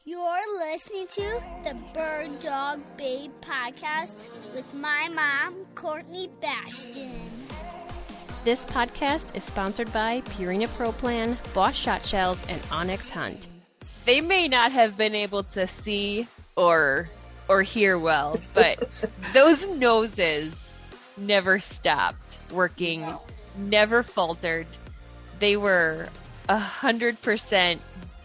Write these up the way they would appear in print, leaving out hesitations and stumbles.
You're listening to the Bird Dog Babe podcast with my mom, Courtney Bastion. This podcast is sponsored by Purina Pro Plan, Boss Shotshells, and Onyx Hunt. They may not have been able to see or hear well, but those noses never stopped working, never faltered. They were 100%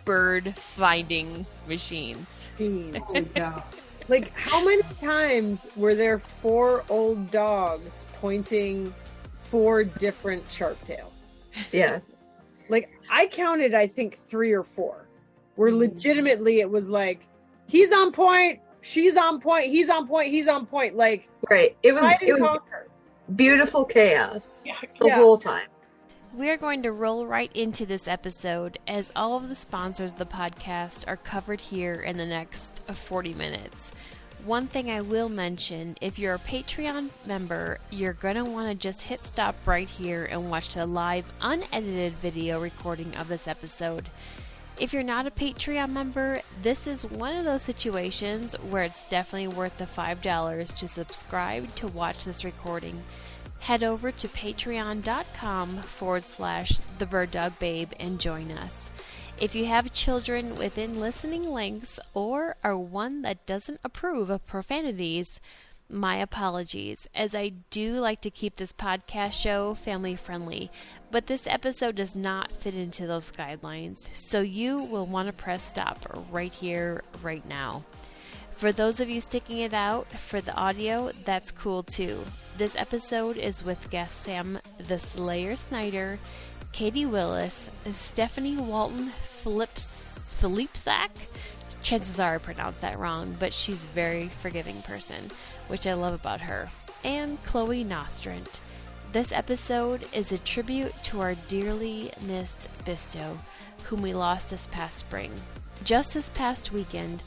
bird finding machines. Oh, yeah. Like, how many times were there 4 old dogs pointing 4 different Sharptail? Yeah. Like, I counted, I think 3 or 4. Where legitimately it was like, he's on point, she's on point, he's on point, he's on point. Like, right. It was beautiful chaos the whole time. We are going to roll right into this episode as all of the sponsors of the podcast are covered here in the next 40 minutes. One thing I will mention, if you're a Patreon member, you're going to want to just hit stop right here and watch the live unedited video recording of this episode. If you're not a Patreon member, this is one of those situations where it's definitely worth the $5 to subscribe to watch this recording. Head over to patreon.com/thebirddogbabe and join us. If you have children within listening lengths or are one that doesn't approve of profanities, my apologies, as I do like to keep this podcast show family friendly, but this episode does not fit into those guidelines, so you will want to press stop right here, right now. For those of you sticking it out for the audio, that's cool too. This episode is with guests Sam the Slayer Snyder, Katie Willis, Stephanie Walton Filicipzak. Chances are I pronounced that wrong, but she's a very forgiving person, which I love about her, and Chloe Nostrant. This episode is a tribute to our dearly missed Bisto, whom we lost this past spring. Just this past weekend,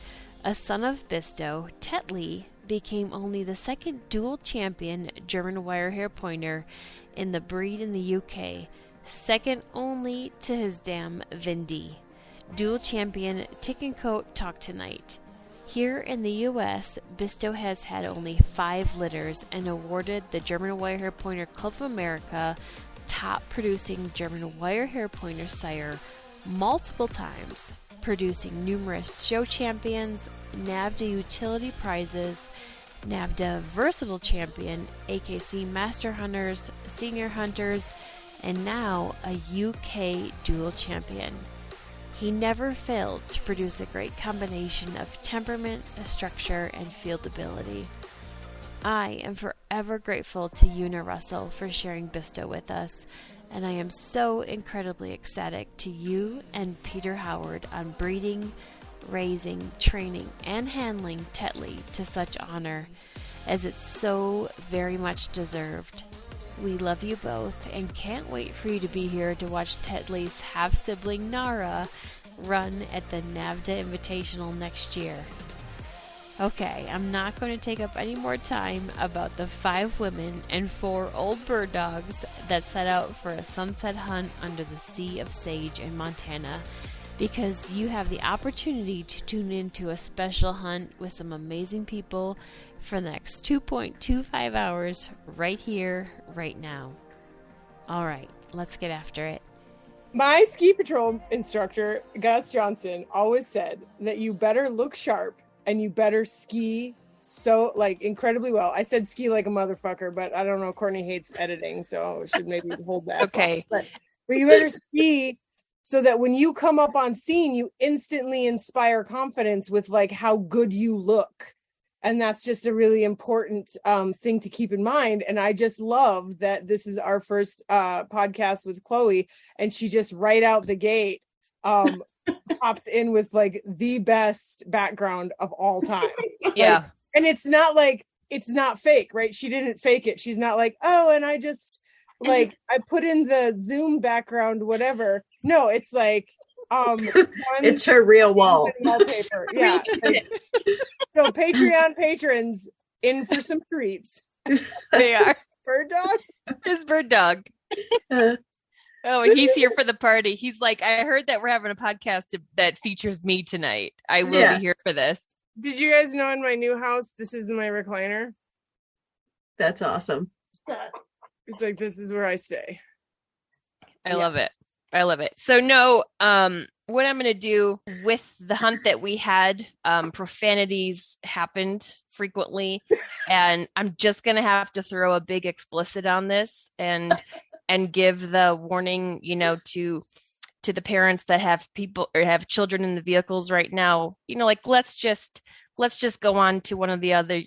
a son of Bisto, Tetley, became only the second dual champion German Wirehair Pointer in the breed in the UK, second only to his dam Vindy. Dual champion Tick and Coat talked tonight. Here in the US, Bisto has had only 5 litters and awarded the German Wirehair Pointer Club of America top producing German Wirehair Pointer sire multiple times, producing numerous show champions, NAVDA utility prizes, NAVDA Versatile Champion, AKC Master Hunters, Senior Hunters, and now a UK Dual Champion. He never failed to produce a great combination of temperament, structure, and field ability. I am forever grateful to Una Russell for sharing Bisto with us, and I am so incredibly ecstatic to you and Peter Howard on breeding, raising, training, and handling Tetley to such honor, as it's so very much deserved. We love you both and can't wait for you to be here to watch Tetley's half-sibling Nara run at the NAVDA Invitational next year. Okay, I'm not going to take up any more time about the 5 women and 4 old bird dogs that set out for a sunset hunt under the Sea of Sage in Montana, because you have the opportunity to tune into a special hunt with some amazing people for the next 2.25 hours right here, right now. All right, let's get after it. My ski patrol instructor, Gus Johnson, always said that you better look sharp and you better ski so, like, incredibly well. I said ski like a motherfucker, but I don't know. Courtney hates editing, so should maybe hold that. Okay. But you better ski so that when you come up on scene, you instantly inspire confidence with, like, how good you look. And that's just a really important thing to keep in mind. And I just love that this is our first podcast with Chloe, and she just right out the gate pops in with like the best background of all time. Yeah. Like, and it's not like, it's not fake, right? She didn't fake it. She's not like, oh, and I just like, I put in the Zoom background, whatever. No, it's like, it's her real wall. Wallpaper. Yeah. So Patreon patrons in for some treats. They are. Bird dog? His bird dog. Oh, he's here for the party. He's like, I heard that we're having a podcast that features me tonight. I will be here for this. Did you guys know in my new house, this is my recliner? That's awesome. It's like, this is where I stay. I love it. I love it. So no, what I'm going to do with the hunt that we had, profanities happened frequently, and I'm just going to have to throw a big explicit on this and give the warning, to the parents that have people or have children in the vehicles right now, like, let's just go on to one of the other,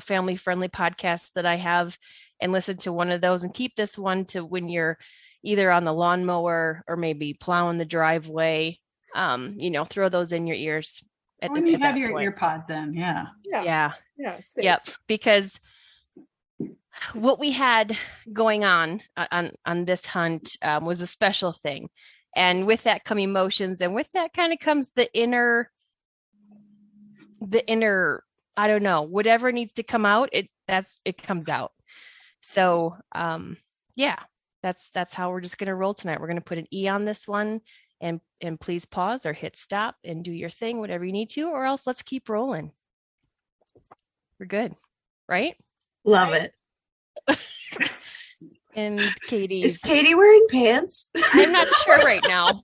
family friendly podcasts that I have and listen to one of those, and keep this one to when you're either on the lawnmower or maybe plowing the driveway, throw those in your ears. When you have your ear pods in. Yeah. Yep. Because what we had going on this hunt was a special thing. And with that come emotions, and with that kind of comes the inner, I don't know, whatever needs to come out, it comes out. So, that's how we're just going to roll tonight. We're going to put an E on this one, and please pause or hit stop and do your thing, whatever you need to, or else let's keep rolling. We're good, right? Love it. And Katie. Is Katie wearing pants? I'm not sure right now.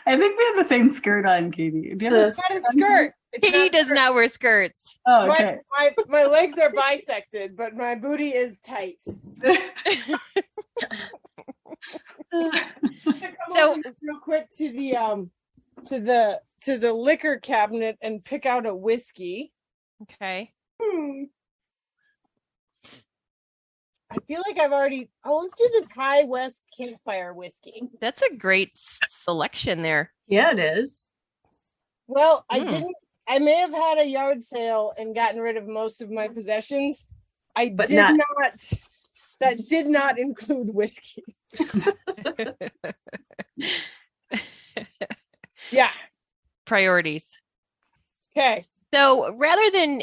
I think we have the same skirt on, Katie. Do you have It's not a skirt. Katie does not wear skirts. Oh, okay. My legs are bisected, but my booty is tight. So real quick to the liquor cabinet and pick out a whiskey. Okay. I feel like I've already. Oh, let's do this High West Campfire whiskey. That's a great selection there. Yeah, it is. Well, I may have had a yard sale and gotten rid of most of my possessions. That did not include whiskey. Yeah. Priorities. Okay. So rather than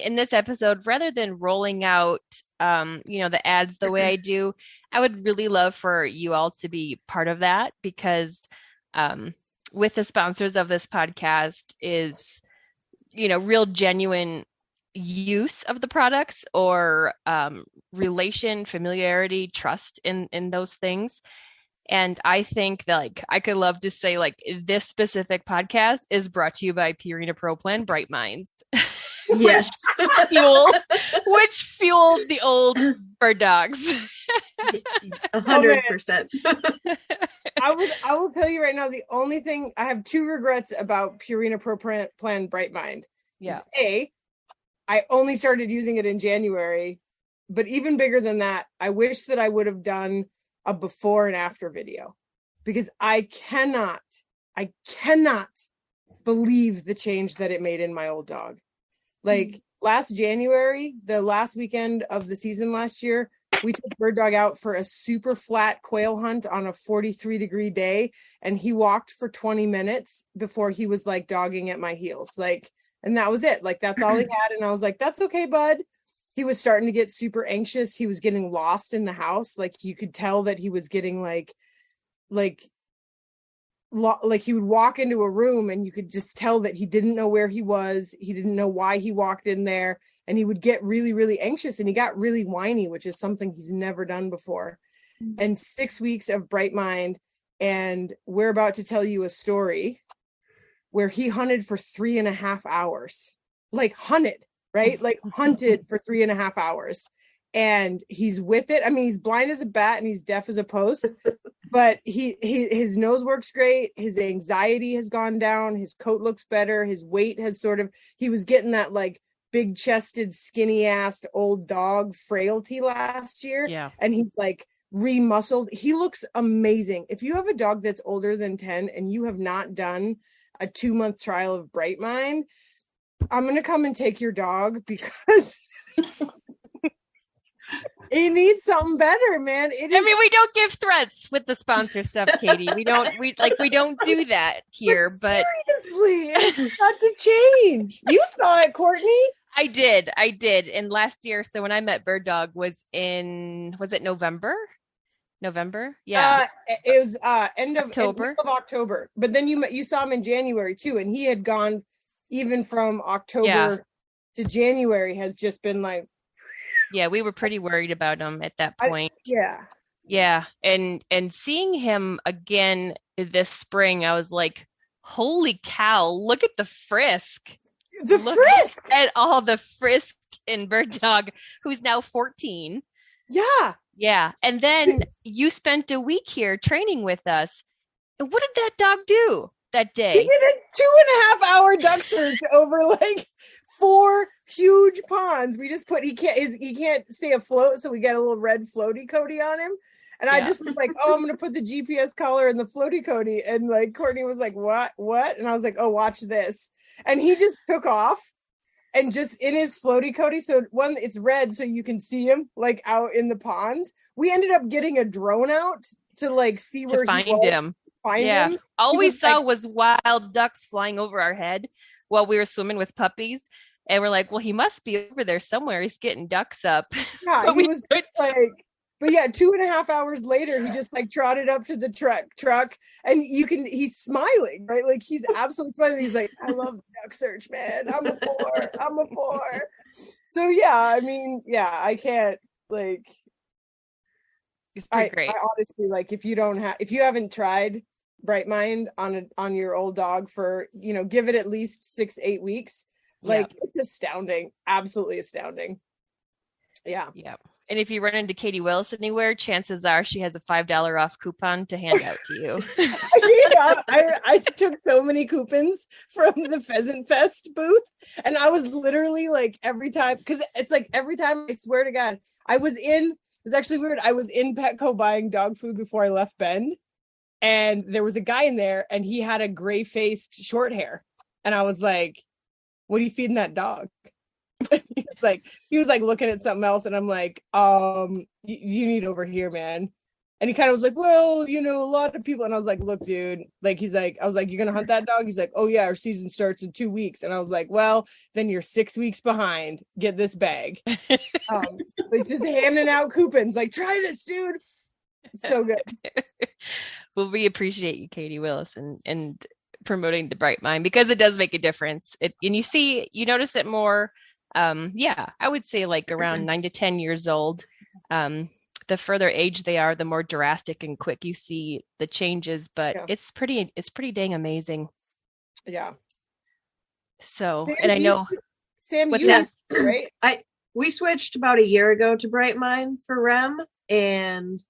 rolling out, the ads the way I do, I would really love for you all to be part of that, because with the sponsors of this podcast is, real genuine use of the products, or relation, familiarity, trust in those things. And I think that, like, I could love to say, like, this specific podcast is brought to you by Purina Pro Plan Bright Minds. Yes. which fueled the old bird dogs. 100%. I will tell you right now, the only thing I have two regrets about Purina Pro Plan Bright Mind. Yeah. Is I only started using it in January, but even bigger than that, I wish that I would have done a before and after video, because I cannot believe the change that it made in my old dog. Like last January, the last weekend of the season last year, we took Bird Dog out for a super flat quail hunt on a 43-degree day, and he walked for 20 minutes before he was like dogging at my heels, like, and that was it. Like, that's all he had. And I was like, that's okay, bud. He was starting to get super anxious. He was getting lost in the house. Like, you could tell that he was getting like he would walk into a room and you could just tell that he didn't know where he was. He didn't know why he walked in there, and he would get really, really anxious, and he got really whiny, which is something he's never done before. And 6 weeks of Bright Mind. And we're about to tell you a story where he hunted for 3.5 hours, like hunted, right? Like hunted for 3.5 hours. And he's with it. I mean, he's blind as a bat and he's deaf as a post, but his nose works great. His anxiety has gone down. His coat looks better. His weight has he was getting that like big chested, skinny assed old dog frailty last year. Yeah. And he's like remuscled. He looks amazing. If you have a dog that's older than 10 and you have not done a 2-month trial of Bright Mind, I'm going to come and take your dog, because he needs something better, man. I mean, we don't give threats with the sponsor stuff, Katie. We don't do that here, but seriously, it's got to change. You saw it, Courtney. I did. And last year, so when I met Bird Dog was it November? November? Yeah. It was end of October. But then you saw him in January too, and he had gone even from October to January has just been like. Yeah, we were pretty worried about him at that point. Yeah. And seeing him again this spring, I was like, holy cow, look at the frisk. Frisk! At all the frisk in Bird Dog, who's now 14. Yeah. Yeah. And then you spent a week here training with us. And what did that dog do that day? He did a 2.5-hour duck search over like 4 huge ponds. We just he can't stay afloat, so we got a little red floaty coaty on him. And I just was like, oh, I'm gonna put the GPS collar in the floaty coaty. And like Courtney was like, what? And I was like, oh, watch this. And he just took off and just in his floaty coaty. So it's red, so you can see him like out in the ponds. We ended up getting a drone out to like see where find he was. Him. All we saw was wild ducks flying over our head while we were swimming with puppies. And we're like, well, he must be over there somewhere. He's getting ducks up. Yeah, he was just like, but yeah, 2.5 hours later, he just like trotted up to the truck and he's smiling, right? Like he's absolutely smiling. He's like, I love the duck search, man. I'm a four. So yeah, I mean, yeah, I can't like, it's pretty great. I honestly, like if you haven't tried Bright Mind on your old dog for, give it at least 6-8 weeks. Like it's astounding. Absolutely astounding. Yeah. Yeah. And if you run into Katie Willis anywhere, chances are she has a $5 off coupon to hand out to you. I took so many coupons from the Pheasant Fest booth. And I was literally like every time, because it's like every time, I swear to God, it was actually weird. I was in Petco buying dog food before I left Bend. And there was a guy in there and he had a gray-faced short hair. And I was like, what are you feeding that dog? he was like looking at something else, and I'm like, you need over here, man. And he kind of was like, well, a lot of people. And I was like, look, dude, like I was like, you're gonna hunt that dog? He's like, oh yeah, our season starts in 2 weeks. And I was like, well, then you're 6 weeks behind. Get this bag. Like just handing out coupons, like, try this, dude. So good. Well, we appreciate you, Katie Willis, and promoting the Bright Mind, because it does make a difference. And you notice it more. I would say like around 9 to 10 years old. The further age they are, the more drastic and quick you see the changes, but it's pretty dang amazing. Yeah. So, Sam, and I know Sam, what's that? Right? We switched about a year ago to Bright Mind for Rem, and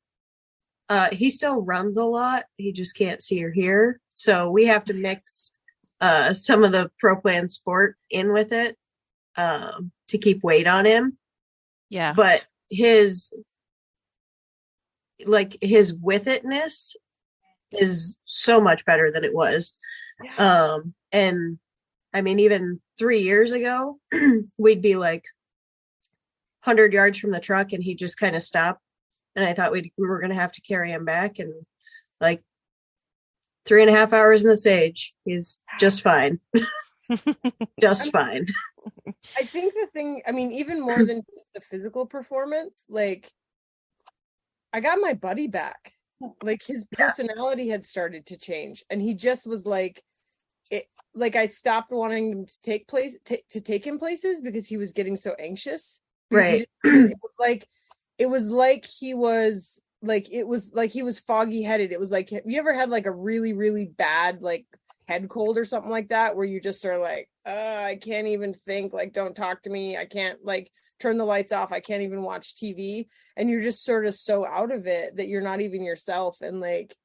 he still runs a lot. He just can't see or hear. So we have to mix some of the Pro Plan Sport in with it to keep weight on him. Yeah. But his with itness is so much better than it was. Yeah. And I mean, even 3 years ago, we'd be like 100 yards from the truck and he'd just kind of stop. And I thought we were going to have to carry him back, and like 3.5 hours in the sage, he's just fine. Just fine. I think the thing, I mean, even more than the physical performance, like I got my buddy back. Like his personality had started to change, and he just was like, like I stopped wanting him to take him places because he was getting so anxious. Right. It was like he was foggy headed. It was like, have you ever had like a really, really bad like head cold or something like that, where you just are like, I can't even think, like, don't talk to me. I can't like turn the lights off. I can't even watch TV. And you're just sort of so out of it that you're not even yourself. And like,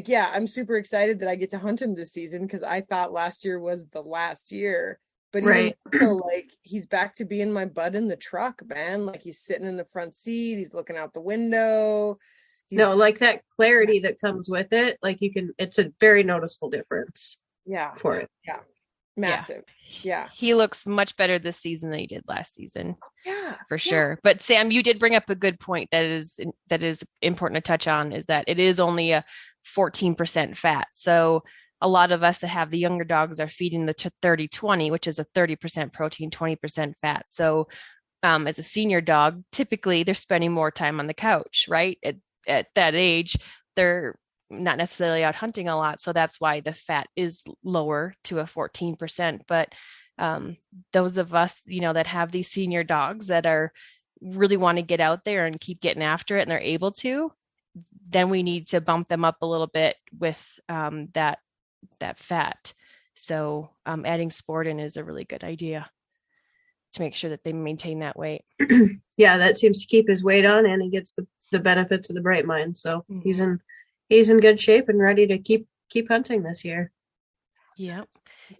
yeah, I'm super excited that I get to hunt him this season, because I thought last year was the last year. But even so, like, he's back to being my bud in the truck, man. Like, he's sitting in the front seat. He's looking out the window. Like that clarity that comes with it. Like it's a very noticeable difference. Yeah. For it. Yeah. Massive. Yeah. He looks much better this season than he did last season. Yeah. For sure. But Sam, you did bring up a good point that is important to touch on, is that it is only a 14% fat. So a lot of us that have the younger dogs are feeding the 30-20, which is a 30% protein, 20% fat. So as a senior dog, typically they're spending more time on the couch, right? At that age, they're not necessarily out hunting a lot. So that's why the fat is lower to a 14%. But those of us, that have these senior dogs that are really want to get out there and keep getting after it, and they're able to, then we need to bump them up a little bit with that fat. So adding sport in is a really good idea to make sure that they maintain that weight. Yeah, that seems to keep his weight on, and he gets the benefits of the bright mind. So he's in good shape and ready to keep hunting this year. Yeah.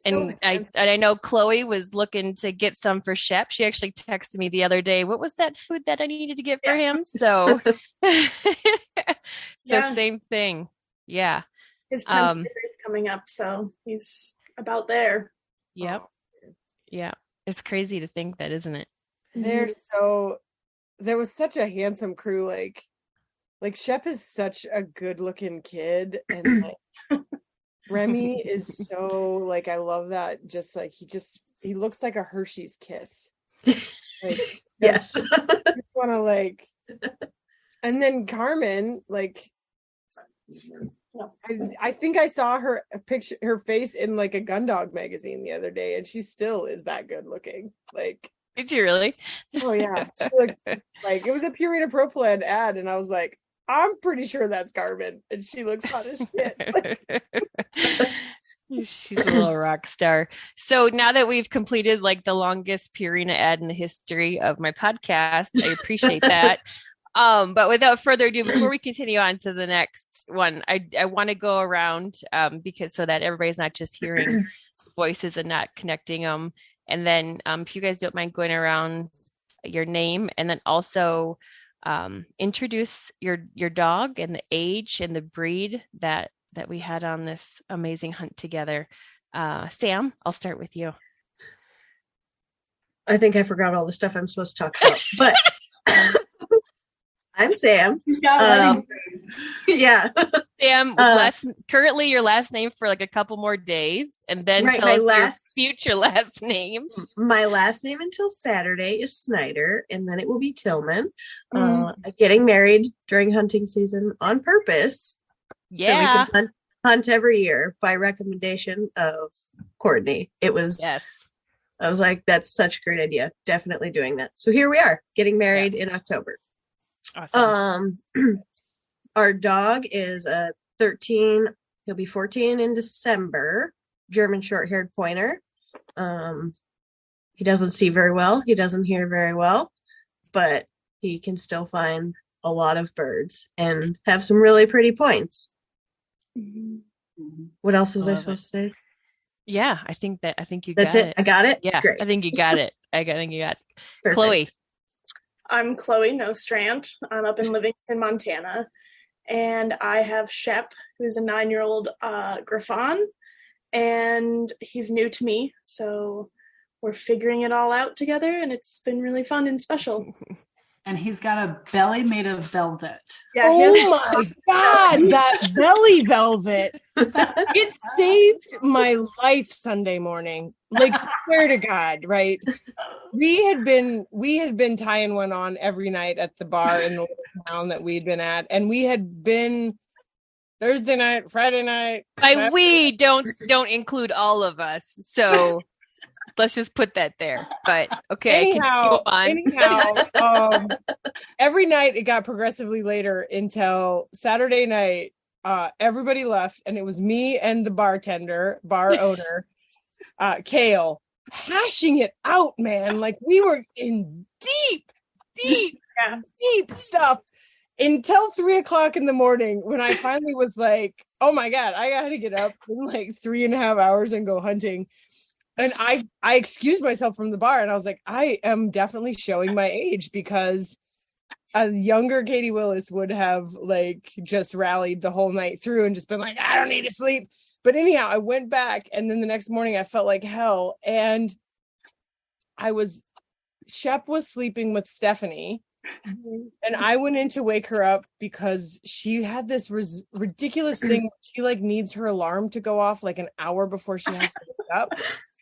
And I know Chloe was looking to get some for Shep. She actually texted me the other day, what was that food that I needed to get for him? So same thing. Yeah. His 10th birthday is coming up, so he's about there. Yep. Yeah. It's crazy to think that, isn't it? There was such a handsome crew. Like Shep is such a good looking kid, and like Remy is so like, I love that. Just like he looks like a Hershey's kiss. Like, yes. I just want to like, and then Carmen, like, I think I saw her face in like a Gundog magazine the other day, and she still is that good looking. Like, did you really? Oh yeah, she looked like it was a Purina Pro Plan ad, and I was like, I'm pretty sure that's Carmen, and she looks hot as shit. She's a little rock star. So now that we've completed like the longest Purina ad in the history of my podcast, I appreciate that. But without further ado, before we continue on to the next one, I want to go around because so that everybody's not just hearing voices and not connecting them. And then if you guys don't mind going around your name, and then also introduce your dog and the age and the breed that we had on this amazing hunt together. Sam, I'll start with you. I think I forgot all the stuff I'm supposed to talk about, but I'm Sam. Yeah. Sam, currently your last name for like a couple more days, and then tell us your future last name. My last name until Saturday is Snyder, and then it will be Tillman. Getting married during hunting season on purpose. Yeah. So we can hunt every year by recommendation of Courtney. It was, yes. I was like, that's such a great idea. Definitely doing that. So here we are, getting married in October. Awesome. Our dog is a 13. He'll be 14 in December. German short-haired pointer. He doesn't see very well. He doesn't hear very well, but he can still find a lot of birds and have some really pretty points. What else was I supposed to say? Yeah, I think you That's got it. I got it? Yeah, great. I think you got it. think you got it. Perfect. Chloe. I'm Chloe Nostrant. I'm up in Livingston, Montana. And I have Shep, who's a 9-year-old Griffon. And he's new to me. So we're figuring it all out together. And it's been really fun and special. And he's got a belly made of velvet. Yeah, oh my God, that belly velvet. It saved my life Sunday morning. Like, swear to God, right? We had been tying one on every night at the bar in the town that we'd been at. And we had been Thursday night, Friday night. By we, don't include all of us. So let's just put that there. But okay, anyhow, on. Every night it got progressively later until Saturday night. Everybody left, and it was me and the bar owner, Kale, hashing it out, man. Like, we were in deep stuff until 3:00 in the morning, when I finally was like, oh my God, I gotta get up in like 3.5 hours and go hunting. And I excused myself from the bar, and I was like, I am definitely showing my age, because a younger Katie Willis would have like just rallied the whole night through and just been like, I don't need to sleep. But anyhow, I went back, and then the next morning I felt like hell. And Shep was sleeping with Stephanie, and I went in to wake her up because she had this ridiculous thing. she like needs her alarm to go off like an hour before she has to wake up.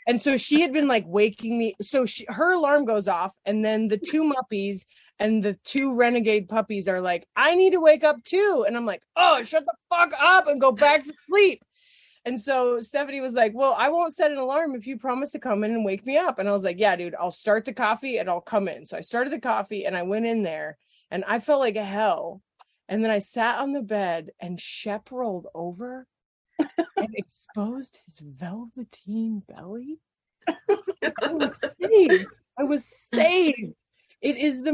And so she had been like waking me. So her alarm goes off, and then the 2 muppies and the 2 renegade puppies are like, I need to wake up too. And I'm like, oh, shut the fuck up and go back to sleep. And so Stephanie was like, well, I won't set an alarm if you promise to come in and wake me up. And I was like, yeah, dude, I'll start the coffee and I'll come in. So I started the coffee and I went in there and I felt like hell. And then I sat on the bed and Shep rolled over and exposed his velveteen belly. I was saved. It is a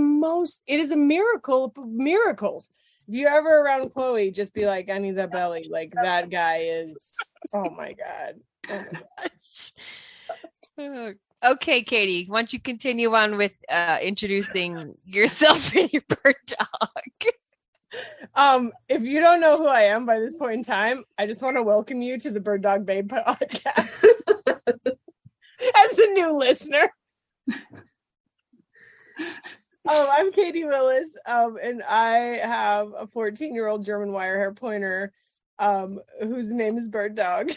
miracle of miracles. If you're ever around Chloe, just be like, I need that belly. Like that guy is, oh my God. Oh my gosh. Okay, Katie, why don't you continue on with introducing yourself and your bird dog? If you don't know who I am by this point in time, I just want to welcome you to the Bird Dog Babe podcast. As a new listener. I'm Katie Willis, and I have a 14-year-old German Wirehair Pointer, whose name is Bird Dog,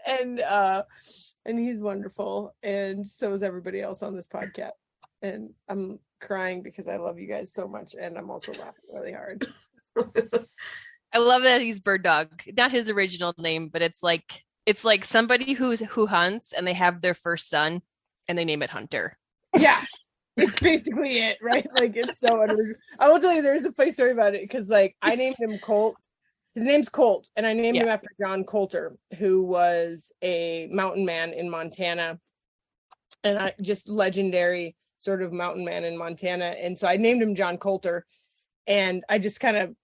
and he's wonderful, and so is everybody else on this podcast. And I'm crying because I love you guys so much, and I'm also laughing really hard. I love that he's Bird Dog, not his original name, but it's like somebody who hunts and they have their first son and they name it Hunter. Yeah. It's basically it, right? Like, it's so unoriginal. I will tell you, there's a funny story about it, because like I named him Colt. His name's Colt, and I named him after John Coulter, who was a mountain man in Montana, and just legendary sort of mountain man in Montana. And so I named him John Coulter, and I just kind of,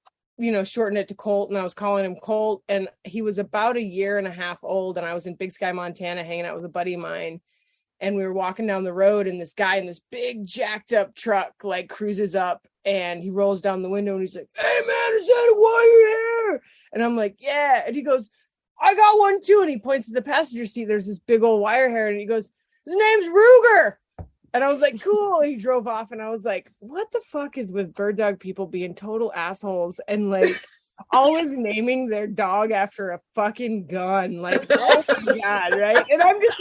shortened it to Colt, and I was calling him Colt. And he was about 1.5 years old, and I was in Big Sky, Montana, hanging out with a buddy of mine. And we were walking down the road, and this guy in this big jacked up truck like cruises up, and he rolls down the window and he's like, hey man, is that a wire hair? And I'm like, yeah. And he goes, I got one too. And he points to the passenger seat. There's this big old wire hair, and he goes, his name's Ruger. And I was like, cool. And he drove off, and I was like, what the fuck is with bird dog people being total assholes and like always naming their dog after a fucking gun? Like, oh my God, right? And I'm just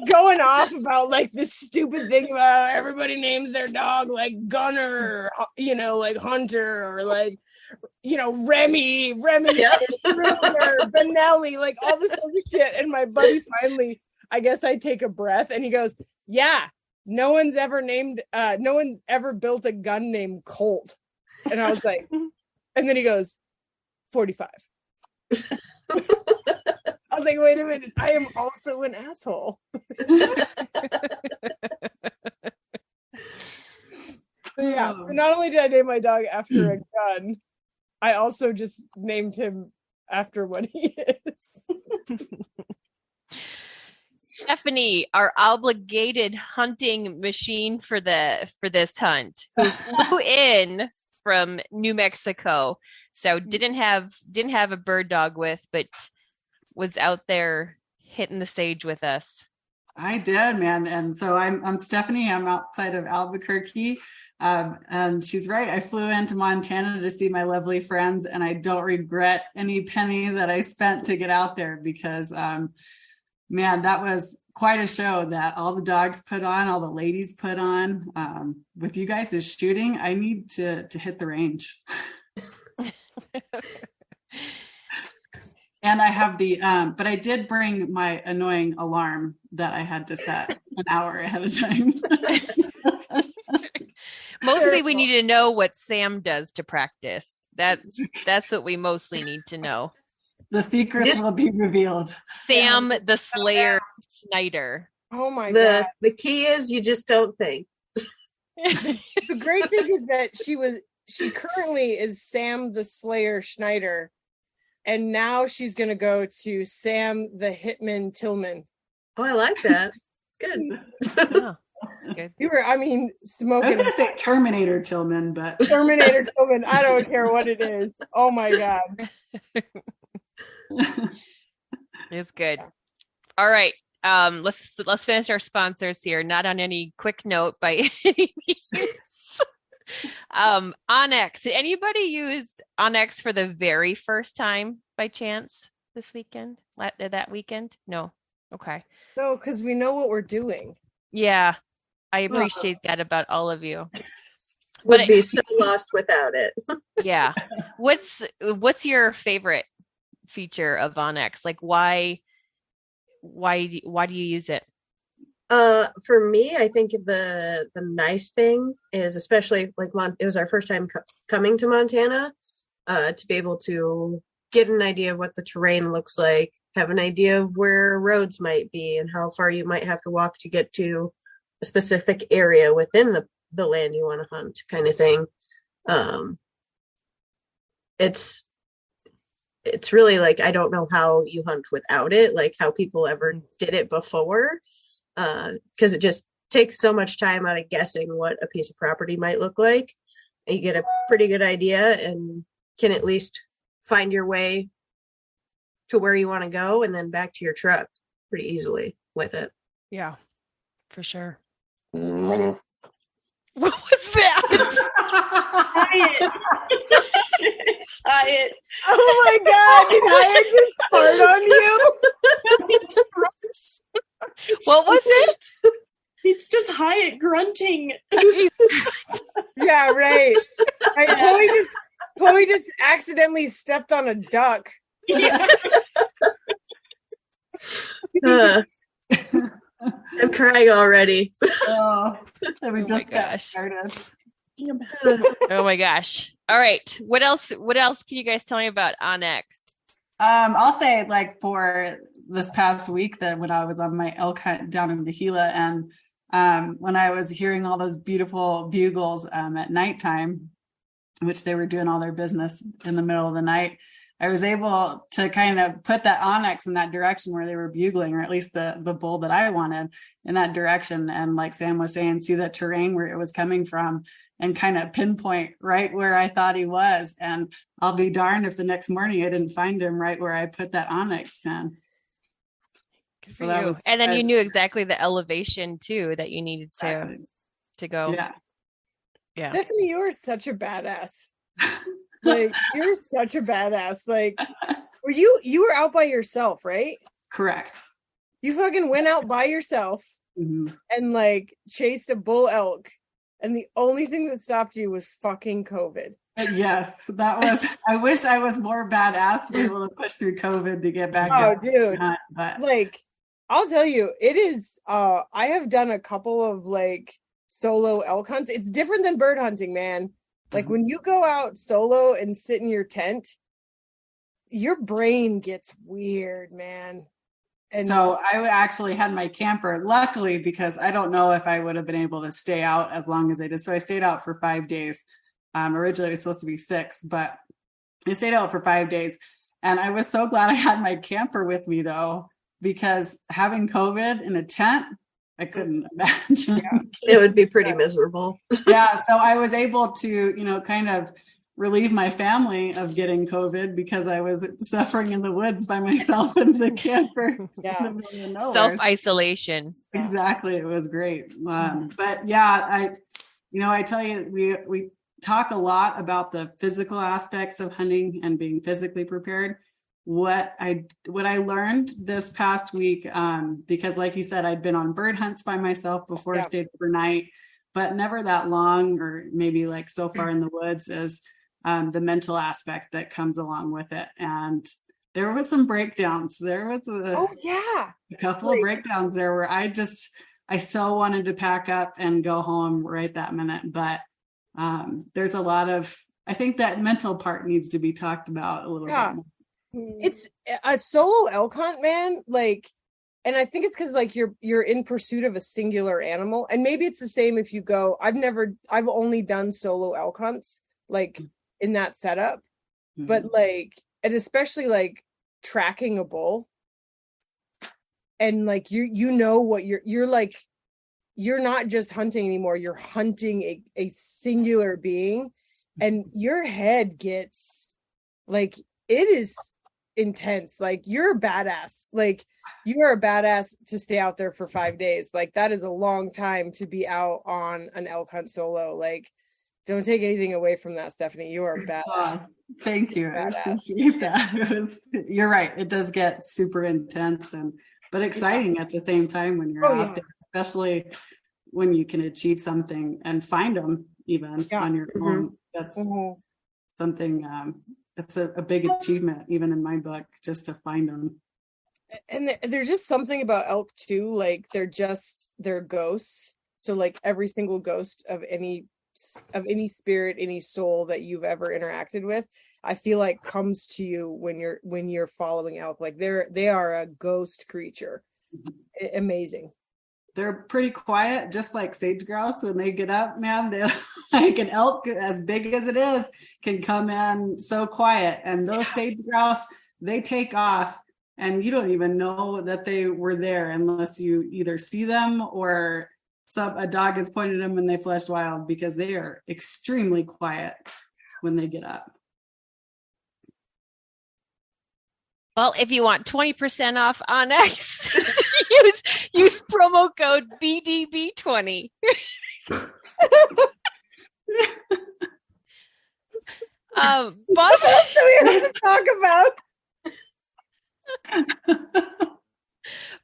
going off about like this stupid thing about everybody names their dog like Gunner, like Hunter, or like, Remy, yeah. Benelli, like all this other shit. And my buddy finally, I guess I take a breath, and he goes, yeah, no one's ever built a gun named Colt. And I was like, and then he goes, 45. I was like, wait a minute, I am also an asshole. Yeah, so not only did I name my dog after a gun, I also just named him after what he is. Stephanie, our obligated hunting machine for this hunt, who flew in from New Mexico, so didn't have a bird dog with, but was out there hitting the sage with us. I did, man. And so I'm Stephanie. I'm outside of Albuquerque. And she's right. I flew into Montana to see my lovely friends, and I don't regret any penny that I spent to get out there, because, man, that was quite a show that all the dogs put on, all the ladies put on. With you guys is shooting, I need to hit the range. And I have but I did bring my annoying alarm that I had to set an hour ahead of time. Mostly we need to know what Sam does to practice. That's what we mostly need to know. The secrets will be revealed. Sam the Slayer Snyder. Oh my God. The key is you just don't think. The great thing is that she currently is Sam the Slayer Schneider, and now she's going to go to Sam the Hitman Tillman. Oh, I like that. It's good. Oh, that's good. You were, smoking. I was going to say Terminator Tillman, but Terminator Tillman. I don't care what it is. Oh my God. It's good. All right. Let's finish our sponsors here. Not on any quick note by any means. Onyx. Did anybody use Onyx for the very first time? by chance this weekend? That weekend? No. Okay. No, because we know what we're doing. Yeah. I appreciate that about all of you. Would be so lost without it. Yeah. What's your favorite feature of Onyx? Like why do you use it? For me, I think the nice thing is, especially like it was our first time coming to Montana, to be able to get an idea of what the terrain looks like, have an idea of where roads might be and how far you might have to walk to get to a specific area within the land you want to hunt, kind of thing. It's really like, I don't know how you hunt without it, like how people ever did it before, because it just takes so much time out of guessing what a piece of property might look like. And you get a pretty good idea and can at least find your way to where you want to go and then back to your truck pretty easily with it. Yeah, for sure. What was that? Hyatt. Oh my God! Did Hyatt just fart on you? What was it? It's just Hyatt grunting. Yeah, right. Chloe just accidentally stepped on a duck. Yeah. I'm crying already. Oh, we Oh just my got gosh. started. Oh my gosh. All right. What else can you guys tell me about Onyx? I'll say like for this past week that when I was on my elk hunt down in the Gila and when I was hearing all those beautiful bugles at nighttime, which they were doing all their business in the middle of the night, I was able to kind of put that Onyx in that direction where they were bugling, or at least the bull that I wanted in that direction. And like Sam was saying, see the terrain where it was coming from and kind of pinpoint right where I thought he was. And I'll be darned if the next morning I didn't find him right where I put that Onyx pin. So that was, and then you knew exactly the elevation too that you needed to go. Yeah. Stephanie, you are such a badass. Like, you're such a badass. Like, you were out by yourself, right? Correct. You fucking went out by yourself and like chased a bull elk, and the only thing that stopped you was fucking COVID. Yes, that was. I wish I was more badass to be able to push through COVID to get back. Oh, dude! But like, I'll tell you, it is. I have done a couple of like solo elk hunts. It's different than bird hunting, man. Like when you go out solo and sit in your tent, your brain gets weird, man. And so I actually had my camper, luckily, because I don't know if I would have been able to stay out as long as I did. So I stayed out for 5 days. Originally it was supposed to be 6, but I stayed out for 5 days. And I was so glad I had my camper with me though, because having COVID in a tent, I couldn't imagine. Yeah. It would be pretty miserable. Yeah. So I was able to, kind of relieve my family of getting COVID because I was suffering in the woods by myself in the camper. Yeah. In the middle of nowhere. Self-isolation. Exactly. It was great. But yeah, I tell you, we talk a lot about the physical aspects of hunting and being physically prepared. What I learned this past week, because like you said, I'd been on bird hunts by myself before. I stayed overnight, but never that long, or maybe like so far in the woods, is the mental aspect that comes along with it. And there was some breakdowns. There was a couple of breakdowns there where I so wanted to pack up and go home right that minute. But there's a lot of, I think that mental part needs to be talked about a little bit more. It's a solo elk hunt, man. Like, and I think it's because like you're in pursuit of a singular animal, and maybe it's the same if you go. I've only done solo elk hunts like in that setup, but like, and especially like tracking a bull, and like you know what you're like, you're not just hunting anymore. You're hunting a singular being, and your head gets like, it is intense. Like, you're a badass. Like, you are a badass to stay out there for 5 days. Like, that is a long time to be out on an elk hunt solo. Like, Don't take anything away from that, Stephanie. You are badass. Thank you. I appreciate that. You're right. It does get super intense but exciting at the same time when you're out there, especially when you can achieve something and find them even on your own. That's something, it's a big achievement, even in my book, just to find them. And there's just something about elk too, like they're ghosts. So like every single ghost of any spirit, any soul that you've ever interacted with, I feel like comes to you when you're following elk. Like they are a ghost creature. Amazing. They're pretty quiet, just like sage grouse. When they get up, man, they like an elk as big as it is can come in so quiet, and those sage grouse, they take off and you don't even know that they were there unless you either see them or a dog has pointed them and they flushed wild, because they are extremely quiet when they get up. Well, if you want 20% off Onyx, use promo code BDB20. Boss, what else do we have to talk about?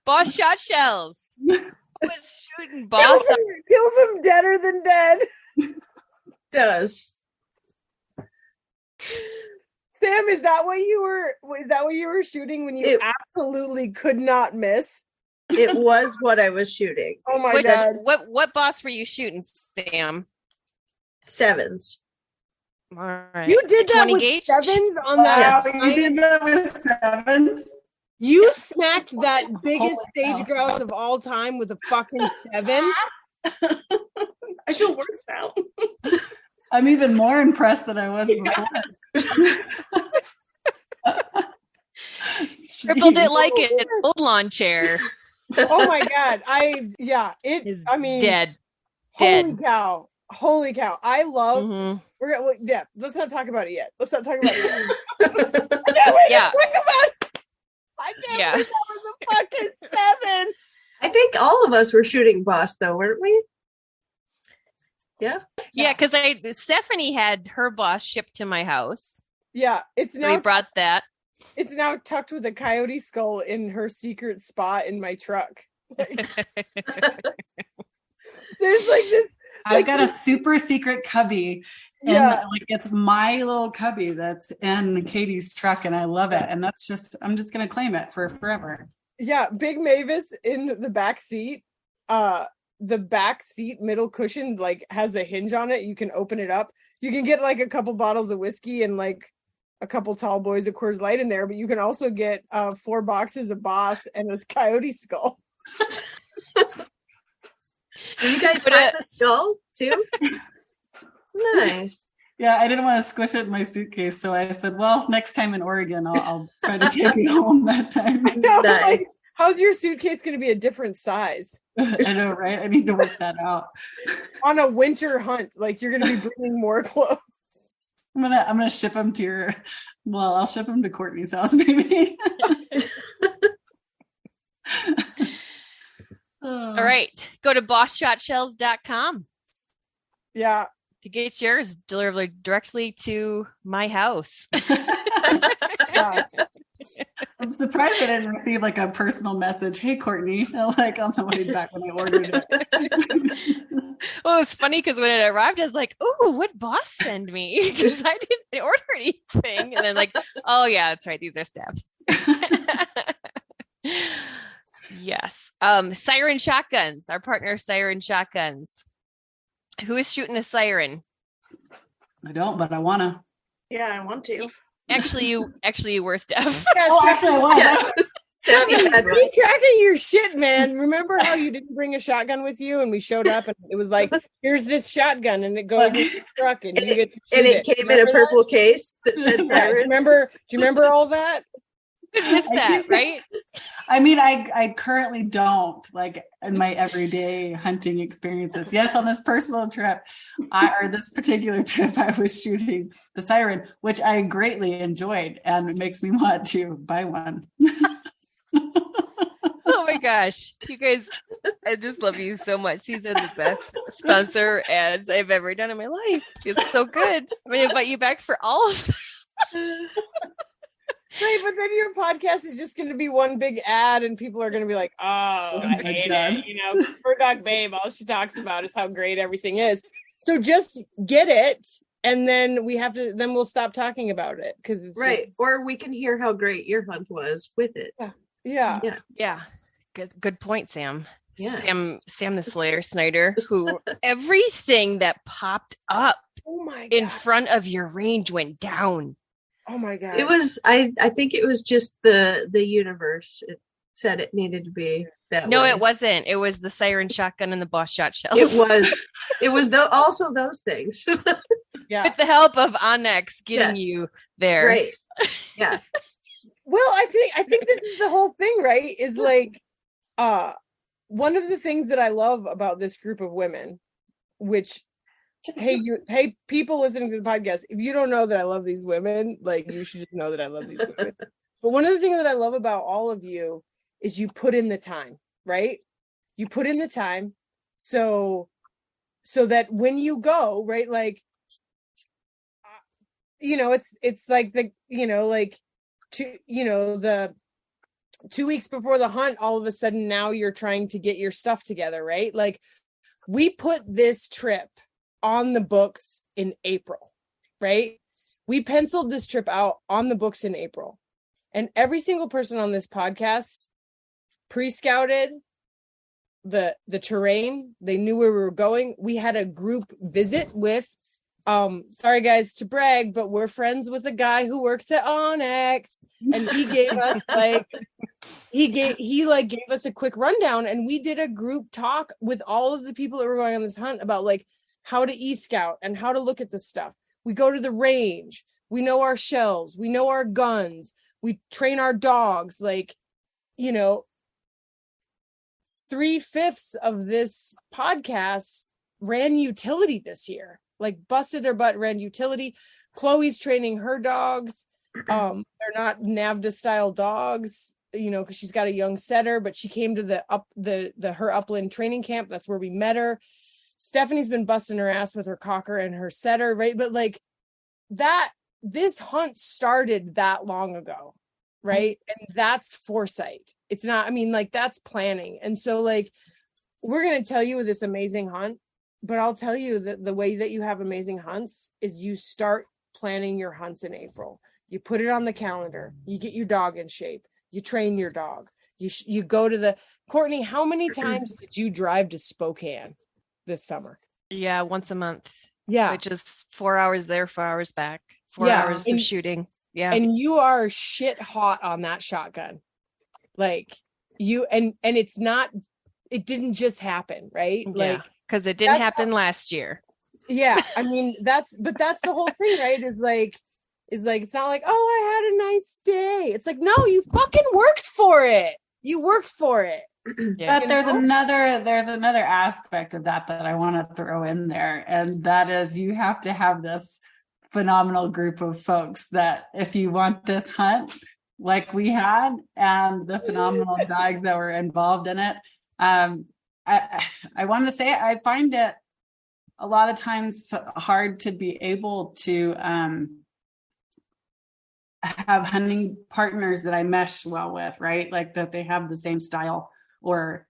Boss Shotshells was shooting Boss. Kills him deader than dead. Does. Sam, is that what you were shooting when you absolutely could not miss? It was what I was shooting. Oh my God. What boss were you shooting, Sam? 7s. All right. You did that 20 with gauge? 7s on that. Wow, you did that with 7s? You smacked that biggest sage grouse of all time with a fucking 7. I feel worse now. I'm even more impressed than I was before. Tripled it like an old lawn chair. Oh my God. Dead. Holy cow. I love let's not talk about it yet. I can't wait to talk about it. I can't believe that was a fucking 7. I think all of us were shooting boss though, weren't we? Yeah. Yeah, because Stephanie had her boss shipped to my house. Yeah, We brought that. It's now tucked with a coyote skull in her secret spot in my truck. There's like this. I've got a super secret cubby. And like it's my little cubby that's in Katie's truck, and I love it. And I'm just gonna claim it for forever. Yeah, Big Mavis in the back seat. The back seat middle cushion like has a hinge on it. You can open it up. You can get like a couple bottles of whiskey and like a couple tall boys of Coors Light in there, but you can also get 4 boxes of Boss and a coyote skull. Do you guys find the skull too? Nice. Yeah, I didn't want to squish it in my suitcase, so I said, well, next time in Oregon, I'll try to take it home that time. Nice. Like, how's your suitcase going to be a different size? I know, right? I need to work that out. On a winter hunt, like you're going to be bringing more clothes. I'm gonna ship them to I'll ship them to Courtney's house, maybe. All right. Go to bossshotshells.com. Yeah. To get yours delivered directly to my house. Yeah. I'm surprised I didn't receive like a personal message. Hey, Courtney, like on the way back when I ordered it. Well, it's funny because when it arrived, I was like, "Ooh, what boss send me?" Because I didn't order anything, and then like, "Oh yeah, that's right. These are steps." Yes. Syren shotguns. Our partner, Syren shotguns. Who is shooting a Syren? I don't, but I wanna. Yeah, I want to. Actually, you were, Steph. Actually, I was. Yeah. Steph, you had one. Keep tracking your shit, man. Remember how you didn't bring a shotgun with you, and we showed up, and it was like, "Here's this shotgun," and it goes in the truck, and you get to And shoot it came in a purple case that said Yeah, do Syren. you remember all that? Missed that, right? I mean, I currently don't, like in my everyday hunting experiences. Yes, on this personal trip, this particular trip, I was shooting the Syren, which I greatly enjoyed, and it makes me want to buy one. Oh my gosh, you guys! I just love you so much. These are the best sponsor ads I've ever done in my life. It's so good. I'm going to invite you back for all of them. Right, but then your podcast is just going to be one big ad, and people are going to be like, "Oh, I hate it." You know, Bird Dog Babe, all she talks about is how great everything is. So just get it, and then we'll stop talking about it because it's right. Or we can hear how great your hunt was with it. Yeah. Good point, Sam. Yeah. Sam the Slayer Snyder, who everything that popped up in front of your range went down. Oh my God. It was, I think it was just the universe. It said it needed to be that way. No, it wasn't. It was the Syren shotgun and the Boss Shotshells. It was also those things. Yeah. With the help of Onyx getting you there. Right. Yeah. Well, I think this is the whole thing, right? Is like one of the things that I love about this group of women, which hey, people listening to the podcast, if you don't know that I love these women, like you should just know that I love these women. But one of the things that I love about all of you is you put in the time, right? You put in the time so that when you go, right, like it's like the the 2 weeks before the hunt, all of a sudden now you're trying to get your stuff together, right? Like we put this trip on the books in April, right? We penciled this trip out on the books in April. And every single person on this podcast pre-scouted the terrain. They knew where we were going. We had a group visit with, sorry guys to brag, but we're friends with a guy who works at Onyx. And he gave us gave us a quick rundown, and we did a group talk with all of the people that were going on this hunt about like how to e-scout and how to look at this stuff. We go to the range. We know our shells. We know our guns. We train our dogs. Like, 3/5 of this podcast ran utility this year. Like busted their butt, ran utility. Chloe's training her dogs. They're not NAVDA style dogs, because she's got a young setter, but she came to her upland training camp. That's where we met her. Stephanie's been busting her ass with her cocker and her setter, right? But like this hunt started that long ago, right? And that's foresight. It's not, that's planning. And so like, we're going to tell you this amazing hunt, but I'll tell you that the way that you have amazing hunts is you start planning your hunts in April. You put it on the calendar, you get your dog in shape, you train your dog, you go to Courtney, how many times did you drive to Spokane this summer? Yeah, once a month. Yeah, which is 4 hours there, 4 hours back, 4 hours of shooting. Yeah, and you are shit hot on that shotgun, like you and it's not. It didn't just happen, right? Like because it didn't happen last year. Yeah, that's the whole thing, right? Is like it's not like, oh, I had a nice day. It's like, no, you fucking worked for it. You worked for it. Yeah. But there's another aspect of that I want to throw in there, and that is you have to have this phenomenal group of folks that if you want this hunt like we had and the phenomenal dogs that were involved in it, I want to say I find it a lot of times hard to be able to have hunting partners that I mesh well with, right? Like that they have the same style, or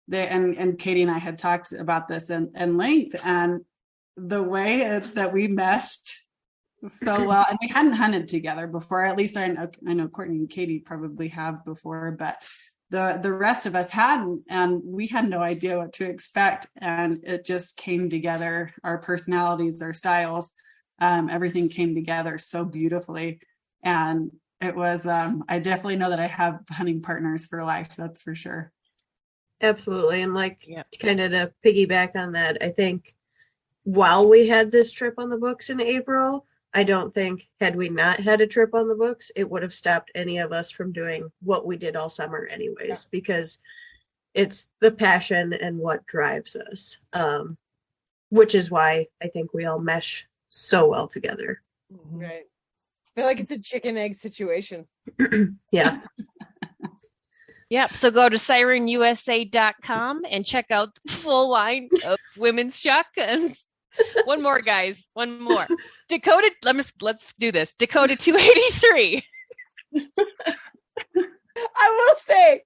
they, and Katie and I had talked about this in length, and the way that we meshed so well, and we hadn't hunted together before, at least I know Courtney and Katie probably have before, but the rest of us hadn't, and we had no idea what to expect, and it just came together. Our personalities, our styles, everything came together so beautifully. And it was I definitely know that I have hunting partners for life, that's for sure. Absolutely. And kind of to piggyback on that, I think while we had this trip on the books in April, I don't think had we not had a trip on the books, it would have stopped any of us from doing what we did all summer anyways, because it's the passion and what drives us, which is why I think we all mesh so well together. Right. I feel like it's a chicken egg situation. Yeah. Yep. So go to SyrenUSA.com and check out the full line of women's shotguns. One more, guys. One more. Dakota. Let's do this. Dakota 283. I will say,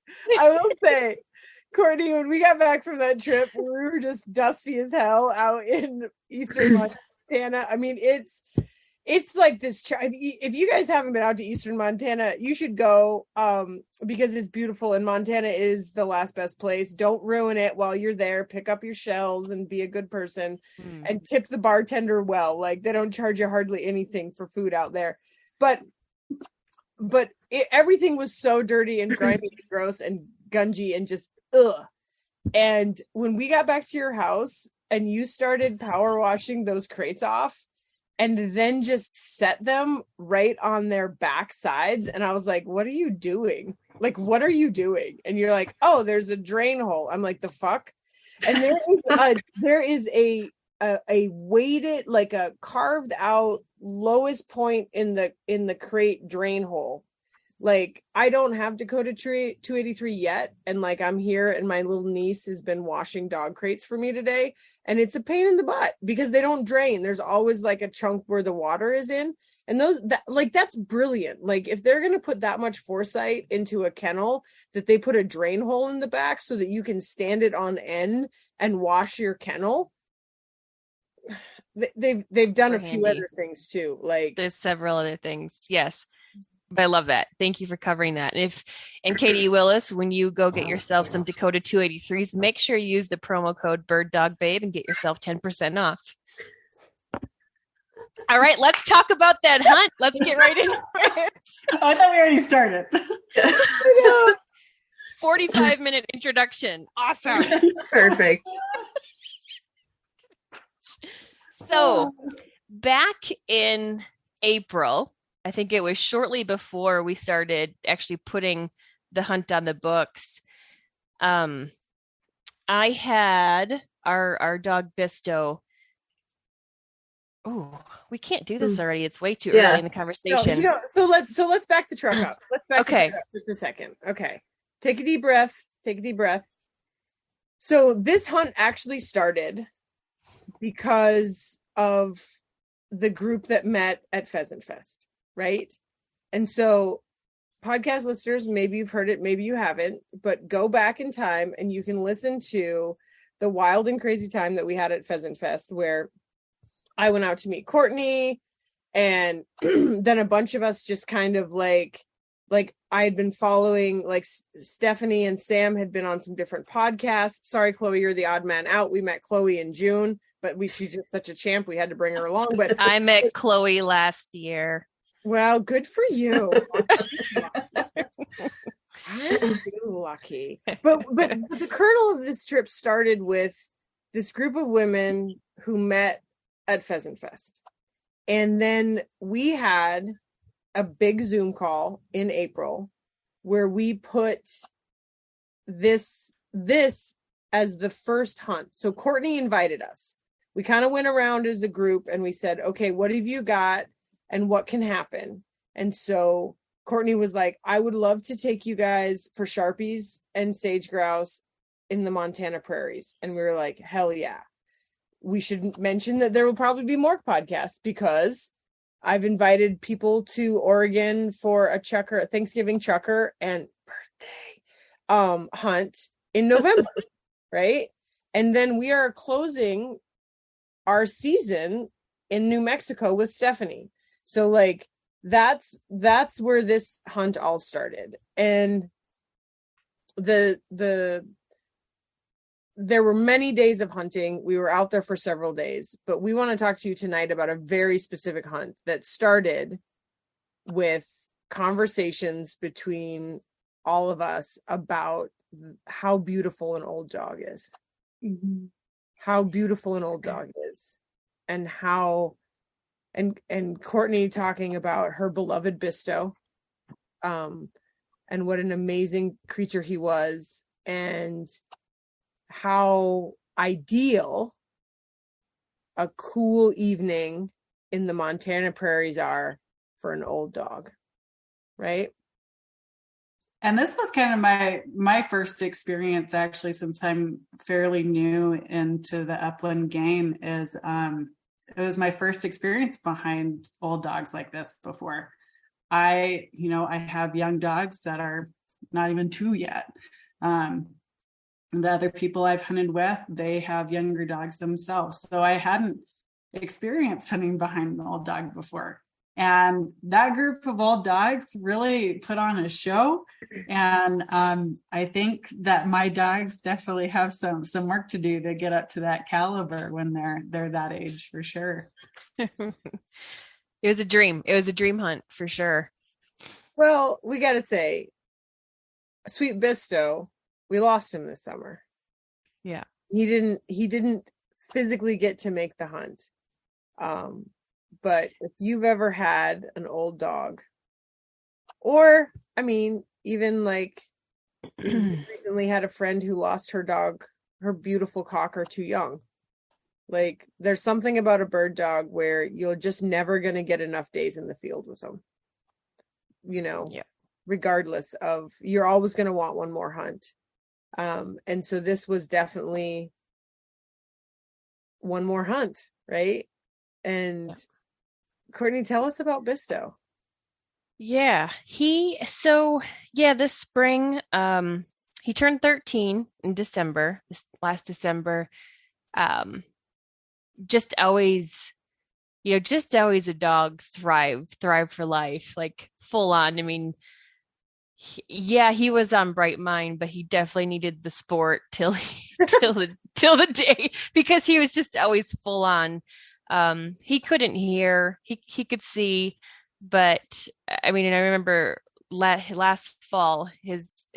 Courtney, when we got back from that trip, we were just dusty as hell out in Eastern Montana. I mean, it's like this. If you guys haven't been out to Eastern Montana, you should go because it's beautiful, and Montana is the last best place. Don't ruin it while you're there. Pick up your shells and be a good person and tip the bartender well. Like, they don't charge you hardly anything for food out there. But everything was so dirty and grimy and gross and gungy and just ugh. And when we got back to your house and you started power washing those crates off, and then just set them right on their back sides. And I was like, what are you doing? Like, what are you doing? And you're like, oh, there's a drain hole. I'm like, the fuck? And there is a weighted, like a carved out lowest point in the crate drain hole. Like, I don't have Dakota 283 yet. And like, I'm here and my little niece has been washing dog crates for me today. And it's a pain in the butt because they don't drain. There's always like a chunk where the water is in. And that's brilliant. Like, if they're going to put that much foresight into a kennel, that they put a drain hole in the back so that you can stand it on end and wash your kennel. They've done a few other things too. Like, there's several other things. Yes. But I love that. Thank you for covering that. And Katie Willis, when you go get yourself some Dakota 283s, make sure you use the promo code BirdDogBabe and get yourself 10% off. All right, let's talk about that hunt. Let's get right into it. I thought we already started. 45-minute introduction. Awesome. Perfect. So back in April, I think it was shortly before we started actually putting the hunt on the books. I had our dog Bisto. Oh, we can't do this already. It's way too early in the conversation. So let's back the truck up. Let's back okay. the truck up just a second. Okay. Take a deep breath. So this hunt actually started because of the group that met at Pheasant Fest. Right. And so, podcast listeners, maybe you've heard it, maybe you haven't, but go back in time and you can listen to the wild and crazy time that we had at Pheasant Fest, where I went out to meet Courtney, and then a bunch of us just kind of like I had been following, like Stephanie and Sam had been on some different podcasts. Sorry, Chloe, you're the odd man out. We met Chloe in June, but she's just such a champ. We had to bring her along. But I met Chloe last year. Well, good for you. I'm so lucky. But the kernel of this trip started with this group of women who met at Pheasant Fest. And then we had a big Zoom call in April where we put this as the first hunt. So Courtney invited us. We kind of went around as a group and we said, okay, what have you got? And what can happen? And so Courtney was like, I would love to take you guys for Sharpies and sage grouse in the Montana prairies. And we were like, hell yeah. We should mention that there will probably be more podcasts because I've invited people to Oregon for a Thanksgiving chucker and birthday hunt in November. Right. And then we are closing our season in New Mexico with Stephanie. So like that's where this hunt all started. And there were many days of hunting. We were out there for several days, but we want to talk to you tonight about a very specific hunt that started with conversations between all of us about how beautiful an old dog is. Mm-hmm. How beautiful an old dog is, and how and Courtney talking about her beloved Bisto, and what an amazing creature he was, and how ideal a cool evening in the Montana prairies are for an old dog, right? And this was kind of my first experience, actually, since I'm fairly new into the upland game. Is it was my first experience behind old dogs like this before. I have young dogs that are not even 2 yet. The other people I've hunted with, they have younger dogs themselves. So I hadn't experienced hunting behind an old dog before. And that group of old dogs really put on a show. And I think that my dogs definitely have some work to do to get up to that caliber when they're that age, for sure. It was a dream. It was a dream hunt for sure. Well, we got to say, sweet Bisto, we lost him this summer. Yeah. He didn't physically get to make the hunt. But if you've ever had an old dog, or I mean, even like recently had a friend who lost her dog, her beautiful cocker, too young. Like, there's something about a bird dog where you're just never going to get enough days in the field with them. Yeah. Regardless of, you're always going to want one more hunt. And so this was definitely one more hunt, right? And Courtney, tell us about Bisto. Yeah, this spring, he turned 13 in December, this last December. Just always a dog, thrive for life, like full on. I mean, he was on Bright Mind, but he definitely needed the sport till the day, because he was just always full on. He couldn't hear, he could see, but I mean, and I remember last fall, his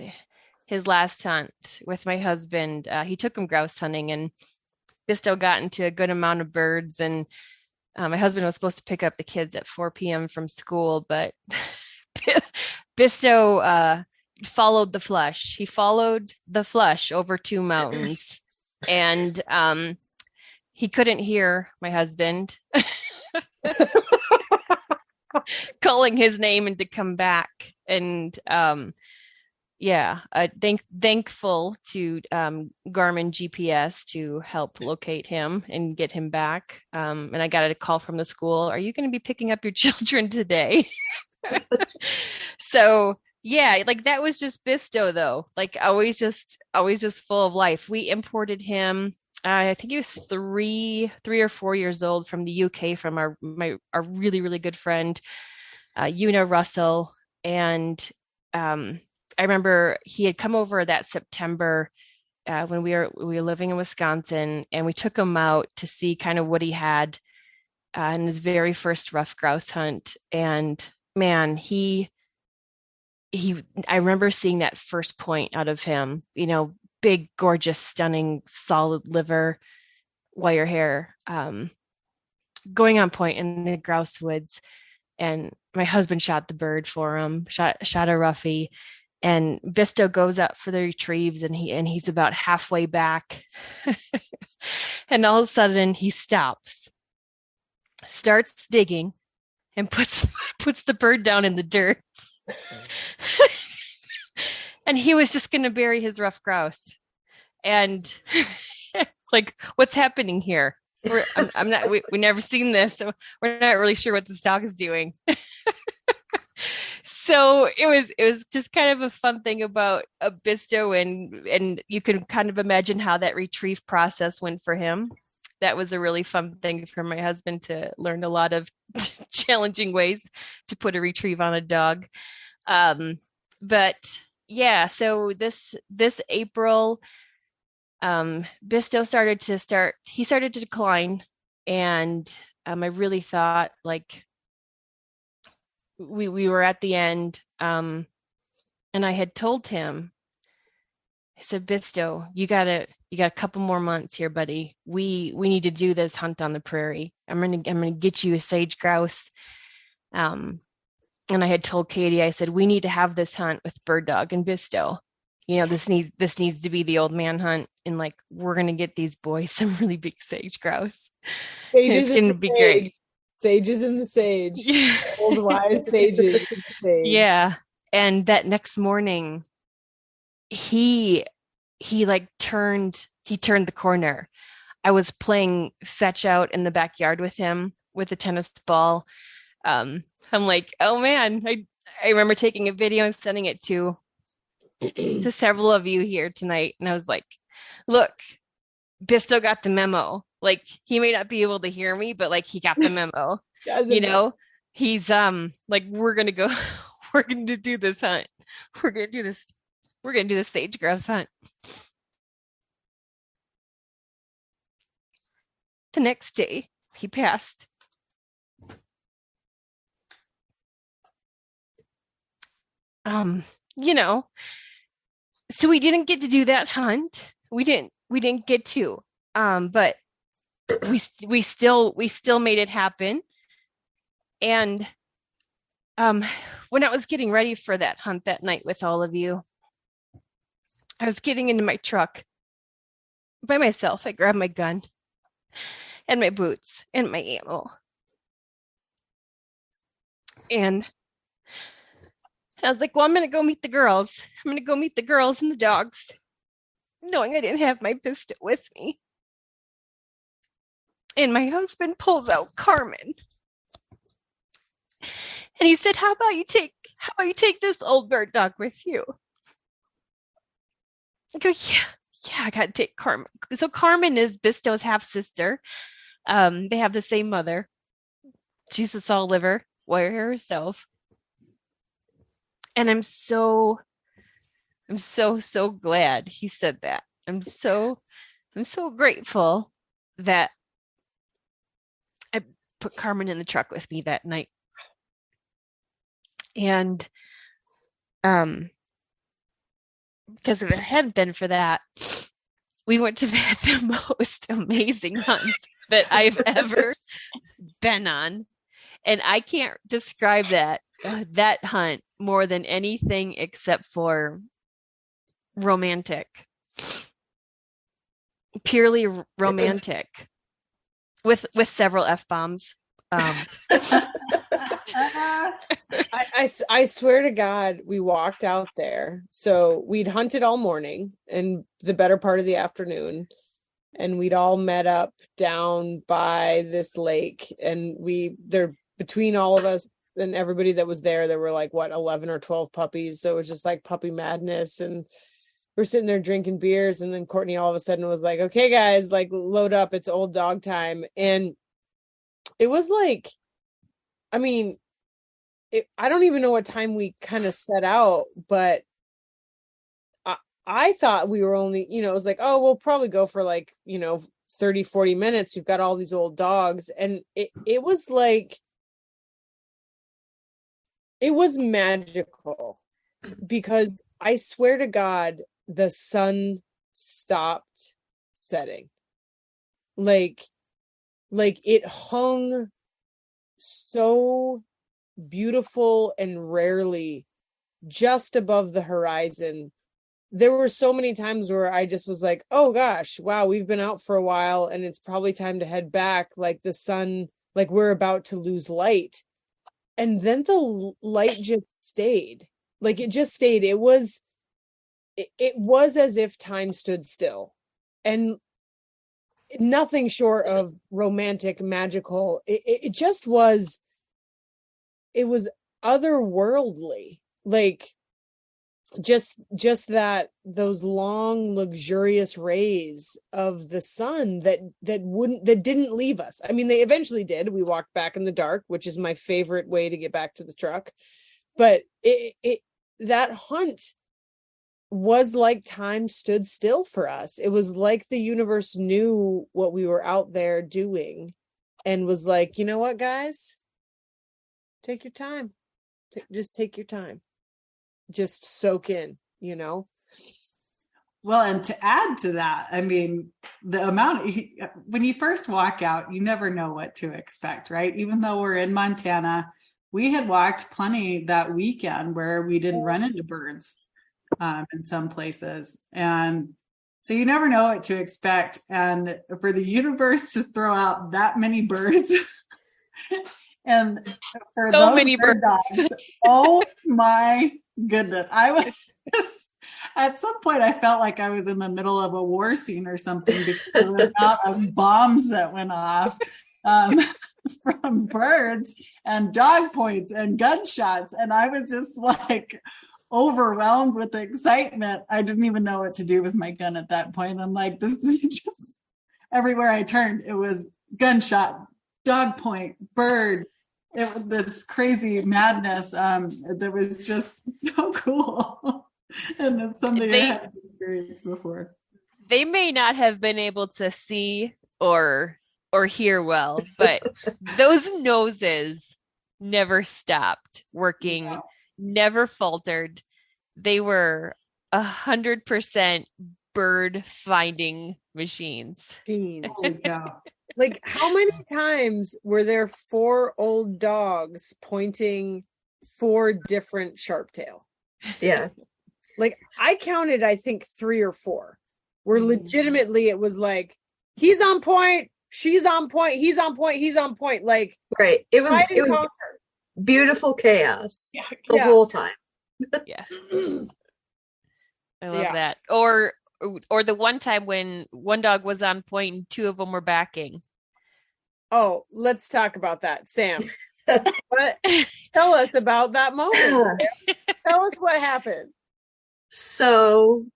last hunt with my husband, he took him grouse hunting, and Bisto got into a good amount of birds, and my husband was supposed to pick up the kids at 4 p.m. from school, but Bisto followed the flush. He followed the flush over 2 mountains, and he couldn't hear my husband calling his name and to come back. And thankful to Garmin GPS to help locate him and get him back. And I got a call from the school, "Are you going to be picking up your children today?" So yeah, like that was just Bisto though. Like always just full of life. We imported him. I think he was 3 or 4 years old from the UK, from our really, really good friend, Una Russell. And I remember he had come over that September when we were living in Wisconsin, and we took him out to see kind of what he had in his very first rough grouse hunt. And man, I remember seeing that first point out of him, big, gorgeous, stunning, solid liver, wire hair, going on point in the grouse woods. And my husband shot the bird for him, shot a roughie, and Bisto goes up for the retrieves, and he's about halfway back. And all of a sudden he stops, starts digging, and puts the bird down in the dirt. And he was just going to bury his rough grouse. And like, what's happening here? We never seen this, so we're not really sure what this dog is doing. So it was just kind of a fun thing about a Bisto, and you can kind of imagine how that retrieve process went for him. That was a really fun thing for my husband to learn, a lot of challenging ways to put a retrieve on a dog. But yeah, so this April, Bisto started to decline, and I really thought like we were at the end, and I had told him, I said, "Bisto, you got a couple more months here, buddy. We need to do this hunt on the prairie. I'm gonna get you a sage grouse." And I had told Katie, I said, "We need to have this hunt with Bird Dog and Bisto. This needs to be the old man hunt, and like we're gonna get these boys some really big sage grouse. It's gonna be great." Sages in the sage. Old wise sages in the sage. Yeah. And that next morning, he turned the corner. I was playing fetch out in the backyard with him with a tennis ball. I'm like, oh man, I remember taking a video and sending it to several of you here tonight. And I was like, look, Bisto got the memo. Like, he may not be able to hear me, but like, he got the memo. He's like, we're going to do this hunt. We're going to do this sage grouse hunt. The next day, he passed. So we didn't get to do that hunt. We didn't get to. But we still made it happen. And when I was getting ready for that hunt that night with all of you, I was getting into my truck by myself. I grabbed my gun and my boots and my ammo. And I was like, well, I'm going to go meet the girls. I'm going to go meet the girls and the dogs, knowing I didn't have my Bisto with me. And my husband pulls out Carmen. And he said, how about you take this old bird dog with you? I go, yeah, I got to take Carmen. So Carmen is Bisto's half-sister. They have the same mother. She's a salt liver warrior herself. And I'm so glad he said that. I'm so grateful that I put Carmen in the truck with me that night. And because if it hadn't been for that, we went to the most amazing hunt that I've ever been on. And I can't describe that hunt more than anything except for romantic. Purely romantic. With several F-bombs. I swear to God, we walked out there. So we'd hunted all morning and the better part of the afternoon. And we'd all met up down by this lake. And between all of us and everybody that was there were like, 11 or 12 puppies. So it was just like puppy madness. And we're sitting there drinking beers. And then Courtney all of a sudden was like, okay, guys, like load up. It's old dog time. And it was like, I mean, I don't even know what time we kind of set out, but I thought we were only, it was like, oh, we'll probably go for like, 30, 40 minutes. We've got all these old dogs. And it was like, it was magical because I swear to God, the sun stopped setting. Like it hung so beautiful and rarely just above the horizon. There were so many times where I just was like, oh gosh, wow, we've been out for a while and it's probably time to head back. Like the sun, like we're about to lose light. And then the light just stayed. Like it just stayed. It was as if time stood still. And nothing short of romantic, magical. It just was, it was otherworldly. Like just that those long luxurious rays of the sun that didn't leave us. I mean, they eventually did. We walked back in the dark, which is my favorite way to get back to the truck. But that hunt was like time stood still for us. It was like the universe knew what we were out there doing and was like, you know what, guys, take your time. Just take your time. Just soak in, Well, and to add to that, I mean, the amount when you first walk out, you never know what to expect, right? Even though we're in Montana, we had walked plenty that weekend where we didn't run into birds in some places. And so you never know what to expect. And for the universe to throw out that many birds and for so those many bird dogs, oh my goodness. I was at some point I felt like I was in the middle of a war scene or something because of the amount of bombs that went off from birds and dog points and gunshots. And I was just like overwhelmed with excitement. I didn't even know what to do with my gun at that point. I'm like, this is just everywhere I turned. It was gunshot, dog point, bird. It was this crazy madness that was just so cool. And it's something I hadn't experienced before. They may not have been able to see or hear well, but those noses never stopped working, never faltered. They were 100% bird finding machines. Like, how many times were there 4 old dogs pointing 4 different Sharptail? Yeah. Like, I counted, I think 3 or 4, where legitimately it was like, he's on point, she's on point, he's on point, he's on point. Like, right. It was beautiful chaos the whole time. Yes. I love that. Or the one time when one dog was on point and 2 of them were backing. Oh, let's talk about that, Sam. Tell us about that moment. Tell us what happened. So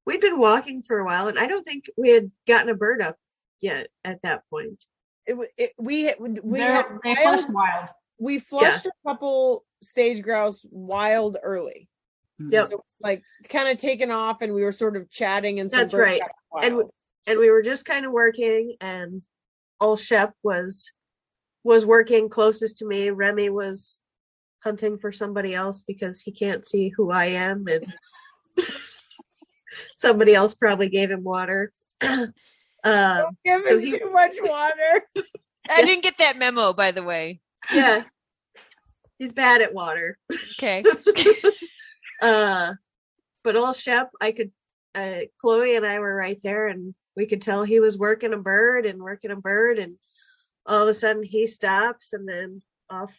we'd been walking for a while, and I don't think we had gotten a bird up yet at that point. We flushed wild. We flushed a couple sage grouse wild early. Yep. So, like, kind of taken off, and we were sort of chatting, and that's right. And we were just kind of working, and old Shep was working closest to me. Remy was hunting for somebody else because he can't see who I am, and somebody else probably gave him water. Don't give him too much water. I didn't get that memo, by the way. Yeah, he's bad at water. Okay. But old Shep, Chloe and I were right there, and we could tell he was working a bird, and all of a sudden he stops, and then off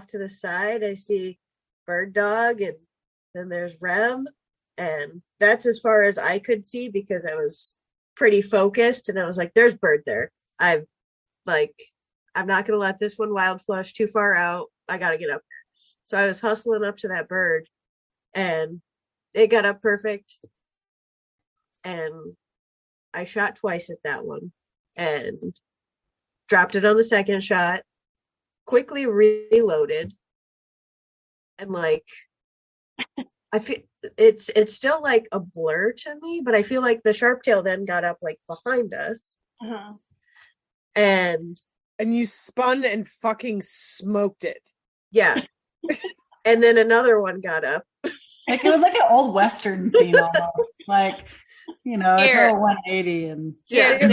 to the side I see bird dog, and then there's Rem, and that's as far as I could see because I was pretty focused, and I was like, there's bird there. I'm not gonna let this one wild flush too far out. I gotta get up. So I was hustling up to that bird, and it got up perfect, and I shot twice at that one and dropped it on the second shot, quickly reloaded, and like I feel it's still like a blur to me, but I feel like the Sharptail then got up like behind us. Uh-huh. And you spun and fucking smoked it. Yeah. And then another one got up. Like, it was like an old Western scene almost. Like, it's a 180 and Sam.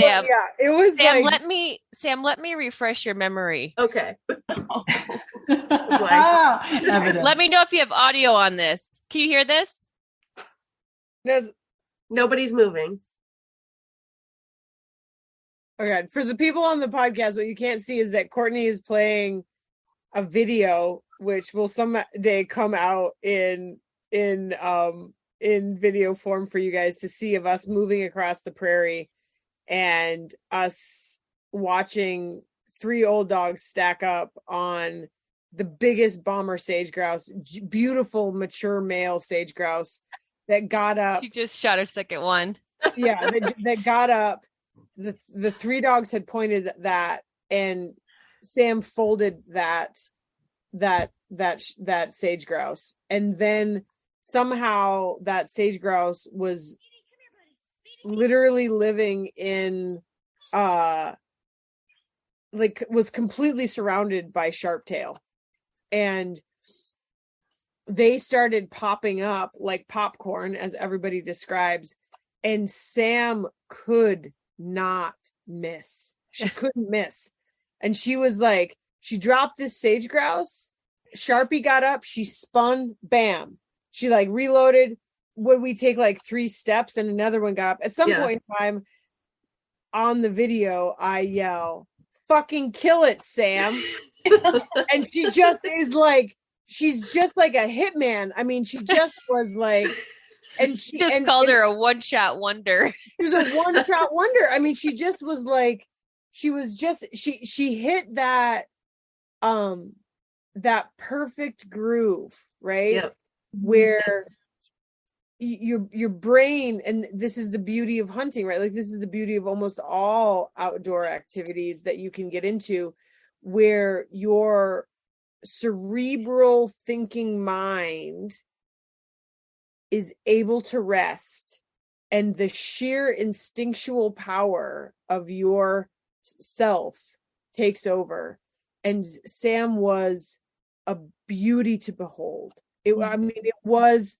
It was Sam, like... let me refresh your memory. Okay. Let me know if you have audio on this. Can you hear this? Nobody's moving. Okay, for the people on the podcast, what you can't see is that Courtney is playing a video, which will someday come out in video form for you guys to see, of us moving across the prairie and us watching 3 old dogs stack up on the biggest bomber sage grouse, beautiful mature male sage grouse that got up. She just shot her second one. Yeah, that got up. The 3 dogs had pointed that, and Sam folded that sage grouse, and then somehow that sage grouse was literally living in was completely surrounded by Sharptail, and they started popping up like popcorn, as everybody describes, and Sam could not miss. She couldn't miss. And she was like, she dropped this sage grouse, Sharpie got up, she spun, bam. She like reloaded. Would we take like 3 steps, and another one got up. At some point in time on the video, I yell, fucking kill it, Sam. And she just is like she's just like a hitman. I mean, she just was like, and she just called her a one-shot wonder. She was a one-shot wonder. I mean, she just was like, she hit that that perfect groove, right? Yep. Where your brain, and this is the beauty of hunting, right? Like, this is the beauty of almost all outdoor activities that you can get into, where your cerebral thinking mind is able to rest, and the sheer instinctual power of your self takes over. And Sam was a beauty to behold. I mean, it was,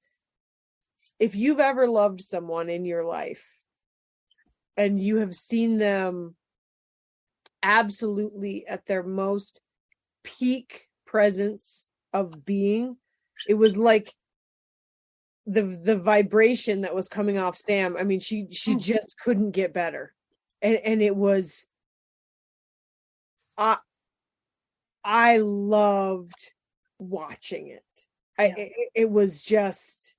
if you've ever loved someone in your life and you have seen them absolutely at their most peak presence of being, it was like the vibration that was coming off Sam. I mean, she just couldn't get better. And it was, I loved watching it. It was just,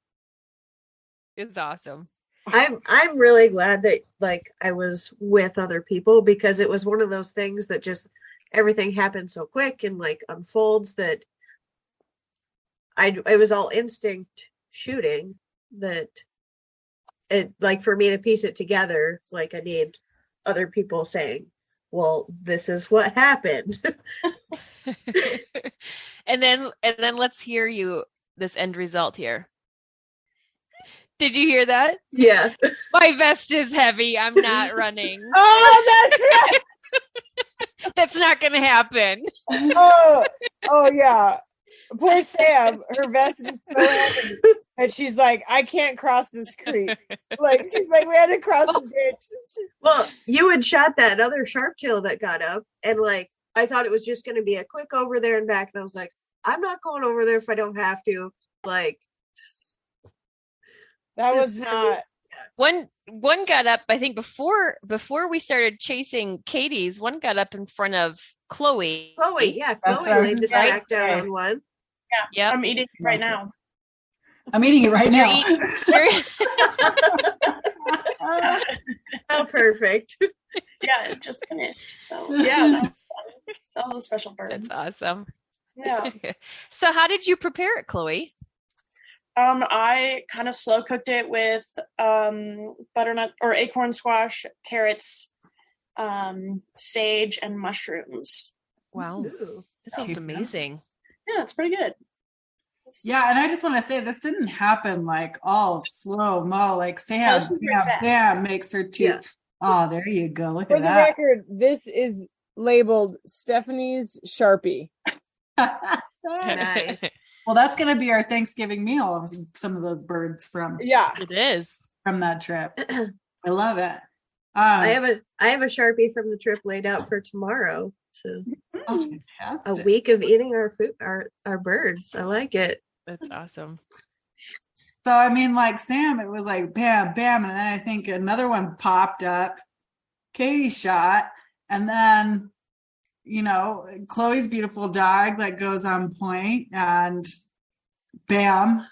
it's awesome. I'm really glad that like I was with other people, because it was one of those things that just everything happened so quick and like unfolds that it was all instinct shooting, that it, like, for me to piece it together, like I need other people saying, well, this is what happened. and then let's hear this end result here. Did you hear that? Yeah. My vest is heavy. I'm not running. oh, that's right. That's not going to happen. Oh, yeah. Poor Sam. Her vest is so heavy. And she's like, I can't cross this creek. Like, she's like, we had to cross the ditch. Well, you had shot that other Sharptail that got up, and like, I thought it was just going to be a quick over there and back. And I was like, I'm not going over there if I don't have to. Like, that was not. One got up, I think before we started chasing Katie's, one got up in front of Chloe. Chloe laid the stack down on one. Yeah. Yep. I'm eating it right now. I'm eating it right now. How perfect. Yeah, it just finished. So yeah, that was fun. That was a special bird. That's awesome. Yeah. So how did you prepare it, Chloe? I kind of slow cooked it with butternut or acorn squash, carrots, sage, and mushrooms. Wow. Ooh, that sounds amazing. Yeah, it's pretty good. Yeah, and I just want to say this didn't happen like all slow mo, like Sam, bam, makes her teeth. Yeah. Oh, there you go. Look at that. For the record, this is labeled Stephanie's Sharpie. Nice. Well, that's going to be our Thanksgiving meal. Some of those birds from. Yeah, it is from that trip. I love it. I have a Sharpie from the trip laid out for tomorrow. So a week of eating our food, our birds. I like it. That's awesome. So I mean, like Sam, it was like bam, bam, and then I think another one popped up. Katie shot, and then Chloe's beautiful dog that goes on point, and bam,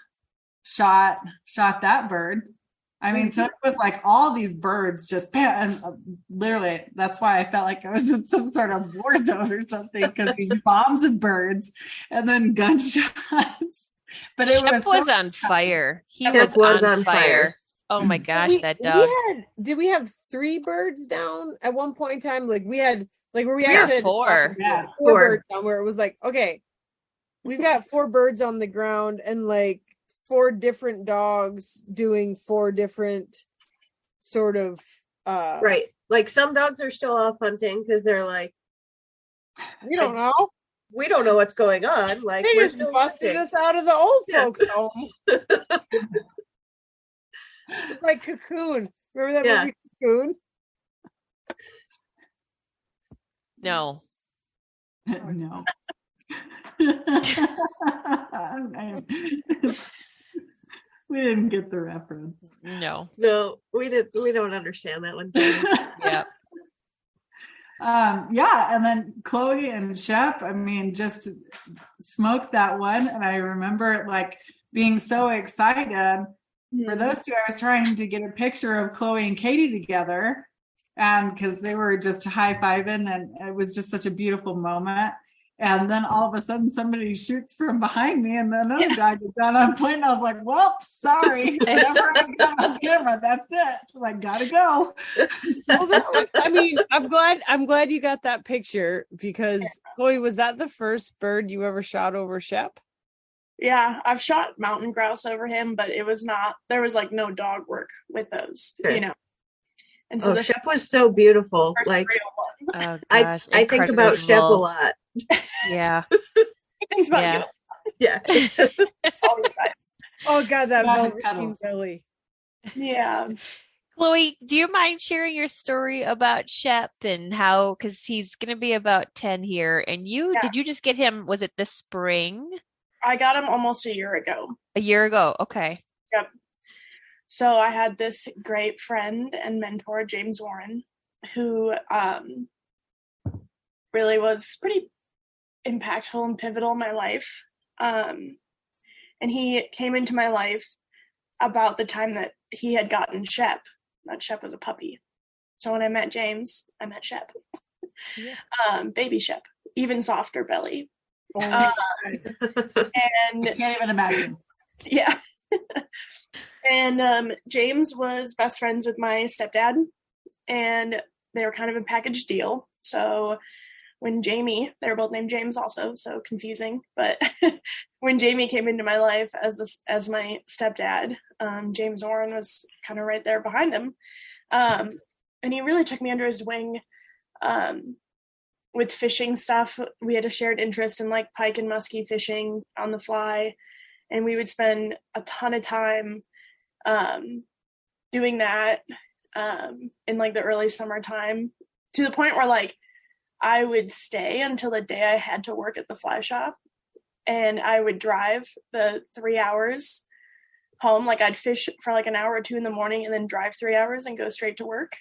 shot that bird. I mean, so it was like all these birds just bam, and literally that's why I felt like I was in some sort of war zone or something, because these bombs of birds and then gunshots. But it Shep was on fire. He was on fire. Oh my gosh, that dog. Did we have 3 birds down at one point in time? Like we had, like where we 3 actually or 4. Yeah, 4 birds down, where it was like, okay, we've got 4 birds on the ground and like 4 different dogs doing 4 different sort of right. Like some dogs are still off hunting because they're like, we don't know. We don't know what's going on. Like, they just busted us out of the old folks' home. It's like Cocoon. Remember that movie Cocoon? No. No. We didn't get the reference. No, we didn't. We don't understand that one. Yeah. And then Chloe and Shep, I mean, just smoked that one. And I remember like being so excited for those two. I was trying to get a picture of Chloe and Katie together, and because they were just high-fiving, and it was just such a beautiful moment. And then all of a sudden somebody shoots from behind me, and then another guy gets down on point, and I was like, well, sorry. Whenever I got on camera, that's it. Like, gotta go. Well, I'm glad you got that picture, because Chloe, was that the first bird you ever shot over Shep? Yeah, I've shot mountain grouse over him, but there was like no dog work with those, you know. And so Shep was so beautiful. Like, oh gosh, I think about Shep a lot. Yeah. He thinks about you. Yeah. That's all he does. Oh God, that velveteen belly. Yeah. Chloe, do you mind sharing your story about Shep and how, because he's going to be about 10 here, and did you just get him, was it this spring? I got him almost a year ago. A year ago, okay. Yep. So I had this great friend and mentor, James Warren, who really was pretty impactful and pivotal in my life. And he came into my life about the time that he had gotten Shep. That Shep was a puppy. So when I met James, I met Shep. Baby Shep, even softer belly. And I can't even imagine. Yeah. And James was best friends with my stepdad, and they were kind of a package deal. So when Jamie, they were both named James also, so confusing. But when Jamie came into my life as my stepdad, James Warren was kind of right there behind him. And he really took me under his wing with fishing stuff. We had a shared interest in like pike and muskie fishing on the fly. And we would spend a ton of time doing that in like the early summertime, to the point where like I would stay until the day I had to work at the fly shop, and I would drive the 3 hours home. Like I'd fish for like an hour or two in the morning and then drive 3 hours and go straight to work.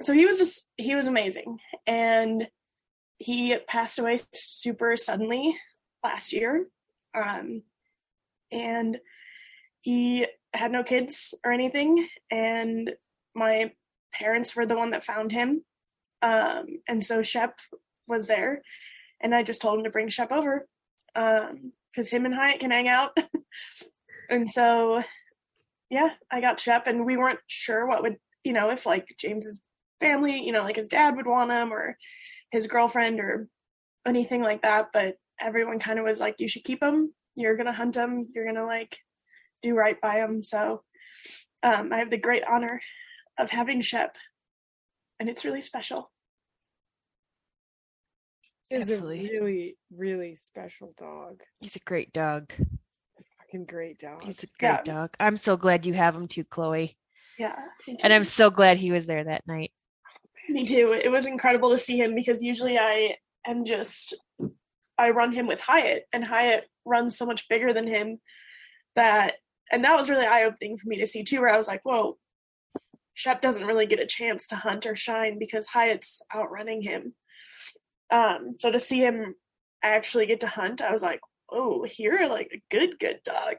So he was amazing. And he passed away super suddenly last year. And he had no kids or anything. And my parents were the one that found him. And so Shep was there, and I just told him to bring Shep over, because him and Hyatt can hang out. And so, yeah, I got Shep, and we weren't sure what would, if like James's family, like his dad would want him, or his girlfriend, or anything like that. But everyone kind of was like, you should keep him. You're going to hunt him. You're going to like do right by him. So I have the great honor of having Shep, and it's really special. He's a really, really special dog. He's a great dog. Fucking great dog. He's a great dog. I'm so glad you have him too, Chloe. Yeah. And I'm so glad he was there that night. Me too. It was incredible to see him, because usually I run him with Hyatt, and Hyatt runs so much bigger than him that was really eye-opening for me to see too, where I was like, whoa, Shep doesn't really get a chance to hunt or shine because Hyatt's outrunning him. So to see him actually get to hunt, I was like, oh, you're like a good dog.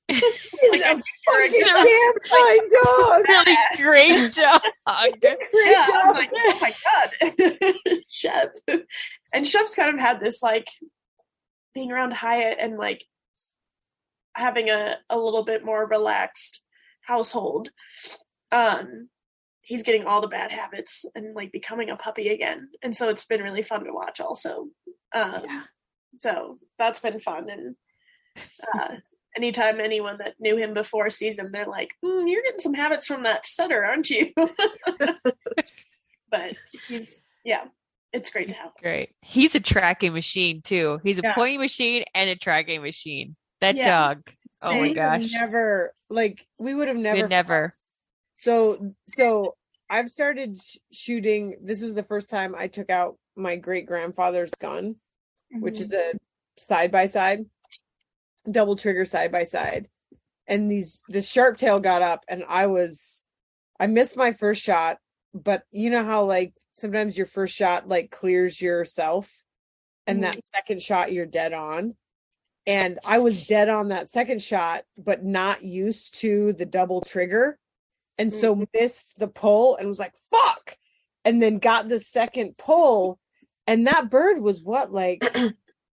He's a fucking damn fine dog. Really great dog. Yeah, I was like, oh my God. Shep. And Shep's kind of had this like being around Hyatt and like having a little bit more relaxed household. He's getting all the bad habits and like becoming a puppy again. And so it's been really fun to watch also. So that's been fun. And anytime anyone that knew him before sees him, they're like, you're getting some habits from that setter, aren't you? But it's great to have him. Great. He's a tracking machine too. He's a pointing machine and a tracking machine. That dog. Oh my gosh. We would have never. So I've started shooting. This was the first time I took out my great grandfather's gun, which is a side-by-side, double trigger side-by-side. And the Sharptail got up, and I missed my first shot. but you know how like sometimes your first shot like clears yourself, and that second shot you're dead on. And I was dead on that second shot, but not used to the double trigger. And so missed the pull and was like, fuck. And then got the second pull. And that bird was what, like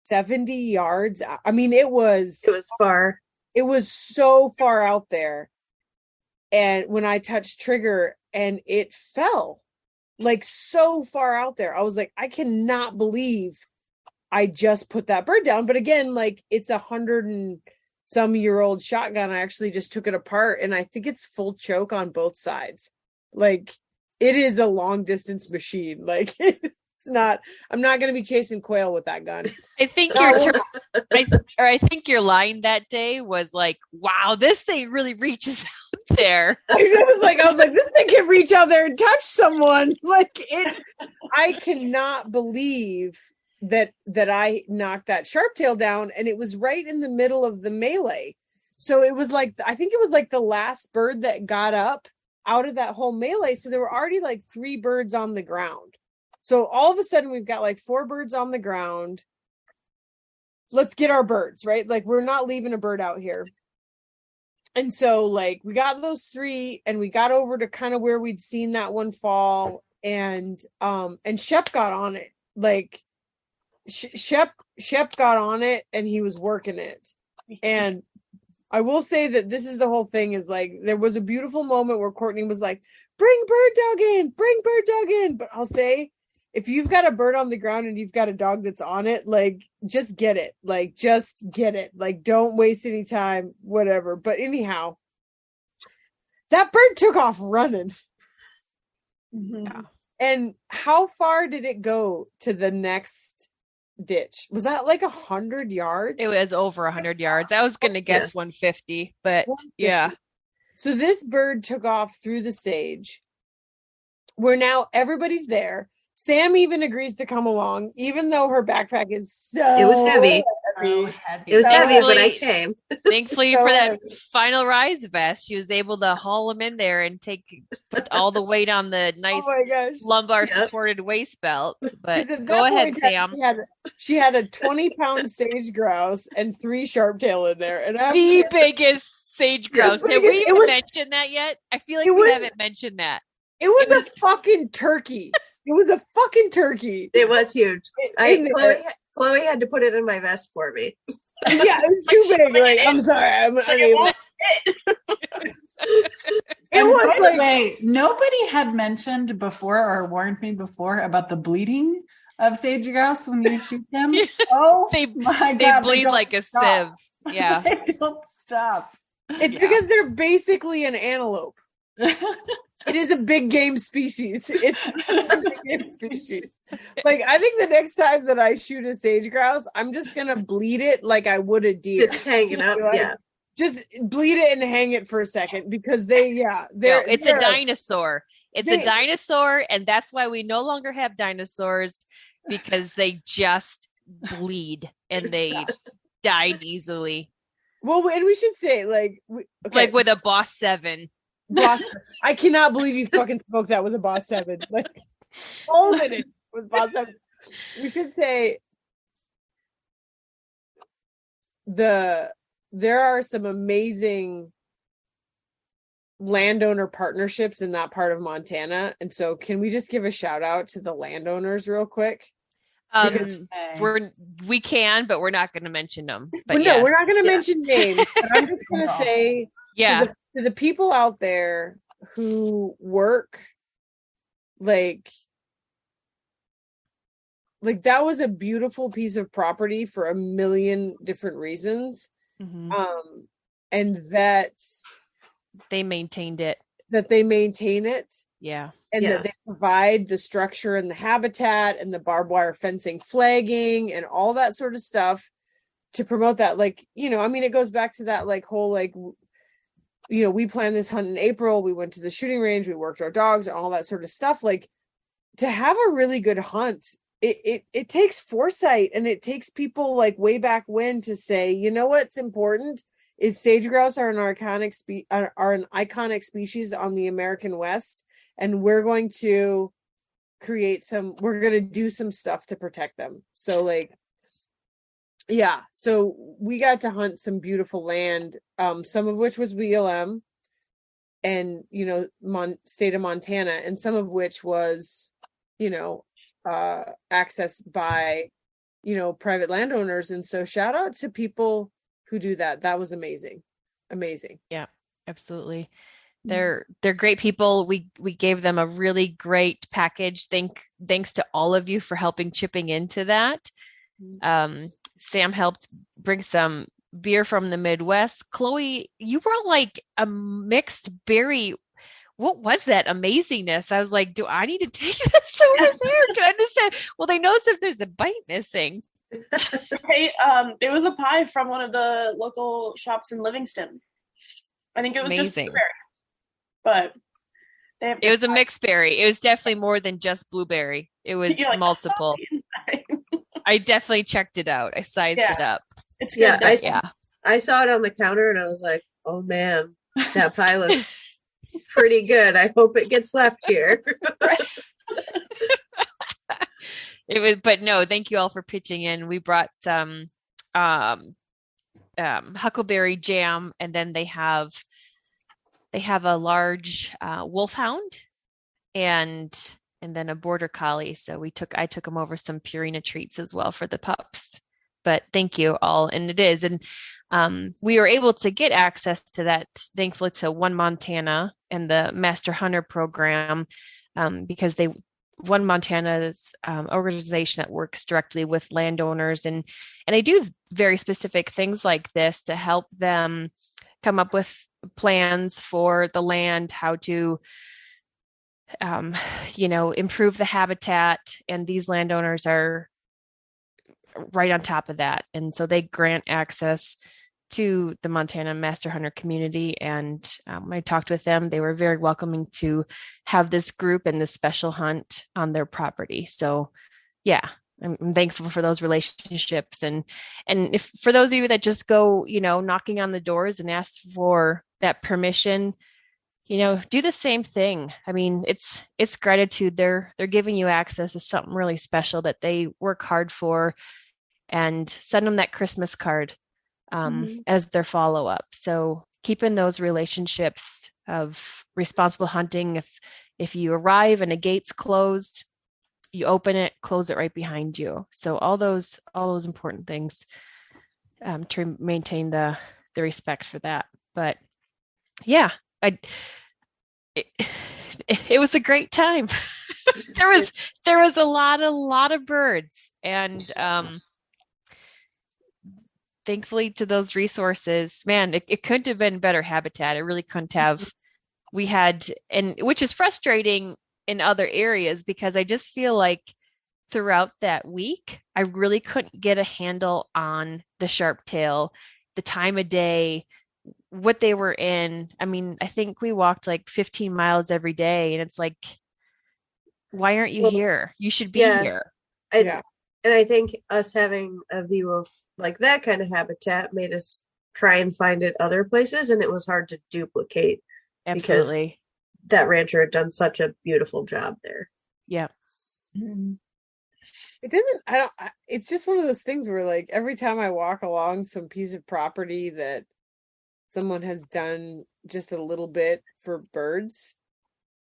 70 yards? I mean, it was far. It was so far out there. And when I touched trigger and it fell like so far out there, I was like, I cannot believe I just put that bird down. But again, like it's 100 and some year old shotgun. I actually just took it apart and I think it's full choke on both sides. Like it is a long distance machine. Like it's not, I'm not going to be chasing quail with that gun. I think I think your line that day was like, wow, this thing really reaches out there. I was like, this thing can reach out there and touch someone. Like it, I cannot believe that I knocked that Sharptail down, and it was right in the middle of the melee. So it was like, I think it was like the last bird that got up out of that whole melee. So there were already like 3 birds on the ground. So all of a sudden we've got like 4 birds on the ground. Let's get our birds, right? Like we're not leaving a bird out here. And so like we got those 3 and we got over to kind of where we'd seen that one fall, and Shep got on it. Like Shep got on it and he was working it. And I will say that this is the whole thing is like, there was a beautiful moment where Courtney was like, bring bird dog in. But I'll say, if you've got a bird on the ground and you've got a dog that's on it, like just get it. Like just get it. Like don't waste any time, whatever. But anyhow, that bird took off running. Mm-hmm. And how far did it go to the next ditch? Was that like 100 yards? It was over 100 yards. I was gonna guess 150, but 150. yeah. So this bird took off through the sage, where now everybody's there. Sam even agrees to come along, even though her backpack is so It was heavy. It was heavy, but I came. Thankfully for that final rise vest, she was able to haul him in there and put all the weight on the nice lumbar supported waist belt. But go ahead, Sam. She had a 20-pound sage grouse and 3 sharptail in there, and the biggest sage grouse. Have we even mentioned that yet? I feel like we haven't mentioned that. It was a fucking turkey. It was a fucking turkey. It was huge. Chloe had to put it in my vest for me. Yeah, it was too big. Like, I'm sorry. It was like, way, nobody had mentioned before or warned me before about the bleeding of sage grouse when you shoot them. Oh, they bleed like a sieve. Yeah, they don't stop. It's because they're basically an antelope. It is a big game species. It's a big game species. Like, I think the next time that I shoot a sage grouse, I'm just gonna bleed it like I would a deer. Just hang it up, Just bleed it and hang it for a second, because it's a dinosaur. It's a dinosaur, and that's why we no longer have dinosaurs, because they just bleed and they died easily. Well, and we should say like with a Boss 7. Boss, I cannot believe you fucking spoke that with a Boss 7. Like, holding it with Boss 7. We should say there are some amazing landowner partnerships in that part of Montana, and so can we just give a shout out to the landowners real quick? We can, but we're not going to mention them. But no, we're not going to mention names. But I'm just going to say, to the people out there who work, like that was a beautiful piece of property for a million different reasons, and that they maintained it. That they maintain it. Yeah. And that they provide the structure and the habitat and the barbed wire fencing, flagging, and all that sort of stuff to promote that. Like, it goes back to that like whole, like, we planned this hunt in April. We went to the shooting range. We worked our dogs and all that sort of stuff. Like, to have a really good hunt, it takes foresight, and it takes people like way back when to say, what's important is sage grouse are an iconic species on the American West. and we're going to do some stuff to protect them. So like, yeah, so we got to hunt some beautiful land, some of which was BLM and, you know, state of Montana, and some of which was, you know, accessed by, you know, private landowners. And so shout out to people who do that. That was amazing. Yeah, absolutely. They're great people. We gave them a really great package. Thanks to all of you for chipping into that. Sam helped bring some beer from the Midwest. Chloe, you brought like a mixed berry. What was that amazingness? I was like, do I need to take this over there? Can I understand? Well, they notice if there's a bite missing. Hey, it was a pie from one of the local shops in Livingston. I think it was just blueberry, but it was a mixed berry. It was definitely more than just blueberry. It was multiple. I definitely checked it out. I sized it up. It's good. I saw it on the counter and I was like, oh man, that pie looks pretty good. I hope it gets left here. It was, but no, thank you all for pitching in. We brought some huckleberry jam, and then they have a large wolfhound and then a border collie. So I took them over some Purina treats as well for the pups. But thank you all. And it is. And we were able to get access to that, thankfully, to One Montana and the Master Hunter program, because One Montana's organization that works directly with landowners, and they do very specific things like this to help them come up with plans for the land, how to improve the habitat, and these landowners are right on top of that. And so they grant access to the Montana Master Hunter community. And when I talked with them, they were very welcoming to have this group and this special hunt on their property. So yeah, I'm thankful for those relationships. And if for those of you that just go, knocking on the doors and ask for that permission, do the same thing. I mean, it's gratitude. They're giving you access to something really special that they work hard for, and send them that Christmas card as their follow-up. So keeping those relationships of responsible hunting. If you arrive and a gate's closed, you open it, close it right behind you. So all those important things to maintain the respect for that. But yeah, it was a great time. there was a lot of birds, and thankfully to those resources, man, it couldn't have been better habitat. It really couldn't have. We had, and which is frustrating in other areas, because I just feel like throughout that week, I really couldn't get a handle on the Sharptail, the time of day, what they were in. I mean, I think we walked like 15 miles every day, and it's like, why aren't you here? You should be here. And I think us having a view of like that kind of habitat made us try and find it other places, and it was hard to duplicate. Absolutely. That rancher had done such a beautiful job there. Yeah. It doesn't, it's just one of those things where like every time I walk along some piece of property that someone has done just a little bit for birds,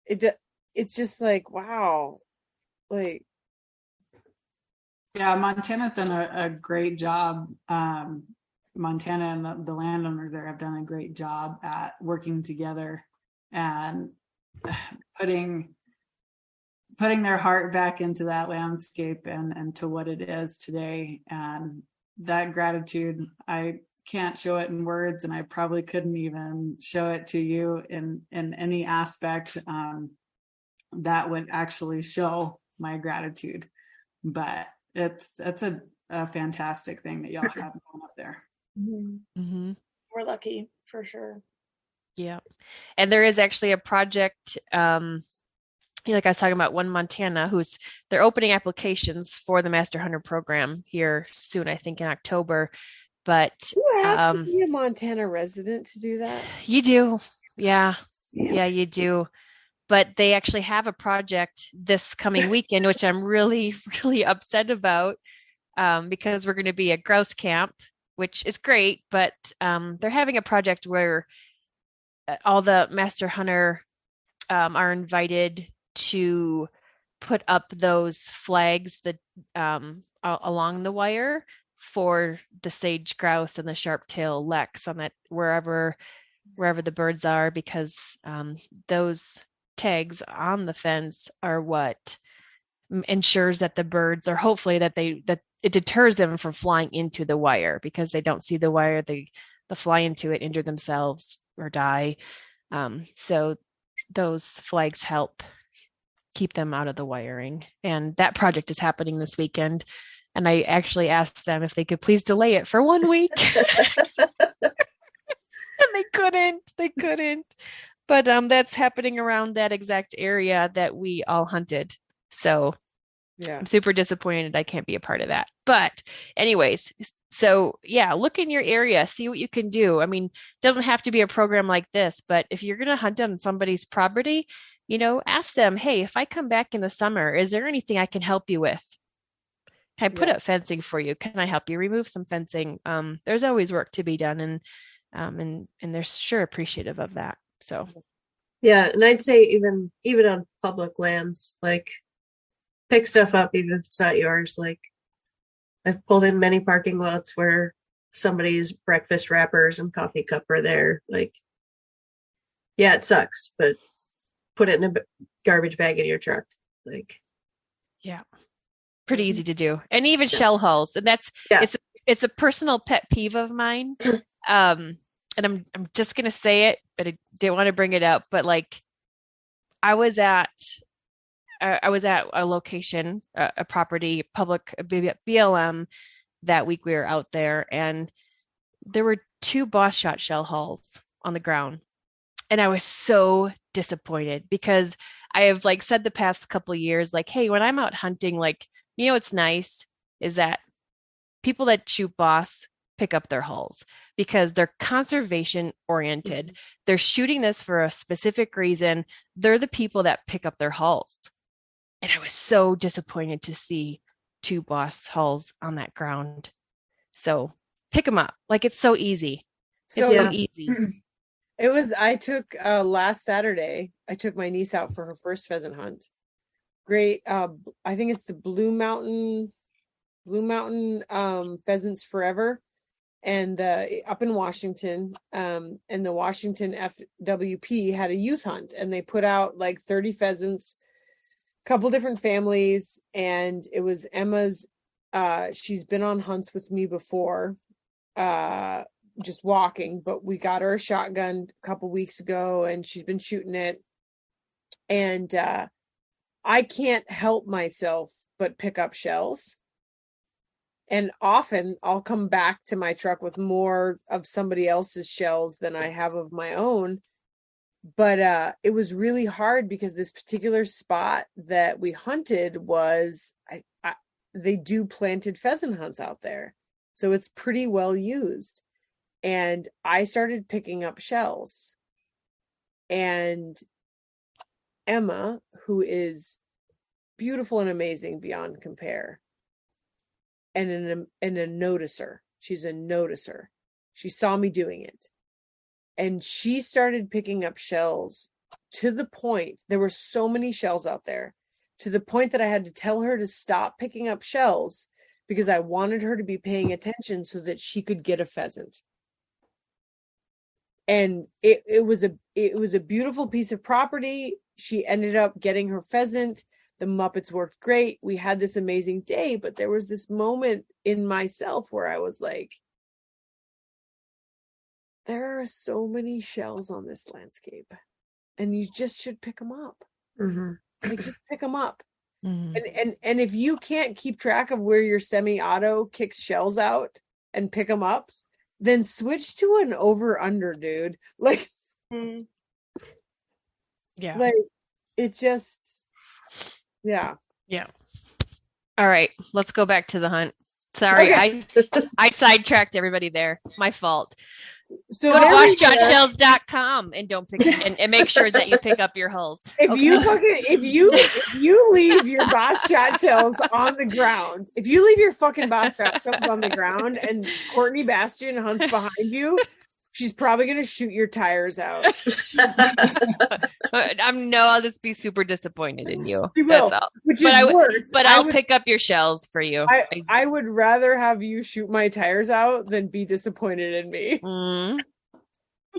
it's just like, wow. Like, yeah, Montana's done a great job. Montana and the landowners there have done a great job at working together and putting their heart back into that landscape and to what it is today. And that gratitude, I can't show it in words, and I probably couldn't even show it to you in any aspect that would actually show my gratitude. But that's a fantastic thing that y'all have going up there. Mm-hmm. We're lucky for sure. Yeah. And there is actually a project, like I was talking about, One Montana, they're opening applications for the Master Hunter program here soon, I think in October. But you have to be a Montana resident to do that. You do. Yeah, you do. but they actually have a project this coming weekend, which I'm really, really upset about, because we're going to be at grouse camp, which is great, but they're having a project where all the master hunter are invited to put up those flags that along the wire for the sage grouse and the sharptail leks on that wherever the birds are, because those tags on the fence are what ensures that the birds, or hopefully that it deters them from flying into the wire, because they don't see the wire, they fly into it, injure themselves or die. So those flags help keep them out of the wiring. And that project is happening this weekend. And I actually asked them if they could please delay it for 1 week. And they couldn't. But that's happening around that exact area that we all hunted. So yeah, I'm super disappointed I can't be a part of that. But anyways, so yeah, look in your area, see what you can do. I mean, it doesn't have to be a program like this, but if you're going to hunt on somebody's property, ask them, hey, if I come back in the summer, is there anything I can help you with? Can I put up fencing for you? Can I help you remove some fencing? There's always work to be done, and they're sure appreciative of that. So yeah, and I'd say even on public lands, like, pick stuff up even if it's not yours. Like, I've pulled in many parking lots where somebody's breakfast wrappers and coffee cup are there. Like, yeah, it sucks, but put it in a garbage bag in your truck. Like, yeah, pretty easy to do. And even shell hulls, and it's a personal pet peeve of mine. And I'm just gonna say it, but I didn't want to bring it up. But like, I was at a location, a property, public BLM that week. We were out there, and there were 2 boss shot shell hulls on the ground, and I was so disappointed, because I have like said the past couple of years, like, hey, when I'm out hunting, like, what's nice is that people that shoot boss pick up their hulls, because they're conservation oriented. Mm-hmm. They're shooting this for a specific reason. They're the people that pick up their hulls. And I was so disappointed to see 2 boss hulls on that ground. So pick them up. Like, it's so easy. So easy. I took last Saturday, I took my niece out for her first pheasant hunt. Great. I think it's the Blue Mountain Pheasants Forever. And up in Washington, and the Washington FWP had a youth hunt, and they put out like 30 pheasants, couple different families, and it was Emma's. She's been on hunts with me before, just walking, but we got her a shotgun a couple weeks ago, and she's been shooting it. And I can't help myself but pick up shells. And often I'll come back to my truck with more of somebody else's shells than I have of my own. But it was really hard, because this particular spot that we hunted was, they do planted pheasant hunts out there. So it's pretty well used. And I started picking up shells. And Emma, who is beautiful and amazing beyond compare, and a noticer. She's a noticer. She saw me doing it. And she started picking up shells to the point, there were so many shells out there, to the point that I had to tell her to stop picking up shells, because I wanted her to be paying attention so that she could get a pheasant. And it was a beautiful piece of property. She ended up getting her pheasant. The Muppets worked great. We had this amazing day, but there was this moment in myself where I was like, there are so many shells on this landscape, and you just should pick them up. Mm-hmm. Like, just pick them up. Mm-hmm. And if you can't keep track of where your semi-auto kicks shells out and pick them up, then switch to an over-under, dude. Like, yeah. Like, it just, yeah. Yeah. All right, let's go back to the hunt. Sorry, okay. I sidetracked everybody there. My fault. So Go to there we go. watchshotshells.com and don't pick and make sure that you pick up your hulls. If you leave your Boss shot shells on the ground, if you leave your fucking Boss shot shells on the ground and Courtney Bastion hunts behind you, she's probably gonna shoot your tires out. I'll just be super disappointed in you. She will, That's all. which But is worse. But I'll pick up your shells for you. I would rather have you shoot my tires out than be disappointed in me.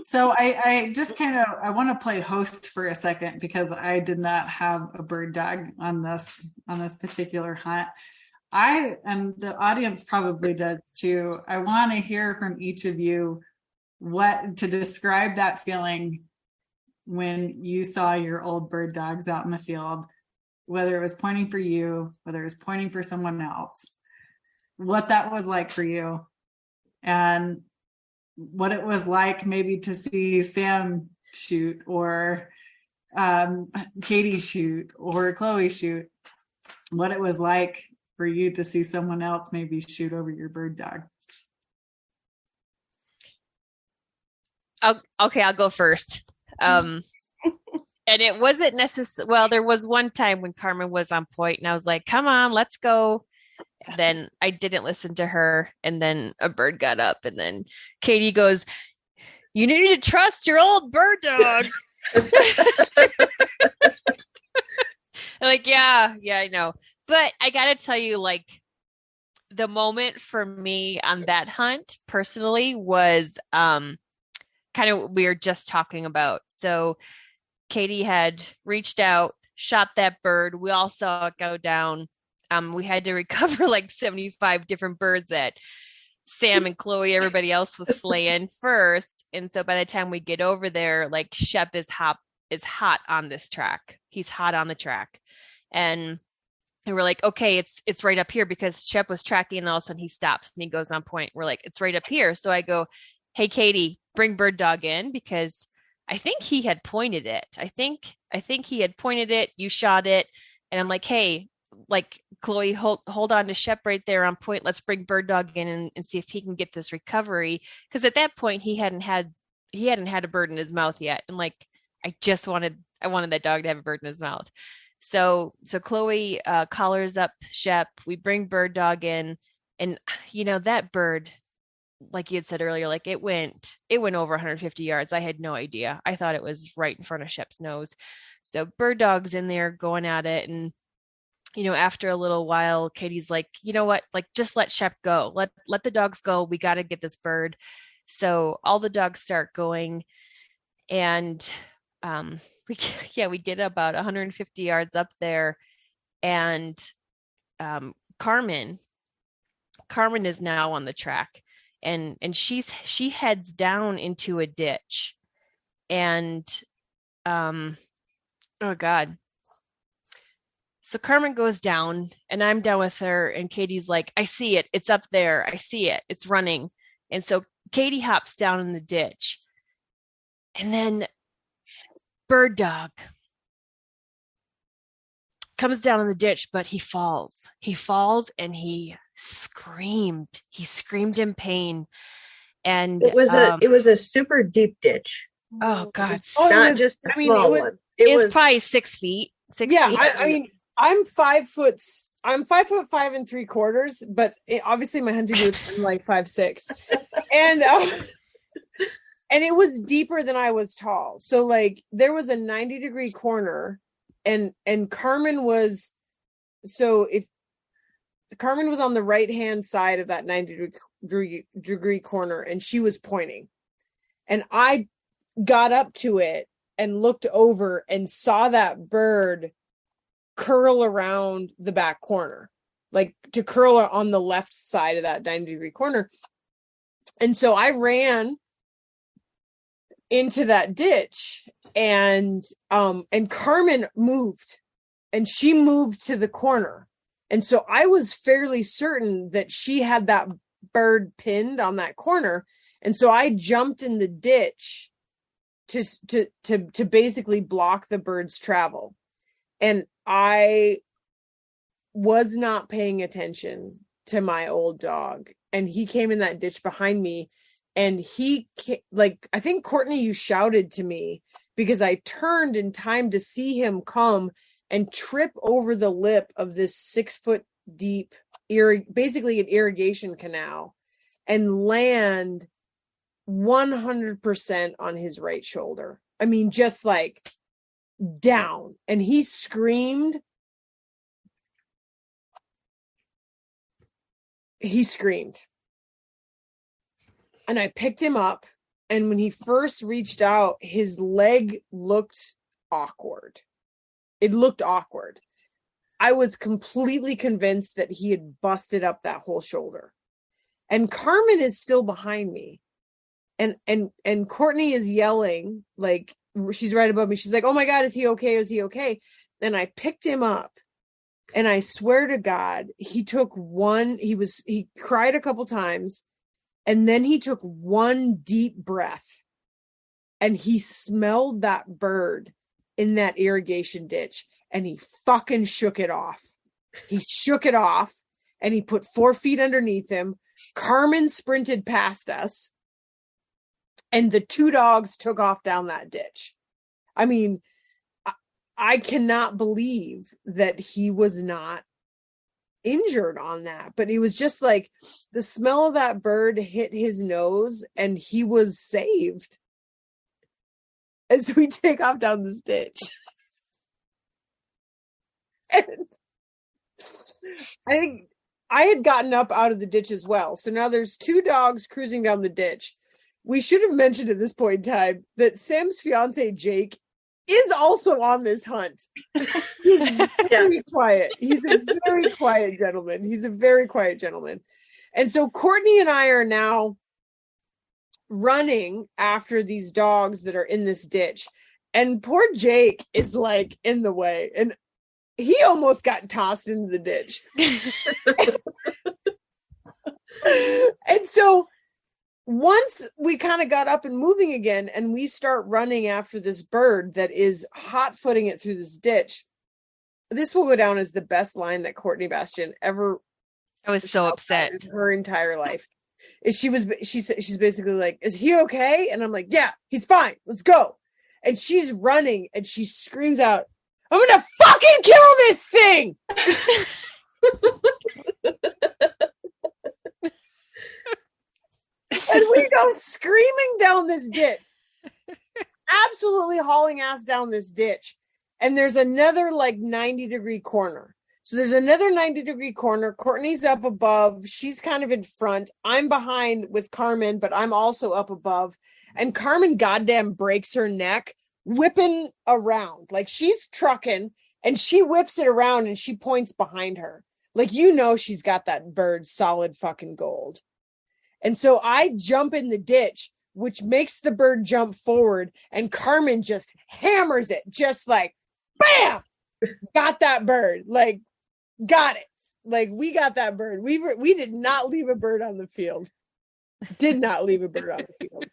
So I just I want to play host for a second because I did not have a bird dog on this particular hunt. And the audience probably does too. I want to hear from each of you what to describe that feeling when you saw your old bird dogs out in the field, whether it was pointing for you, whether it was pointing for someone else, what that was like for you, and what it was like maybe to see Sam shoot or Katie shoot or Chloe shoot, what it was like for you to see someone else maybe shoot over your bird dog. I'll go first. And it wasn't necessary. Well, there was one time when Carmen was on point and I was like, come on, let's go. And then I didn't listen to her. And then a bird got up and then Katie goes, you need to trust your old bird dog. I'm like, yeah, I know. But I got to tell you, like, the moment for me on that hunt personally was, kind of what we were just talking about. So Katie had reached out, shot that bird. We all saw it go down. We had to recover like 75 different birds that Sam and Chloe, everybody else was slaying first. And so by the time we get over there, like Shep is hot on this track. He's hot on the track. And we're like, okay, it's right up here because Shep was tracking and all of a sudden he stops and he goes on point. We're like, it's right up here. So I go, hey, Katie, bring bird dog in because I think he had pointed it. I think he had pointed it. You shot it. And I'm like, hey, like Chloe, hold on to Shep right there on point. Let's bring bird dog in and see if he can get this recovery. Because at that point he hadn't had a bird in his mouth yet. And like, I wanted that dog to have a bird in his mouth. So Chloe collars up Shep. We bring bird dog in and that bird, like you had said earlier, like it went over 150 yards. I had no idea. I thought it was right in front of Shep's nose. So bird dog's in there going at it. And, after a little while, Katie's like, you know what, like just let Shep go. Let the dogs go. We got to get this bird. So all the dogs start going and we get about 150 yards up there and Carmen is now on the track. And she heads down into a ditch and, oh God. So Carmen goes down and I'm down with her and Katie's like, I see it. It's up there. I see it. It's running. And so Katie hops down in the ditch and then bird dog comes down in the ditch, but he falls and he screamed in pain. And it was a super deep ditch. Oh God. Not just a small one. It was probably 6 feet. 6 feet. I mean, I'm 5 foot. I'm 5'5" 3/4, but obviously my hunting boots are like 5'6", and it was deeper than I was tall. So like there was a 90-degree corner, and Carmen was. So if Carmen was on the right hand side of that 90-degree corner, and she was pointing, and I got up to it and looked over and saw that bird curl around the back corner, like to curl on the left side of that 90-degree corner. And so I ran into that ditch and Carmen moved and she moved to the corner. And so I was fairly certain that she had that bird pinned on that corner. And so I jumped in the ditch to basically block the bird's travel. And I was not paying attention to my old dog. And he came in that ditch behind me and I think Courtney, you shouted to me because I turned in time to see him come and trip over the lip of this 6 foot deep, basically an irrigation canal, and land 100% on his right shoulder. I mean, just like down. And he screamed. And I picked him up. And when he first reached out, his leg looked awkward. It looked awkward. I was completely convinced that he had busted up that whole shoulder. And Carmen is still behind me. And Courtney is yelling, like, she's right above me. She's like, oh my God, is he okay? Is he okay? And I picked him up. And I swear to God, he cried a couple times. And then he took one deep breath. And he smelled that bird in that irrigation ditch. And he fucking shook it off. He shook it off. And he put 4 feet underneath him. Carmen sprinted past us. And the 2 dogs took off down that ditch. I mean, I cannot believe that he was not injured on that. But it was just like the smell of that bird hit his nose and he was saved. And so we take off down this ditch. And I think I had gotten up out of the ditch as well. So now there's 2 dogs cruising down the ditch. We should have mentioned at this point in time that Sam's fiance, Jake, is also on this hunt. He's very quiet. He's a very quiet gentleman. And so Courtney and I are now running after these dogs that are in this ditch. And poor Jake is like in the way. And he almost got tossed into the ditch. And so once we kind of got up and moving again, and we start running after this bird that is hot-footing it through this ditch, this will go down as the best line that Courtney Bastian ever. I was so upset. Her entire life. She's basically like, "Is he okay?" And I'm like, "Yeah, he's fine. Let's go." And she's running, and she screams out, "I'm gonna fucking kill this thing!" And we go screaming down this ditch, absolutely hauling ass down this ditch. And there's another like 90-degree corner. So there's another 90-degree corner. Courtney's up above. She's kind of in front. I'm behind with Carmen, but I'm also up above. And Carmen goddamn breaks her neck, whipping around. Like she's trucking and she whips it around and she points behind her. Like, you know, she's got that bird solid fucking gold. And so I jump in the ditch, which makes the bird jump forward, and Carmen just hammers it, just like, bam, got that bird, like, got it. Like, we got that bird. We did not leave a bird on the field. Did not leave a bird on the field.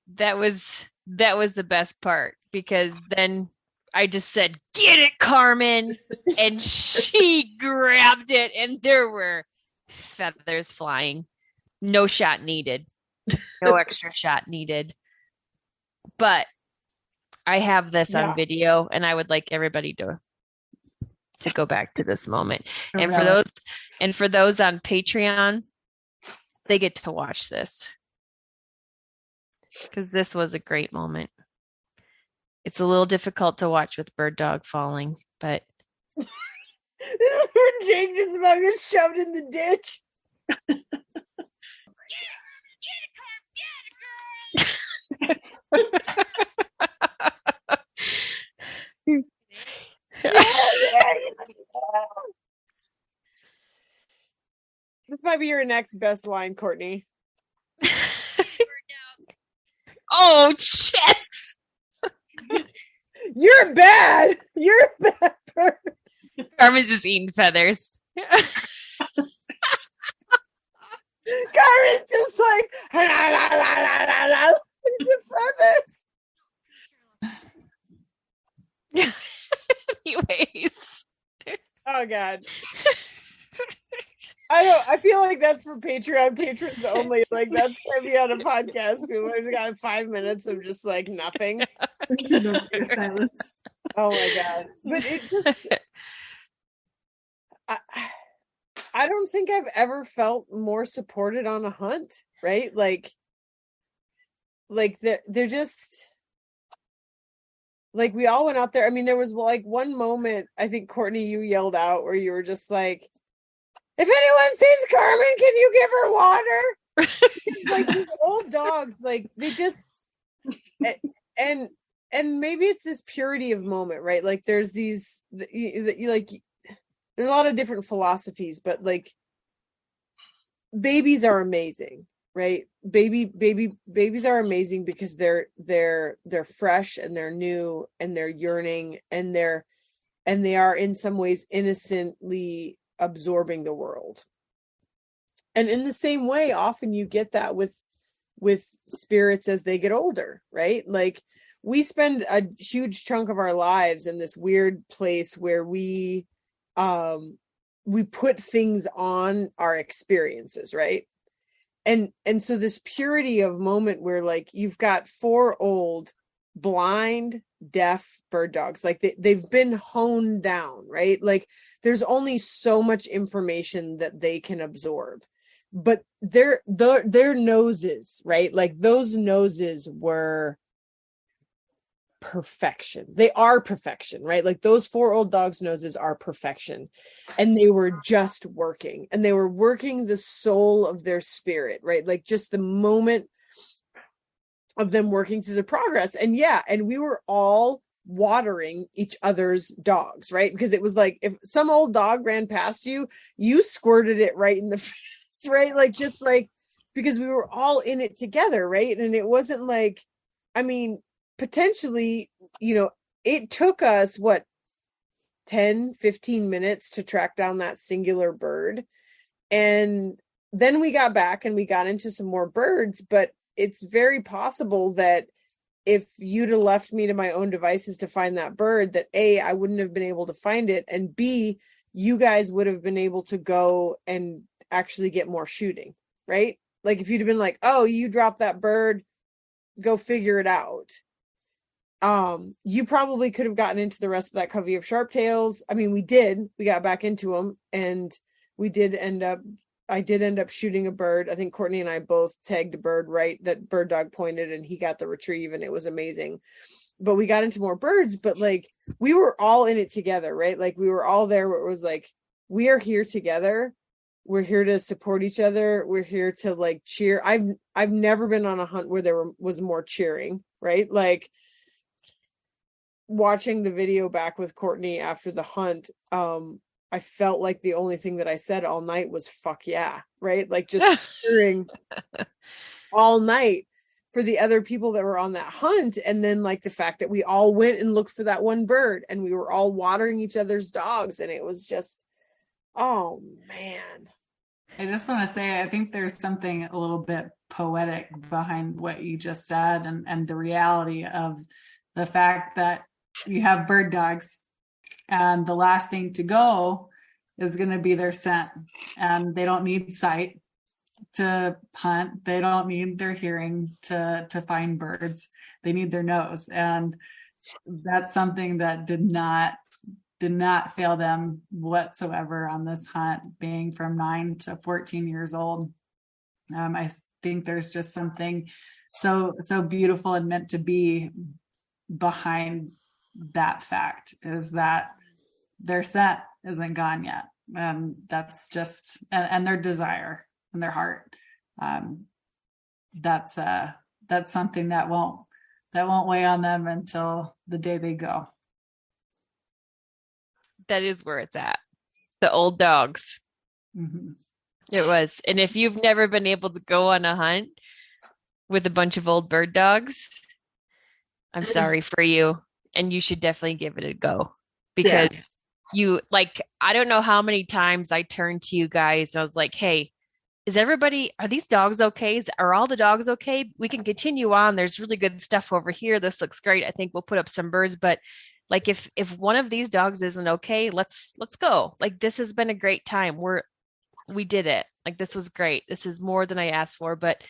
That was the best part, because then I just said, "Get it, Carmen," and she grabbed it, and there were feathers flying. No shot needed. No extra shot needed. But I have this on video, and I would like everybody to go back to this moment. And for those on Patreon, they get to watch this, because this was a great moment. It's a little difficult to watch with Bird Dog falling, but Jake just about gets shoved in the ditch. This might be your next best line, Courtney. Oh shit! You're bad. You're a bad person. Carmen's just eating feathers. Carmen's just like the feathers. Anyways. Oh God. I feel like that's for Patreon patrons only. Like that's gonna be on a podcast. People have got 5 minutes of just like nothing. Silence. Oh my god! But it just, I don't think I've ever felt more supported on a hunt. Right? Like they're just like we all went out there. I mean, there was like one moment I think Courtney, you yelled out where you were just like, if anyone sees Carmen, can you give her water? Like these old dogs, like they just and maybe it's this purity of moment, right? Like there's these like there's a lot of different philosophies, but like babies are amazing, right? Babies are amazing because they're fresh and they're new and they're yearning and they are in some ways innocently absorbing the world. And in the same way, often you get that with spirits as they get older, right? Like we spend a huge chunk of our lives in this weird place where we put things on our experiences, right? And so this purity of moment where like you've got 4 old blind deaf bird dogs, like they've been honed down, right? Like there's only so much information that they can absorb, but their noses, right? Like those noses were perfection. They are perfection, right? Like those 4 old dogs' noses are perfection, and they were just working, and they were working the soul of their spirit, right? Like just the moment of them working through the progress. And and we were all watering each other's dogs, right? Because it was like if some old dog ran past you, you squirted it right in the face, right? Like just like because we were all in it together, right? And it wasn't like, I mean, potentially, it took us 10-15 minutes to track down that singular bird. And then we got back and we got into some more birds, but it's very possible that if you'd have left me to my own devices to find that bird, that A, I wouldn't have been able to find it, and B, you guys would have been able to go and actually get more shooting, right? Like if you'd have been like, oh, you dropped that bird, go figure it out. You probably could have gotten into the rest of that covey of Sharptails. I mean, we got back into them, and I did end up shooting a bird. I think Courtney and I both tagged a bird, right? That bird dog pointed and he got the retrieve, and it was amazing. But we got into more birds, but like we were all in it together, right? Like we were all there where it was like, we are here together. We're here to support each other. We're here to like cheer. I've never been on a hunt where there was more cheering, right? Like watching the video back with Courtney after the hunt, I felt like the only thing that I said all night was fuck yeah, right? Like just cheering all night for the other people that were on that hunt. And then like the fact that we all went and looked for that one bird and we were all watering each other's dogs. And it was just, oh man. I just want to say, I think there's something a little bit poetic behind what you just said, and the reality of the fact that you have bird dogs and the last thing to go is going to be their scent, and they don't need sight to hunt. They don't need their hearing to find birds. They need their nose. And that's something that did not fail them whatsoever on this hunt, being from 9 to 14 years old. I think there's just something so beautiful and meant to be behind that fact, is that their scent isn't gone yet. And that's just, and their desire and their heart. That's something that won't weigh on them until the day they go. That is where it's at. The old dogs. Mm-hmm. It was. And if you've never been able to go on a hunt with a bunch of old bird dogs, I'm sorry for you. And you should definitely give it a go, because you, like, I don't know how many times I turned to you guys and I was like, hey, are these dogs okay? Are all the dogs okay? We can continue on. There's really good stuff over here. This looks great. I think we'll put up some birds, but like if one of these dogs isn't okay, let's go. Like, this has been a great time. we did it. Like, this was great. This is more than I asked for, but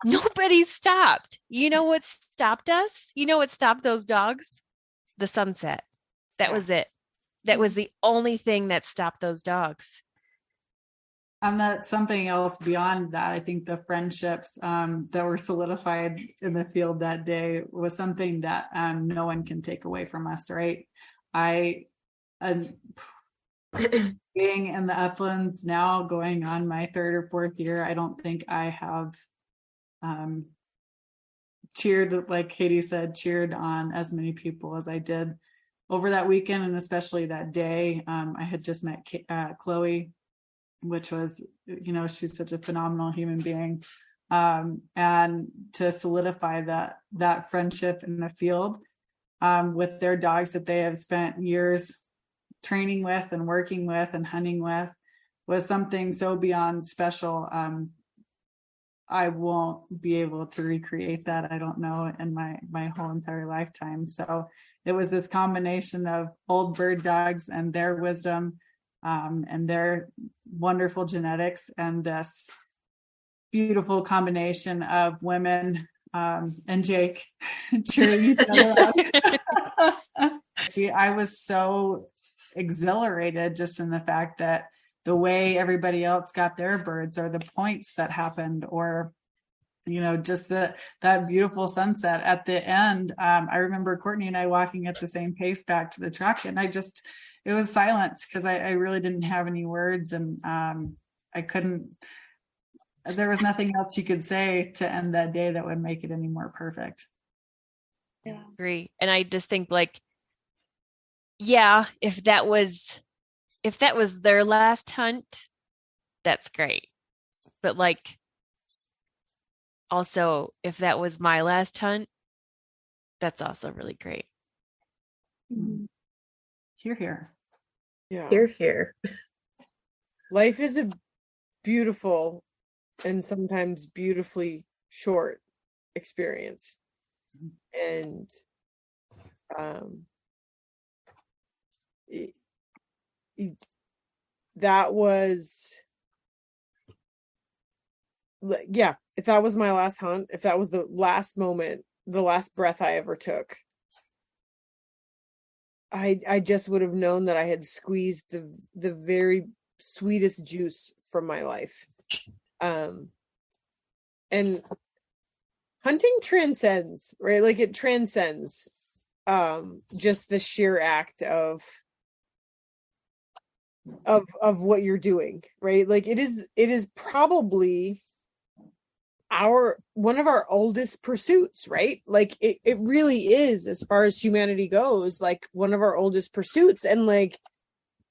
nobody stopped. You know what stopped us? You know what stopped those dogs? The sunset. That was it. That was the only thing that stopped those dogs. And that's something else beyond that. I think the friendships that were solidified in the field that day was something that no one can take away from us, right? Being in the uplands now, going on my third or fourth year, I don't think I have cheered, like Katie said, cheered on as many people as I did over that weekend, and especially that day. I had just met Chloe, which was, she's such a phenomenal human being. And to solidify that friendship in the field with their dogs that they have spent years training with and working with and hunting with was something so beyond special. I won't be able to recreate that, I don't know, in my whole entire lifetime. So it was this combination of old bird dogs and their wisdom and their wonderful genetics, and this beautiful combination of women and Jake cheering each other on. I was so exhilarated just in the fact that the way everybody else got their birds, or the points that happened, or just that beautiful sunset at the end. I remember Courtney and I walking at the same pace back to the truck, and it was silence because I really didn't have any words, and there was nothing else you could say to end that day that would make it any more perfect. Yeah, agree. And I just think, like, yeah, if that was their last hunt, that's great. But like, also, if that was my last hunt, that's also really great. Mm-hmm. Hear, hear. Yeah. Hear, hear. Life is a beautiful and sometimes beautifully short experience. And that was, yeah, if that was my last hunt, if that was the last moment, the last breath I ever took, I just would have known that I had squeezed the very sweetest juice from my life. And hunting transcends, right? Like, it transcends just the sheer act of what you're doing, right? Like, it is probably one of our oldest pursuits, right? Like, it really is, as far as humanity goes, like one of our oldest pursuits. And like,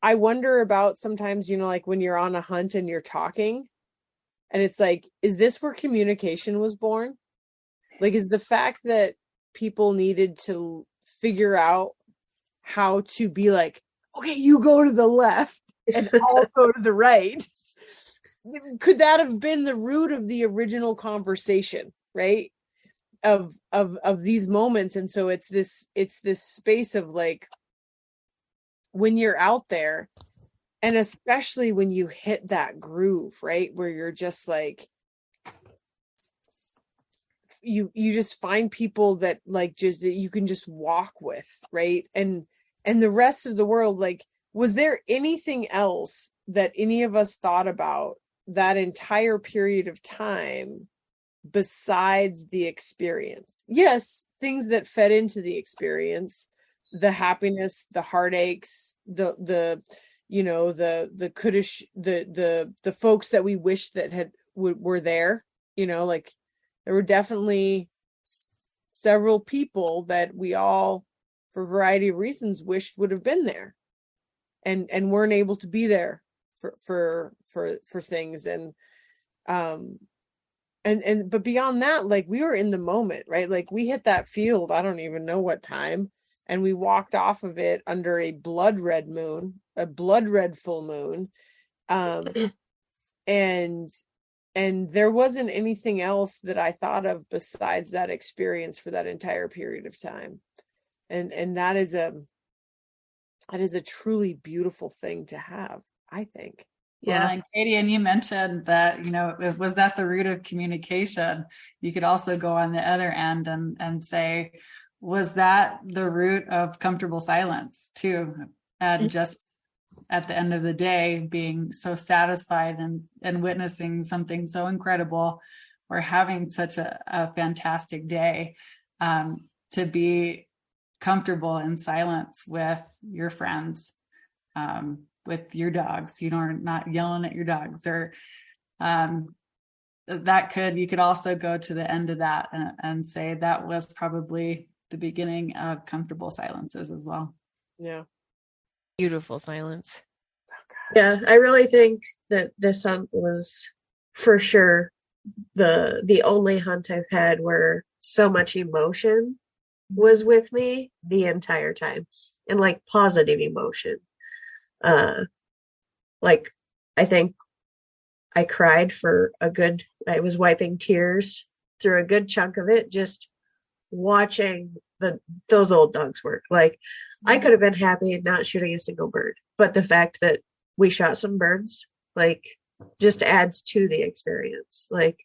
I wonder about sometimes, like when you're on a hunt and you're talking, and it's like, is this where communication was born? Like, is the fact that people needed to figure out how to be like, okay, you go to the left and I'll go to the right. Could that have been the root of the original conversation, right? Of these moments. And so it's this space of like, when you're out there, and especially when you hit that groove, right? Where you're just like, you just find people that like, just that you can just walk with, right? And the rest of the world, like, was there anything else that any of us thought about that entire period of time besides the experience? Yes, things that fed into the experience, the happiness, the heartaches, the kudish, the folks that we wish that were there, like, there were definitely several people that we all, for a variety of reasons, wished would have been there and weren't able to be there for things. But beyond that, like, we were in the moment, right? Like, we hit that field, I don't even know what time, and we walked off of it under a blood red full moon. And there wasn't anything else that I thought of besides that experience for that entire period of time. And that is a truly beautiful thing to have, I think. Yeah. Well, and Katie, and you mentioned that, was that the root of communication? You could also go on the other end and say, was that the root of comfortable silence too? And just at the end of the day, being so satisfied and witnessing something so incredible, or having such a fantastic day, to be comfortable in silence with your friends, with your dogs, or not yelling at your dogs, or you could also go to the end of that and say that was probably the beginning of comfortable silences as well. Yeah. Beautiful silence. Yeah, I really think that this hunt was for sure the only hunt I've had where so much emotion was with me the entire time, and like positive emotion. Like I think I cried for I was wiping tears through a good chunk of it, just watching those old dogs work. Like I could have been happy not shooting a single bird, but the fact that we shot some birds, like, just adds to the experience. Like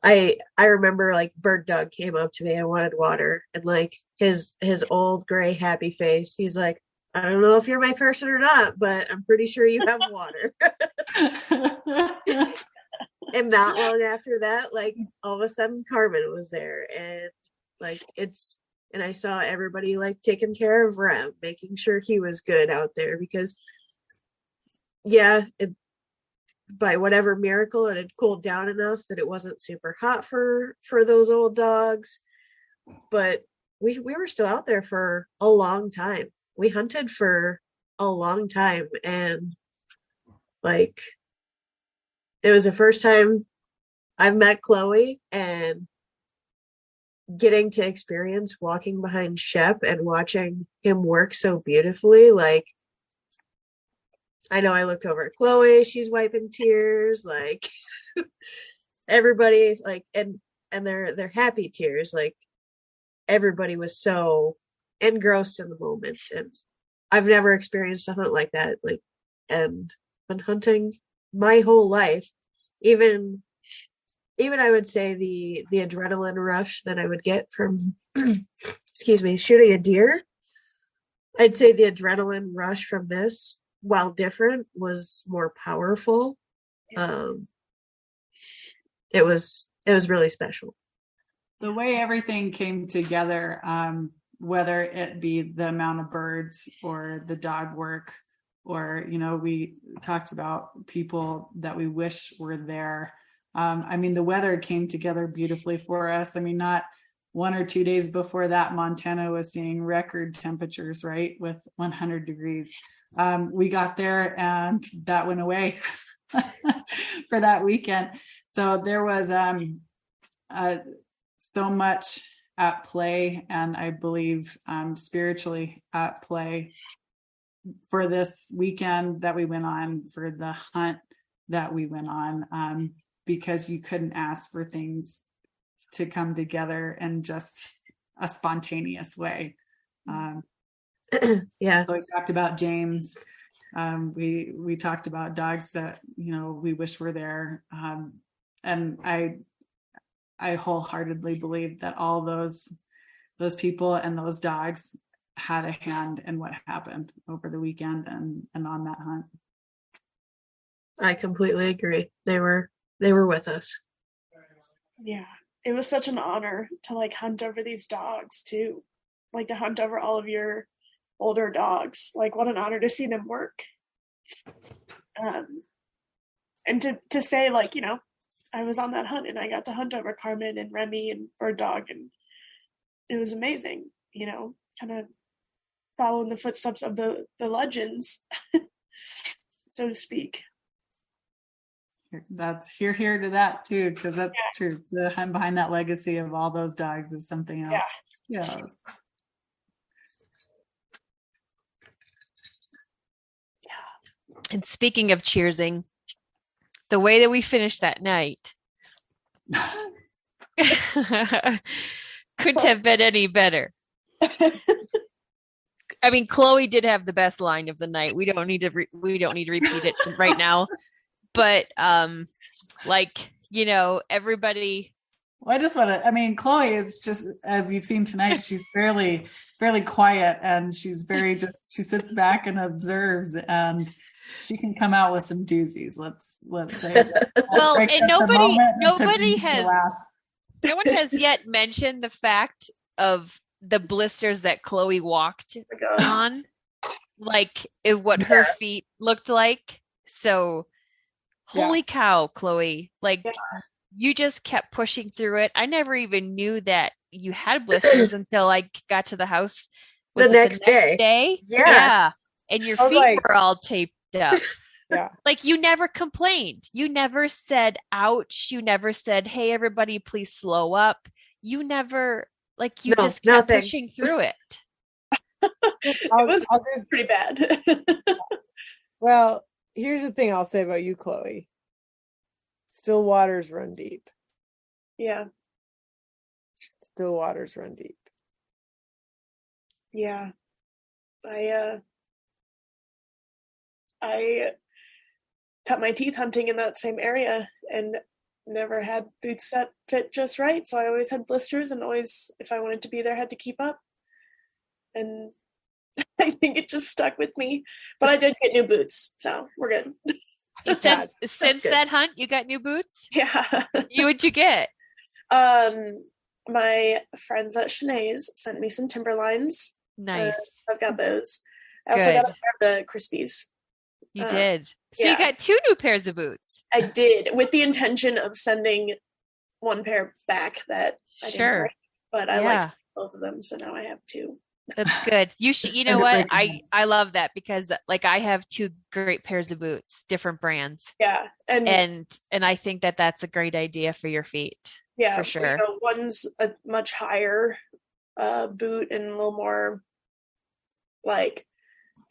I remember, like, Bird Dog came up to me and wanted water, and like his old gray happy face, he's like, I don't know if you're my person or not, but I'm pretty sure you have water. And not long after that, like, all of a sudden Carmen was there, and like and I saw everybody like taking care of Rem, making sure he was good out there, because by whatever miracle it had cooled down enough that it wasn't super hot for those old dogs, but we were still out there for a long time. We hunted for a long time, and like it was the first time I've met Chloe, and getting to experience walking behind Shep and watching him work so beautifully. Like, I know I looked over at Chloe, she's wiping tears, like everybody, like, and they're happy tears. Like, everybody was so engrossed in the moment, and I've never experienced a hunt like that. Like, and been hunting my whole life. Even I would say the adrenaline rush that I would get from shooting a deer, I'd say the adrenaline rush from this, while different, was more powerful. It was really special. The way everything came together, whether it be the amount of birds or the dog work, or, we talked about people that we wish were there. The weather came together beautifully for us. Not 1 or 2 days before that, Montana was seeing record temperatures, right, with 100 degrees. We got there and that went away for that weekend. So there was so much at play, and I believe spiritually at play for this weekend that we went on, for the hunt that we went on, because you couldn't ask for things to come together in just a spontaneous way. Yeah. So we talked about James. We talked about dogs that, we wish were there. And I wholeheartedly believe that all those people and those dogs had a hand in what happened over the weekend and on that hunt. I completely agree. They were with us. Yeah. It was such an honor to like hunt over these dogs too. Like to hunt over all of your older dogs. Like, what an honor to see them work. And to say, like, I was on that hunt and I got to hunt over Carmen and Remy and Bird Dog, and it was amazing, kind of following the footsteps of the legends, so to speak. That's here to that too, because that's true. The hunt behind that legacy of all those dogs is something else. Yeah. And speaking of cheersing, the way that we finished that night couldn't have been any better. I mean, Chloe did have the best line of the night. We don't need to repeat it right now. But everybody. Well, I just want to. I mean, Chloe is just, as you've seen tonight, she's fairly quiet, and she's she sits back and observes, and she can come out with some doozies. Let's say. Well, and no one has yet mentioned the fact of the blisters that Chloe walked on, like what her feet looked like. So, holy cow, Chloe! Like you just kept pushing through it. I never even knew that you had blisters until I got to the house the next day. Yeah, and your feet were all taped up. Yeah. Like you never complained. You never said ouch. You never said, hey, everybody, please slow up. You never, just kept pushing through it. It was pretty bad. Well, here's the thing I'll say about you, Chloe. Still waters run deep. Yeah. Still waters run deep. Yeah. I cut my teeth hunting in that same area and never had boots that fit just right. So I always had blisters, and always, if I wanted to be there, had to keep up. And I think it just stuck with me. But I did get new boots, so we're good. Since that hunt, you got new boots? Yeah. What'd you get? My friends at Shanae's sent me some Timberlines. Nice. I've got those. I also got a pair of the Crispies. You did. So you got 2 new pairs of boots. I did, with the intention of sending one pair back that I didn't break, but I liked both of them, so now I have 2. That's good. You know what? I love that, because I have 2 great pairs of boots, different brands. Yeah. And I think that that's a great idea for your feet. Yeah, for sure. One's a much higher boot and a little more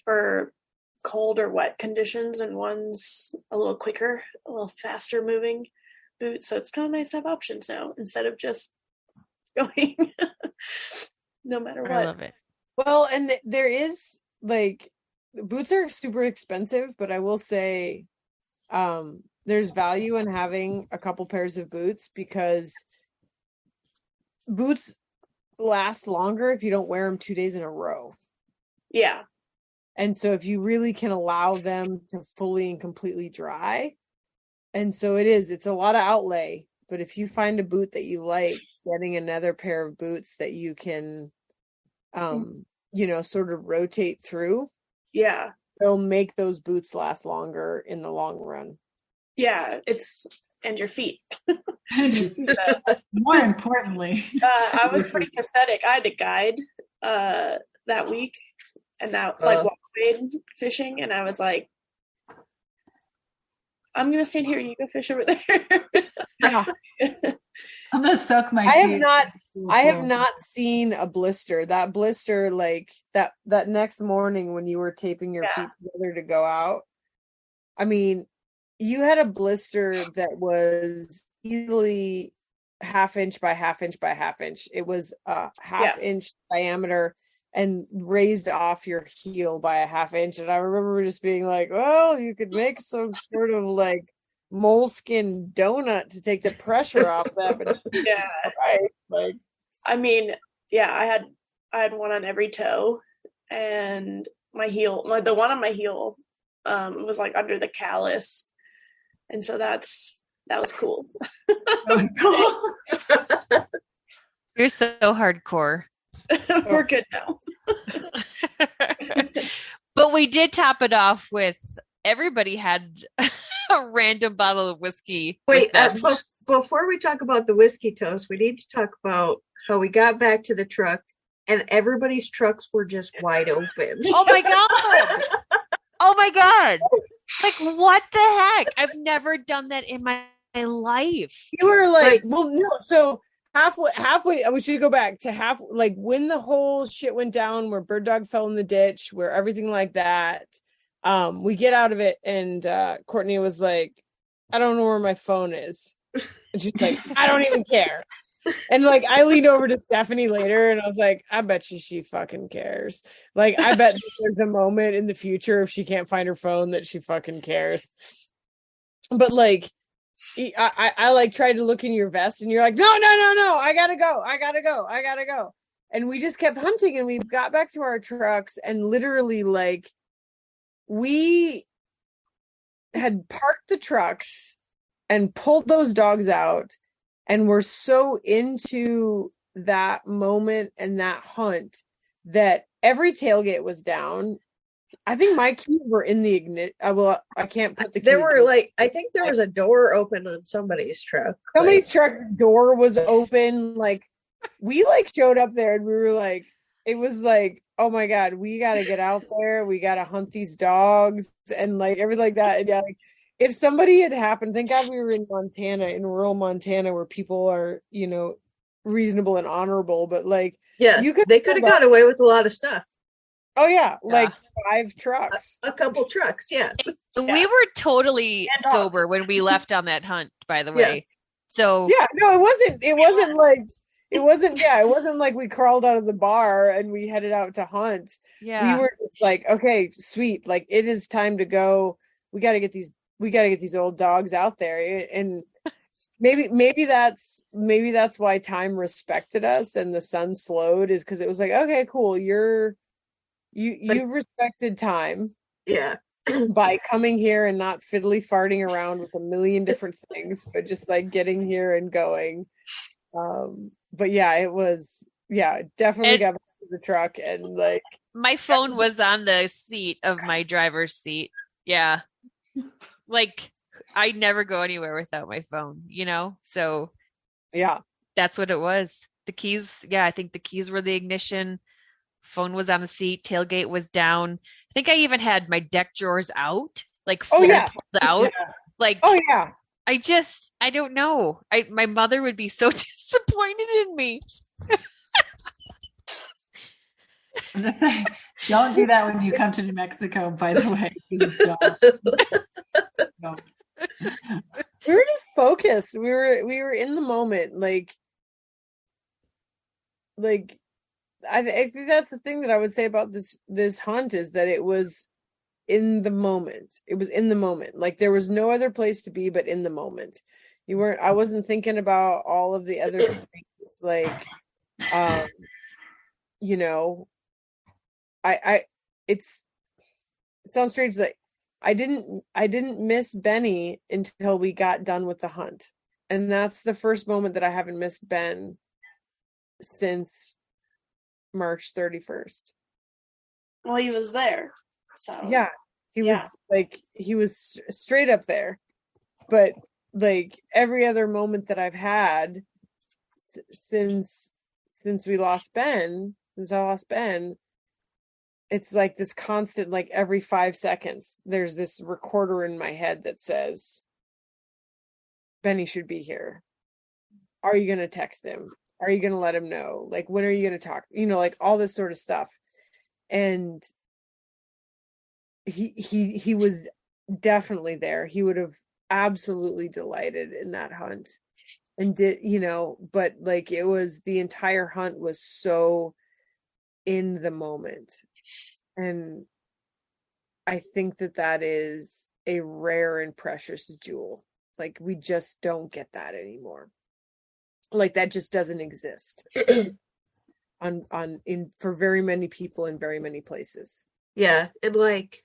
for cold or wet conditions, and one's a little quicker, a little faster moving boot. So it's kind of nice to have options now instead of just going no matter what. I love it. Well, and there is boots are super expensive, but I will say there's value in having a couple pairs of boots, because boots last longer if you don't wear them 2 days in a row. Yeah. And so if you really can allow them to fully and completely dry. And so it's a lot of outlay, but if you find a boot that you like, getting another pair of boots that you can, sort of rotate through. Yeah. They'll make those boots last longer in the long run. Yeah. And your feet. More importantly. I was pretty pathetic. I had a guide that week, and that walkway fishing, and I was like, I'm gonna stand here and you go fish over there. Yeah. I'm gonna soak my feet. I have not seen a blister. That blister, that next morning when you were taping your feet together to go out. I mean, you had a blister that was easily 1/2 inch by 1/2 inch by 1/2 inch. It was a 1/2 inch diameter and raised off your heel by a 1/2 inch. And I remember just being like, well, you could make some sort of moleskin donut to take the pressure off that. But yeah. Right. I mean, yeah, I had one on every toe, and my heel, the one on my heel was under the callus. And so that was cool. That was cool. You're so hardcore. We're good now. But we did top it off with everybody had a random bottle of whiskey. Wait, before we talk about the whiskey toast, we need to talk about how we got back to the truck and everybody's trucks were just wide open. Oh my God. Oh my God. What the heck? I've never done that in my life. You were well, no, so halfway, we should go back to when the whole shit went down, where Bird Dog fell in the ditch, where everything like that, we get out of it, and Courtney was like, I don't know where my phone is. And she's like, I don't even care. And like I leaned over to Stephanie later and I was like, I bet you she fucking cares. Like I bet there's a moment in the future if she can't find her phone that she fucking cares. But like I like tried to look in your vest and you're like, no, I gotta go. And we just kept hunting and we got back to our trucks and literally like we had parked the trucks and pulled those dogs out and were so into that moment and that hunt that every tailgate was down. I think my keys were in the ignition. I can't put the keys. There were like, I think there was a door open on somebody's truck. Somebody's truck's door was open. Like we like showed up there and we were like, it was like, oh my God, we got to get out there. We got to hunt these dogs and like everything like that. And yeah, like if somebody had happened, thank God we were in Montana, in rural Montana, where people are, you know, reasonable and honorable. But like, yeah, they could have got away with a lot of stuff. Oh yeah, like 5 trucks, a couple trucks. Yeah, we were totally sober when we left on that hunt. By the way, so yeah, no, it wasn't like we crawled out of the bar and we headed out to hunt. Yeah, we were just like, okay, sweet, like it is time to go. We got to get these old dogs out there, and maybe that's why time respected us and the sun slowed, is because it was like, okay, cool, you've respected time, by coming here and not fiddly farting around with a million different things, but just like getting here and going. But yeah, it was definitely got back to the truck and like my phone was on the seat of my driver's seat. Yeah, like I never go anywhere without my phone, you know. So yeah, that's what it was. The keys, I think the keys were the ignition. Phone was on the seat, tailgate was down. I think I even had my deck drawers out, like pulled out. Like, I don't know. My mother would be so disappointed in me. I'm just saying, don't do that when you come to New Mexico, by the way. Don't. We were just focused. We were in the moment. Like I think that's the thing that I would say about this hunt, is that it was in the moment. It was in the moment. Like there was no other place to be but in the moment. I wasn't thinking about all of the other things. Like, you know, it sounds strange. Like I didn't miss Benny until we got done with the hunt. And that's the first moment that I haven't missed Ben since March 31st. Well, he was there. So yeah, he was straight up there. But like every other moment that I've had since I lost Ben, it's like this constant, like every 5 seconds, there's this recorder in my head that says, Benny should be here. Are you going to text him? Are you going to let him know? Like, when are you going to talk? You know, like all this sort of stuff. And he was definitely there. He would have absolutely delighted in that hunt and did, you know, but like it was, the entire hunt was so in the moment. And I think that is a rare and precious jewel. Like we just don't get that anymore. Like that just doesn't exist for very many people in very many places. Yeah. And like,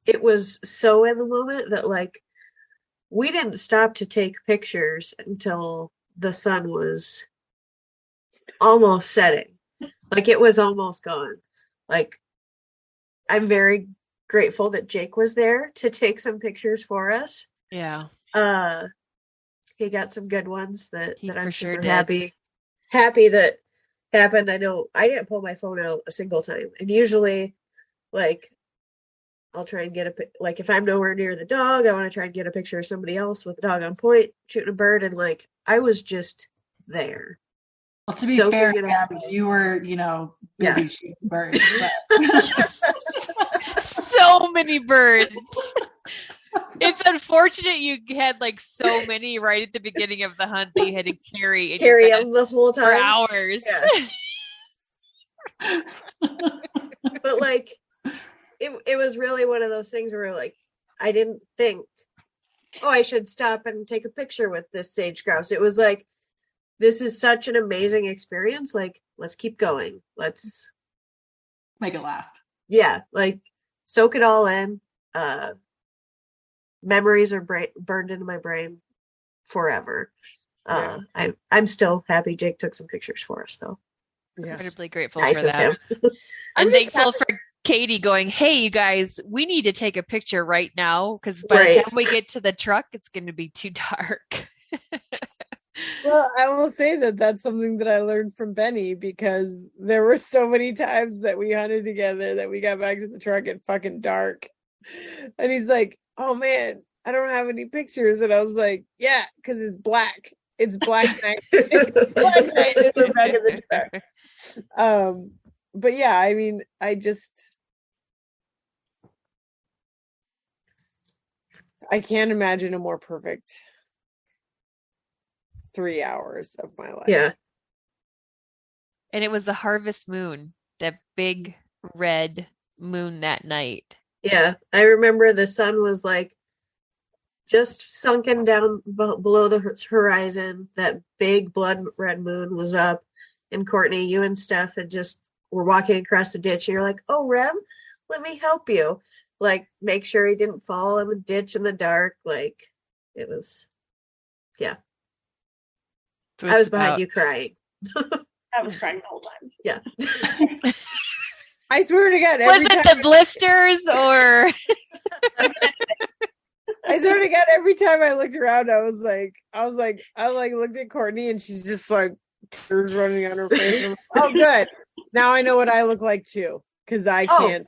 it was so in the moment that like, we didn't stop to take pictures until the sun was almost setting. Like it was almost gone. Like I'm very grateful that Jake was there to take some pictures for us. Yeah. He got some good ones that I'm sure super happy that happened. I know I didn't pull my phone out a single time. And usually like I'll try and get like if I'm nowhere near the dog, I want to try and get a picture of somebody else with a dog on point, shooting a bird. And like, I was just there. Well, to be fair, you were, you know, busy shooting birds. So many birds. It's unfortunate you had like so many right at the beginning of the hunt that you had to carry in Carry your them the whole for time. hours. Yeah. But like, it was really one of those things where like, I didn't think, oh, I should stop and take a picture with this sage grouse. It was like, this is such an amazing experience. Like, let's keep going. Let's Make it last. yeah, like soak it all in. Memories are burned into my brain forever. I'm still happy Jake took some pictures for us, though. Incredibly grateful Nice for of that. him. I'm thankful for Katie going, hey, you guys, we need to take a picture right now because by the time we get to the truck, it's going to be too dark. Well, I will say that that's something that I learned from Benny, because there were so many times that we hunted together that we got back to the truck at fucking dark. And he's like, oh man, I don't have any pictures. And I was like, yeah, because it's black. It's black night. It's black night and we're back in the truck. But yeah, I mean, I can't imagine a more perfect 3 hours of my life. Yeah. And it was the harvest moon, that big red moon that night. Yeah. I remember the sun was like just sunken down below the horizon. That big blood red moon was up. And Courtney, you and Steph had just were walking across the ditch. And you're like, oh, Rem, let me help you. Like, make sure he didn't fall in the ditch in the dark. Like, it was, yeah. So I was behind you crying. I was crying the whole time. Yeah. I swear to God. Was it the blisters or? I swear to God, every time I looked around, I looked at Courtney and she's just like tears running on her face. I'm like, oh, good. Now I know what I look like too, because I can't.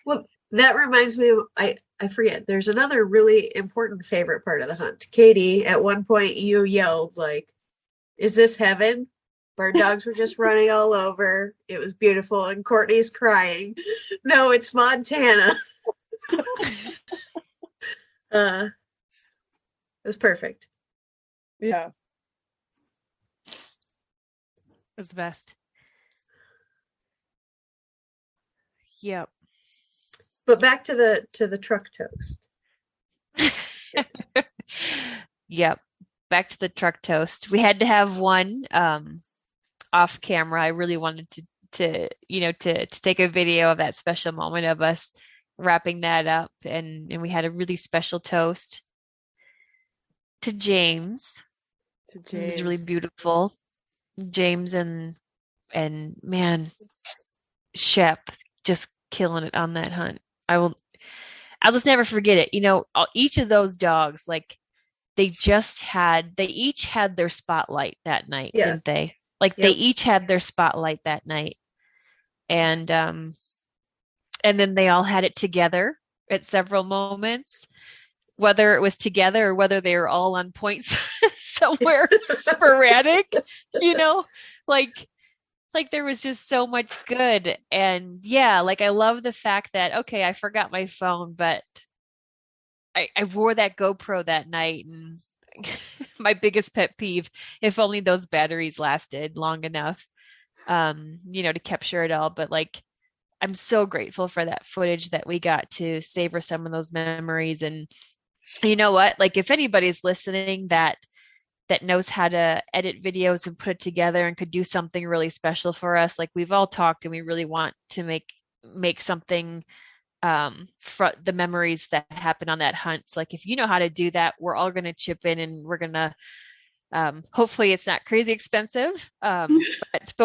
Well, that reminds me of, I forget, there's another really important favorite part of the hunt. Katie, at one point you yelled like, is this heaven? Bird dogs were just running all over. It was beautiful. And Courtney's crying. No, it's Montana. It was perfect. Yeah. It was the best. Yep. But back to the truck toast. Yep. Back to the truck toast. We had to have one off camera. I really wanted to take a video of that special moment of us wrapping that up, and we had a really special toast to James. It was really beautiful. James and man, Shep just killing it on that hunt. I'll just never forget it. You know, each of those dogs, like they each had their spotlight that night, didn't they? Like they each had their spotlight that night. And then they all had it together at several moments, whether it was together or whether they were all on points somewhere sporadic, you know, like there was just so much good. And yeah, like I love the fact that, okay, I forgot my phone, but I wore that GoPro that night, and my biggest pet peeve, if only those batteries lasted long enough, to capture it all. But like, I'm so grateful for that footage that we got to savor some of those memories. And you know what, like if anybody's listening that knows how to edit videos and put it together and could do something really special for us, like we've all talked and we really want to make something for the memories that happened on that hunt. So like if you know how to do that, we're all going to chip in, and we're going to hopefully it's not crazy expensive, but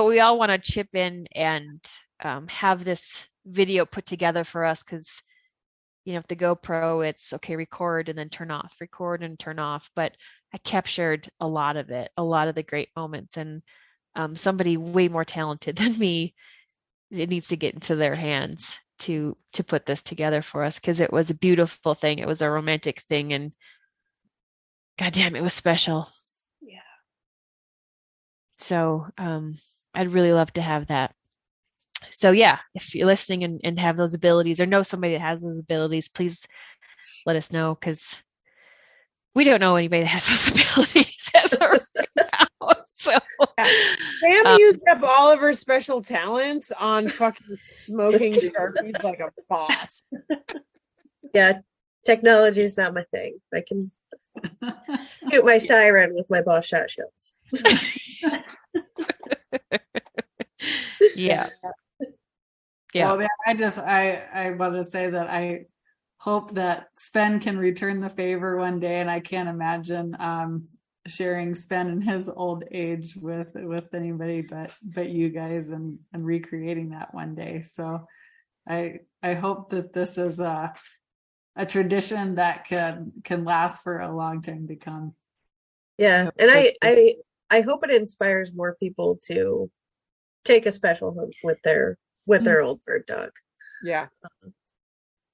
we all want to chip in and have this video put together for us, because if the GoPro, it's okay, record and then turn off, record and turn off. But I captured a lot of it, a lot of the great moments, and somebody way more talented than me, it needs to get into their hands to put this together for us, because it was a beautiful thing. It was a romantic thing, and goddamn, it was special. Yeah. So I'd really love to have that. So yeah, if you're listening and have those abilities, or know somebody that has those abilities, please let us know, because we don't know anybody that has those abilities as of right now. So Sam used up all of her special talents on fucking smoking Sharpies like a boss. Yeah, technology is not my thing. I can shoot my Syren with my Boss Shotshells. yeah. Well, man, I want to say that I hope that Spen can return the favor one day, and I can't imagine sharing Spen in his old age with anybody but you guys, and recreating that one day. So I hope that this is a tradition that can last for a long time to come. Yeah, and I hope it inspires more people to take a special hunt with their old bird dog. Yeah.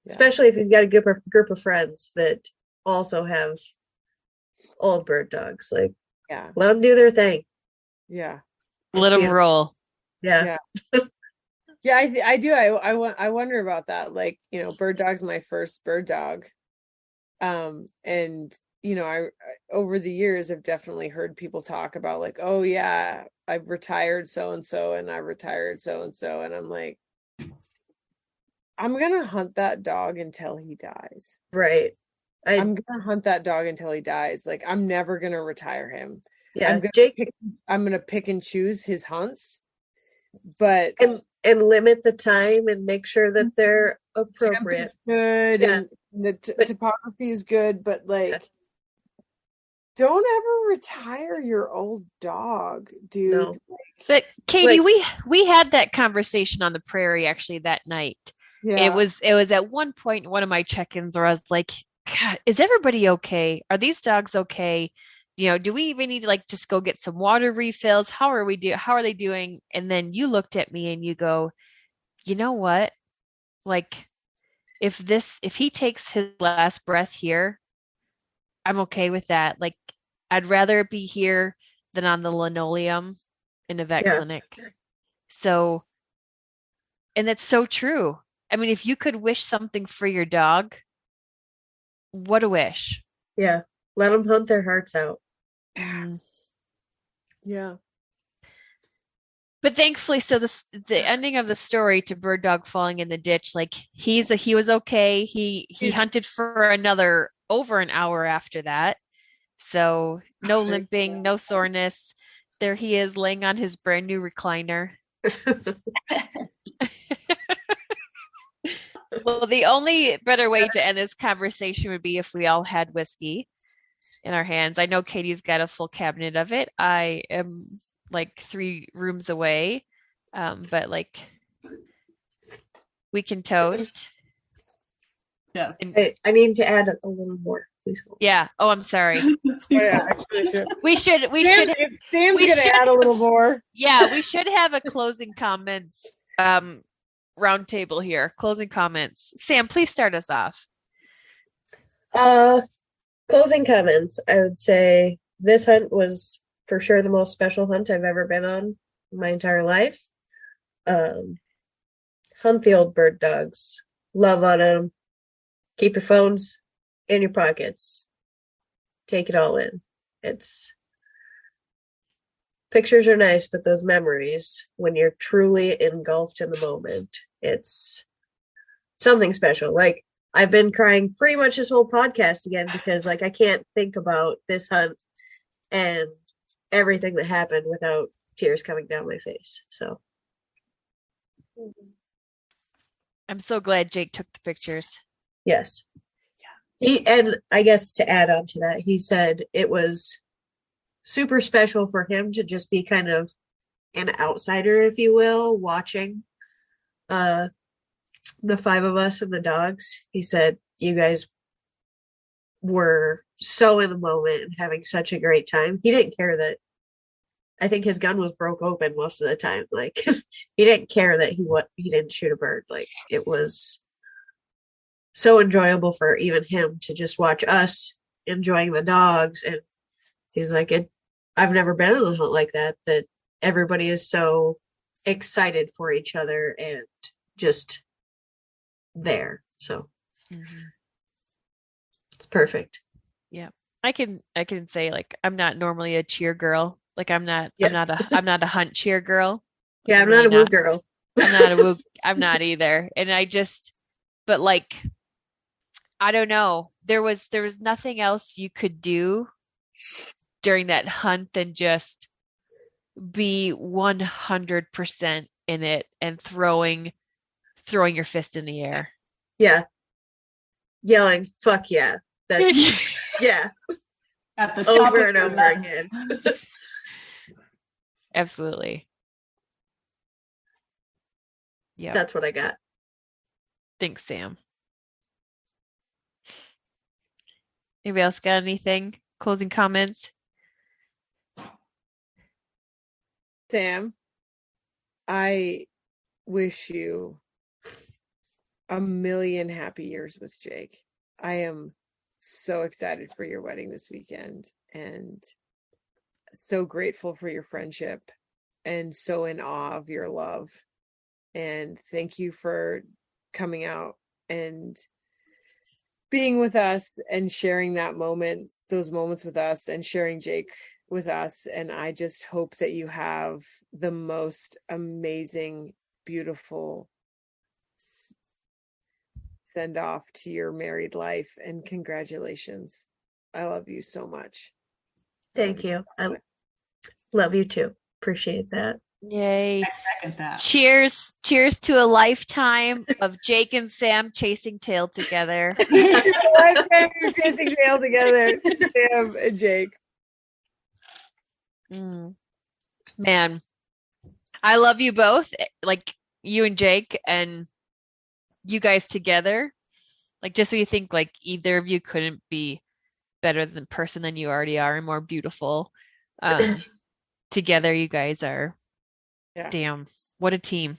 Especially if you've got a group of friends that also have old bird dogs. Like, let them do their thing. Yeah. Let them roll. Yeah. Yeah, I do. I wonder about that. Like, bird dog's my first bird dog. And I over the years have definitely heard people talk about like, oh yeah, I've retired so and so, and I retired so and so, and I'm like, I'm gonna hunt that dog until he dies. Right. I'm gonna hunt that dog until he dies. Like, I'm never gonna retire him. Yeah, I'm gonna pick and choose his hunts, but and limit the time and make sure that they're appropriate. Good, and the topography is good, but like, don't ever retire your old dog, dude. No. But Katie, we had that conversation on the prairie actually that night. Yeah. It was at one point in one of my check-ins where I was like, God, is everybody okay? Are these dogs okay? Do we even need to like just go get some water refills? How are they doing? And then you looked at me and you go, you know what? Like, if he takes his last breath here, I'm okay with that. Like, I'd rather it be here than on the linoleum in a vet clinic. So, and that's so true. I mean, if you could wish something for your dog, what a wish. Yeah. Let them hunt their hearts out. Yeah. But thankfully, so the ending of the story to Bird Dog falling in the ditch, like he was okay. He hunted for over an hour after that. So no limping, no soreness. There he is laying on his brand new recliner. Well, the only better way to end this conversation would be if we all had whiskey in our hands. I know Katie's got a full cabinet of it. I am like 3 rooms away. But like, we can toast. Yeah. I need to add a little more. Please. Yeah. Oh, I'm sorry. We should. Sam's gonna add a little more. Yeah, we should have a closing comments round table here. Closing comments. Sam, please start us off. Closing comments. I would say this hunt was for sure the most special hunt I've ever been on in my entire life. Hunt the old bird dogs. Love on them. Keep your phones in your pockets. Take it all in. Pictures are nice, but those memories, when you're truly engulfed in the moment, it's something special. Like, I've been crying pretty much this whole podcast again because like I can't think about this hunt and everything that happened without tears coming down my face. So I'm so glad Jake took the pictures. Yes. Yeah. And I guess to add on to that, he said it was super special for him to just be kind of an outsider, if you will, watching the 5 of us and the dogs. He said you guys were so in the moment and having such a great time. He didn't care that I think his gun was broke open most of the time. Like, he didn't care that he didn't shoot a bird. Like, it was so enjoyable for even him to just watch us enjoying the dogs. And he's like, I've never been on a hunt like that everybody is so excited for each other and just there. So it's perfect. Yeah. I can say like I'm not normally a cheer girl. Like I'm not Yeah. I'm not a hunt cheer girl. Yeah, I'm really not a woo girl. I'm not a woo. I'm not either. And but like, I don't know. There was nothing else you could do during that hunt than just be 100% in it and throwing your fist in the air. Yeah. Yelling, fuck yeah. That's, yeah. At the top Over of and your over lungs. again. Absolutely. Yeah. That's what I got. Thanks, Sam. Anybody else got anything? Closing comments? Sam, I wish you a million happy years with Jake. I am so excited for your wedding this weekend and so grateful for your friendship and so in awe of your love. And thank you for coming out and being with us and sharing those moments with us and sharing Jake with us. And I just hope that you have the most amazing, beautiful send off to your married life, and congratulations. I love you so much. Thank you. I love you too. Appreciate that. Yay. I second that. Cheers to a lifetime of Jake and Sam chasing tail together. Lifetime chasing tail together, Sam and Jake. Man, I love you both, like you and Jake and you guys together. Like, just so you think like either of you couldn't be better than person than you already are and more beautiful. Together you guys are, damn, what a team.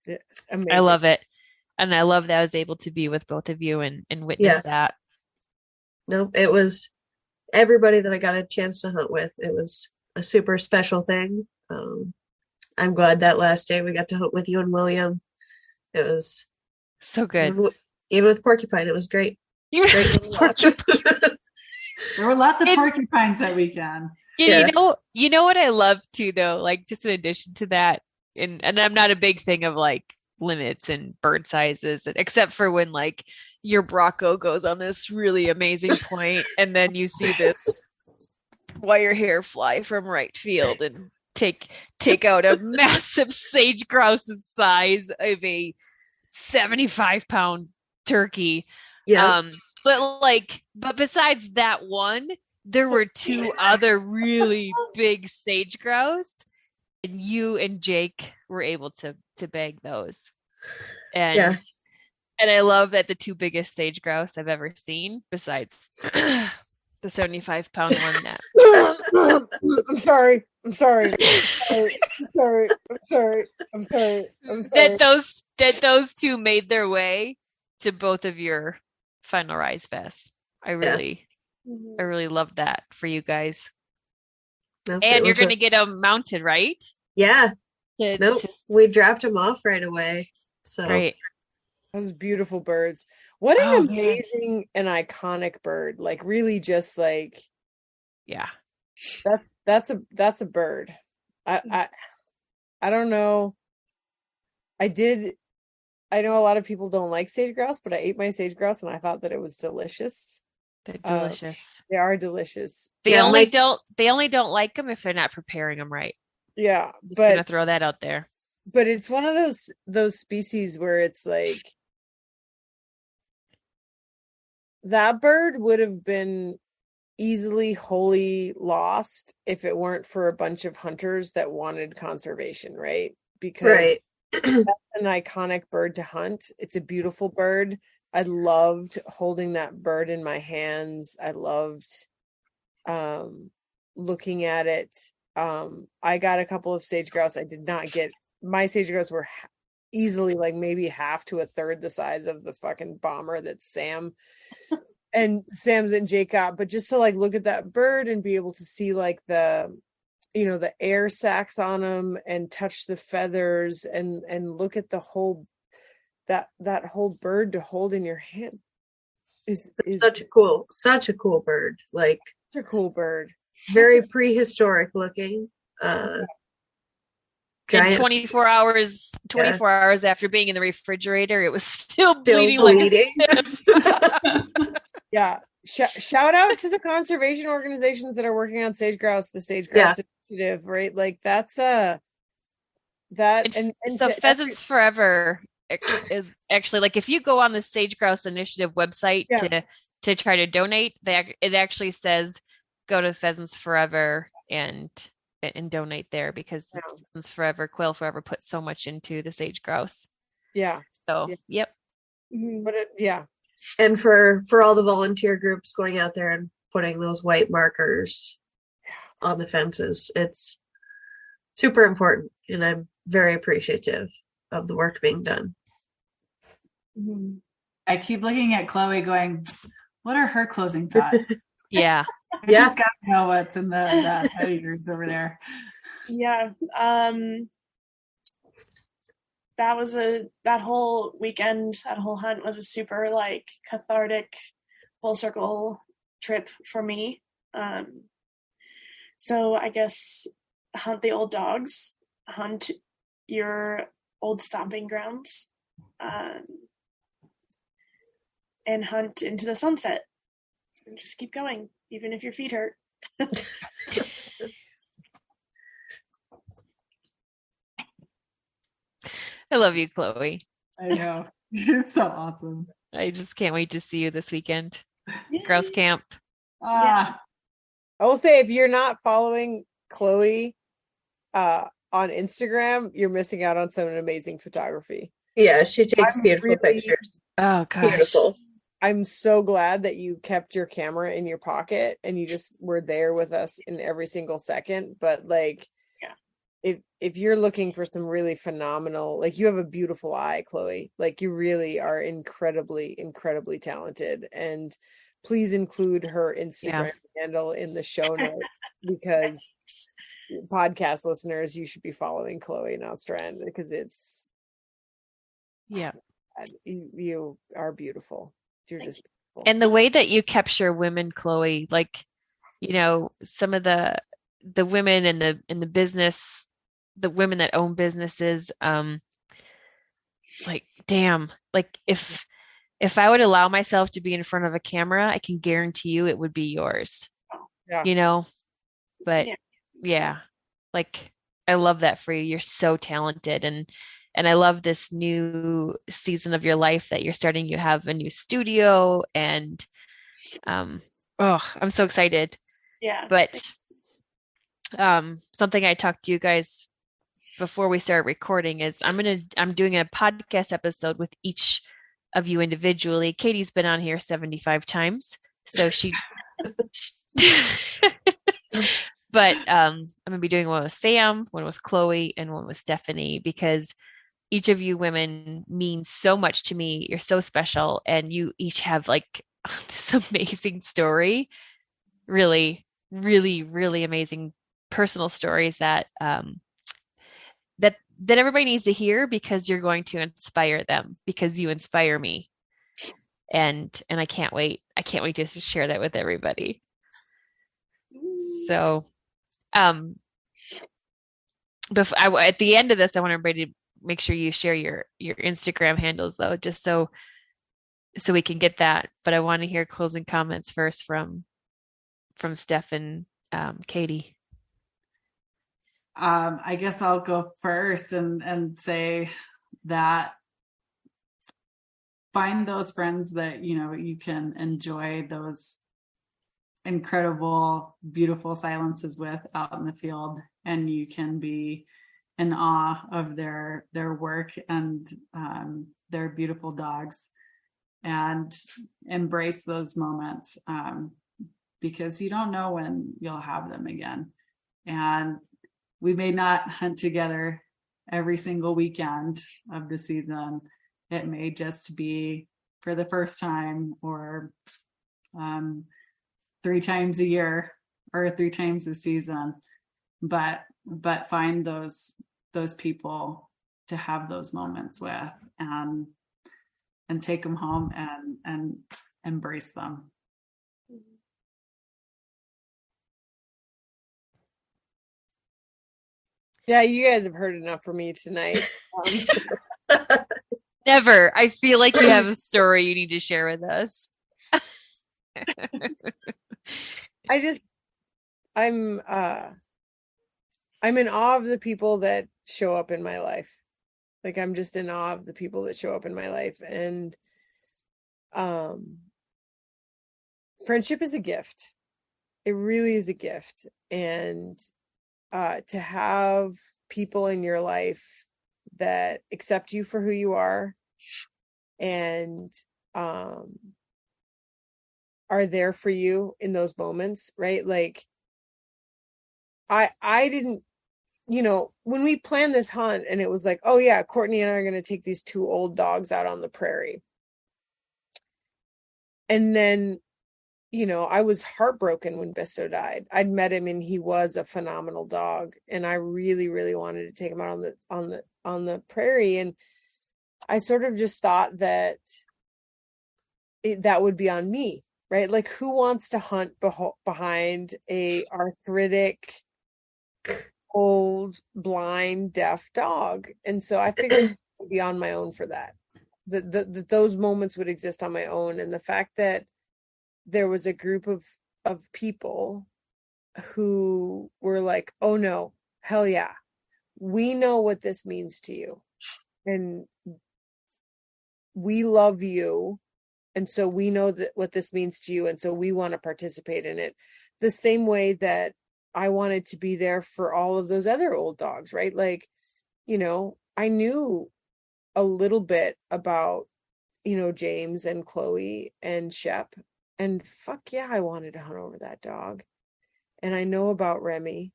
It's amazing. I love it. And I love that I was able to be with both of you and witness that. Nope, it was everybody that I got a chance to hunt with. It was a super special thing. I'm glad that last day we got to hunt with you and William. It was so good. Even with porcupine, it was great. Great to watch. There were lots of porcupines that weekend. Yeah. You know what I love too, though, like just in addition to that, and I'm not a big thing of like limits and bird sizes, except for when like your Bronco goes on this really amazing point, and then you see this wire hair fly from right field and take out a massive sage grouse the size of a 75-pound turkey. Yeah. But besides that one, there were two other really big sage grouse, and you and Jake were able to bag those. And I love that the two biggest sage grouse I've ever seen, besides the 75-pound one that I'm sorry. that those two made their way to both of your final rise vests. I really love that for you guys. Nope, and you're going to get them mounted, right? Yeah. We dropped them off right away. So great. Those beautiful birds. What an amazing and iconic bird. Like really just like, yeah. That's a bird. I don't know. I know a lot of people don't like sage grouse, but I ate my sage grouse and I thought that it was delicious. They're delicious. They are delicious. They only don't like them if they're not preparing them right. Yeah, just gonna throw that out there. But it's one of those species where it's like that bird would have been easily wholly lost if it weren't for a bunch of hunters that wanted conservation, right? Because that's an iconic bird to hunt. It's a beautiful bird. I loved holding that bird in my hands. I loved looking at it. I got a couple of sage grouse. I did not get, my sage grouse were easily like maybe half to a third the size of the fucking bomber that Sam's and Jake got. But just to like look at that bird and be able to see like the air sacs on them and touch the feathers and look at the whole that whole bird to hold in your hand is such a cool bird. Like a cool bird. Very prehistoric looking. And Giant 24 hours after being in the refrigerator, it was still bleeding. Yeah. Shout out to the conservation organizations that are working on sage grouse, the Sage Grouse Initiative, right? Like that's and so Pheasants Forever is actually, like, if you go on the Sage Grouse Initiative website to try to donate, it actually says go to Pheasants Forever and donate there, because Pheasants Forever, Quail Forever put so much into the sage grouse. Yeah. So yep. But and for all the volunteer groups going out there and putting those white markers on the fences, it's super important, and I'm very appreciative of the work being done. I keep looking at Chloe going, what are her closing thoughts? Yeah. I just gotta know what's in the head of yours over there. Yeah. That whole weekend, that whole hunt was a super like cathartic, full circle trip for me. So I guess hunt the old dogs, hunt your old stomping grounds, and hunt into the sunset, and just keep going, even if your feet hurt. I love you, Chloe. I know. It's so awesome. I just can't wait to see you this weekend. Grouse camp. I will say, if you're not following Chloe on Instagram, you're missing out on some amazing photography. Yeah, she takes beautiful pictures. Oh gosh. Beautiful. I'm so glad that you kept your camera in your pocket and you just were there with us in every single second. But like, if you're looking for some really phenomenal, like, you have a beautiful eye, Chloe. Like, you really are incredibly, incredibly talented. And please include her Instagram handle in the show notes, because podcast listeners, you should be following Chloe Nostrant, because it's you are beautiful. You're just beautiful. And the way that you capture women, Chloe, like, you know, some of the women in the business, the women that own businesses, like, damn, like if I would allow myself to be in front of a camera, I can guarantee you it would be yours. You know, but like, I love that for you. You're so talented, and I love this new season of your life that you're starting. You have a new studio, and I'm so excited. Yeah. But something I talked to you guys before we started recording is I'm doing a podcast episode with each of you individually. Katie's been on here 75 times, so she but I'm gonna be doing one with Sam, one with Chloe, and one with Stephanie, because each of you women means so much to me. You're so special, and you each have like this amazing story, really, really, really amazing personal stories that that everybody needs to hear, because you're going to inspire them, because you inspire me. And I can't wait. I can't wait to share that with everybody. So, at the end of this, I want everybody to make sure you share your Instagram handles, though, just so we can get that. But I want to hear closing comments first from Steph and Katie. I guess I'll go first and say that find those friends that, you know, you can enjoy those incredible, beautiful silences with out in the field, and you can be in awe of their work and their beautiful dogs, and embrace those moments, because you don't know when you'll have them again. And we may not hunt together every single weekend of the season. It may just be for the first time, or 3 times a year, or 3 times a season. But find those people to have those moments with, and take them home and embrace them. Yeah, you guys have heard enough from me tonight. Never. I feel like you have a story you need to share with us. I'm in awe of the people that show up in my life. Like, I'm just in awe of the people that show up in my life. And friendship is a gift. It really is a gift. And to have people in your life that accept you for who you are and are there for you in those moments, right? Like, I didn't, when we planned this hunt and it was like, oh yeah, Courtney and I are going to take these 2 old dogs out on the prairie. And then, I was heartbroken when Bisto died. I'd met him and he was a phenomenal dog. And I really, really wanted to take him out on the prairie. And I sort of just thought that that would be on me, right? Like, who wants to hunt behind a arthritic, old, blind, deaf dog? And so I figured I would be on my own for that. Those moments would exist on my own. And the fact that there was a group of people who were like, oh no, hell yeah, we know what this means to you. And we love you. And so we know that what this means to you. And so we want to participate in it the same way that I wanted to be there for all of those other old dogs, right? Like, I knew a little bit about, James and Chloe and Shep, and fuck yeah, I wanted to hunt over that dog. And I know about Remy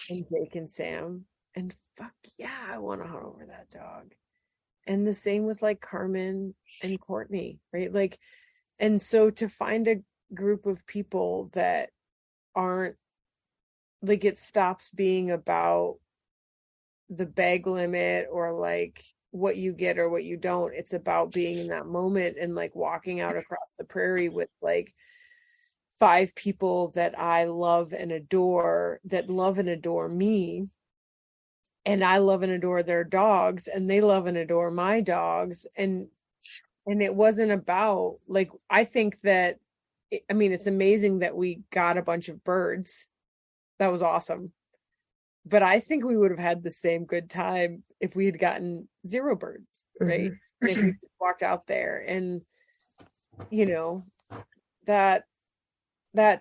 and Jake and Sam, and fuck yeah, I want to hunt over that dog. And the same with like Carmen and Courtney, right? Like, and so to find a group of people that aren't like, it stops being about the bag limit or like what you get or what you don't. It's about being in that moment and like walking out across the prairie with like 5 people that I love and adore, that love and adore me. And I love and adore their dogs, and they love and adore my dogs. And it wasn't about like, I think that, it's amazing that we got a bunch of birds. That was awesome. But I think we would have had the same good time if we had gotten 0 birds, right? Mm-hmm. And if we walked out there and, that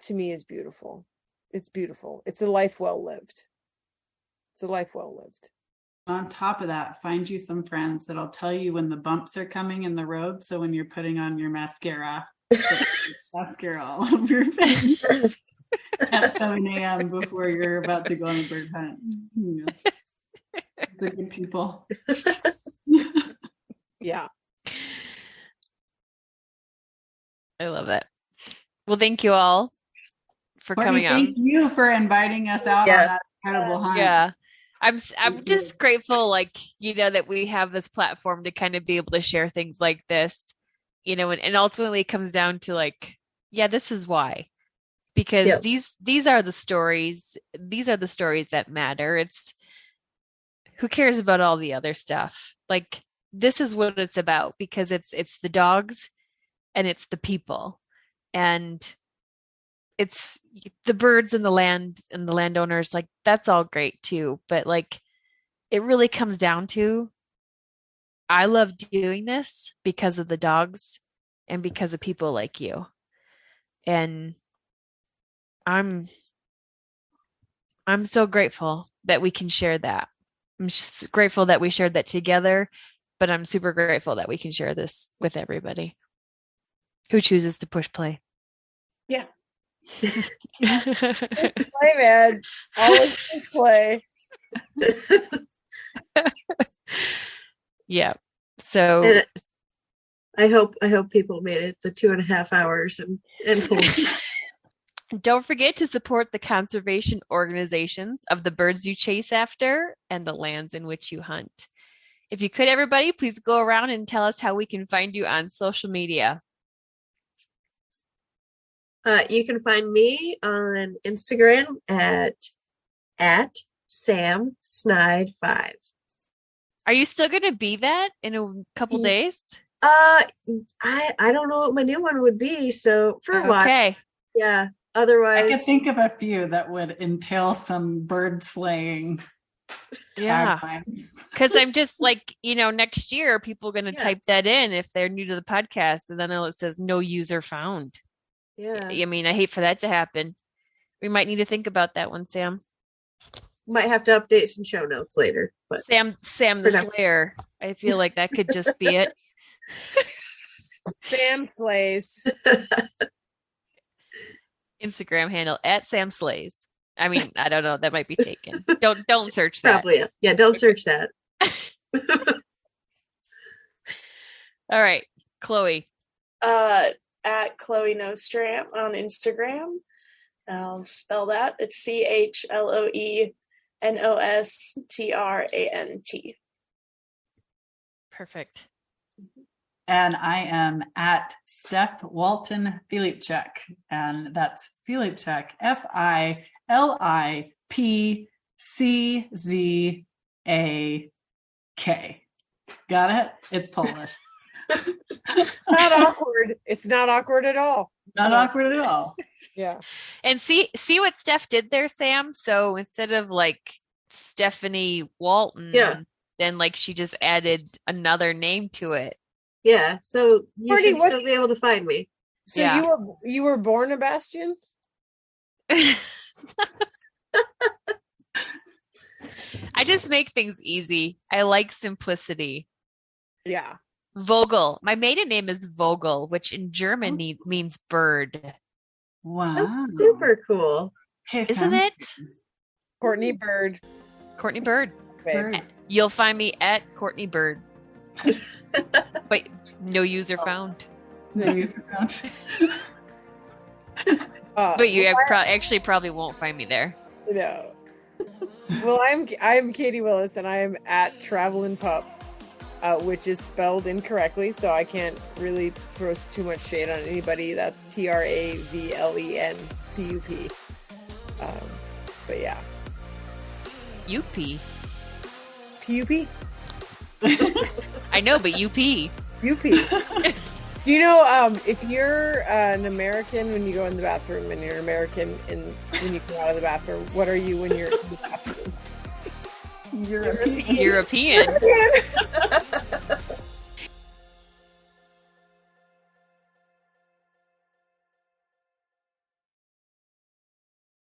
to me is beautiful. It's beautiful. It's a life well lived. It's a life well lived. On top of that, find you some friends that'll tell you when the bumps are coming in the road. So when you're putting on your mascara, mascara all over your face at 7 a.m. before you're about to go on a bird hunt. The good people. Yeah. I love it. Well, thank you all for Courtney, coming on. Thank you for inviting us out on that incredible hunt. Yeah. I'm just grateful, like, that we have this platform to kind of be able to share things like this, and ultimately it comes down to like, this is why, because these are the stories. These are the stories that matter. It's who cares about all the other stuff? Like, this is what it's about, because it's the dogs and it's the people and it's the birds and the land and the landowners. Like, that's all great too. But like, it really comes down to, I love doing this because of the dogs and because of people like you. And I'm so grateful that we can share that. I'm just grateful that we shared that together, but I'm super grateful that we can share this with everybody who chooses to push play. Yeah. Play, man. Always play. Yeah. So and I hope people made it the 2.5 hours and home. Don't forget to support the conservation organizations of the birds you chase after and the lands in which you hunt. If you could, everybody, please go around and tell us how we can find you on social media. You can find me on Instagram at Sam Snide 5. Are you still going to be that in a couple days? I don't know what my new one would be. So for a while, Okay. yeah. Otherwise, I could think of a few that would entail some bird slaying. Yeah. Because I'm just like, next year people are going to type that in if they're new to the podcast, and then it says no user found. Yeah. I mean, I hate for that to happen. We might need to think about that one, Sam. Might have to update some show notes later. But Sam the Slayer. I feel like that could just be it. Sam Slays. Instagram handle @SamSlays. I mean, I don't know. That might be taken. Don't search that. Probably. Yeah, don't search that. All right, Chloe. At Chloe Nostrant on Instagram. I'll spell that. It's CHLOE NOSTRANT. Perfect. And I am at Steph Walton Filicpzak, and that's Filicpzak, FILIPCZAK. Got it? It's Polish. Not awkward. It's not awkward at all. Not awkward at all. Yeah. And see what Steph did there, Sam? So instead of like Stephanie Walton, then like she just added another name to it. Yeah, so you Courtney, should still be able to find me. So you were born a Bastion? I just make things easy. I like simplicity. Yeah. Vogel. My maiden name is Vogel, which in German means bird. Wow. That's super cool. Isn't it? Courtney Bird. Courtney Bird. Bird. You'll find me at Courtney Bird. But no user found. No user found. But you actually probably won't find me there. No. Well, I'm Katie Willis, and I am at Travelin' Pup, which is spelled incorrectly, so I can't really throw too much shade on anybody. That's TRAVLENPUP. But yeah. UP. PUP? I know, but UP. UP. Do you know if you're an American when you go in the bathroom, and you're an American when you come out of the bathroom, what are you when you're in the bathroom? European. European.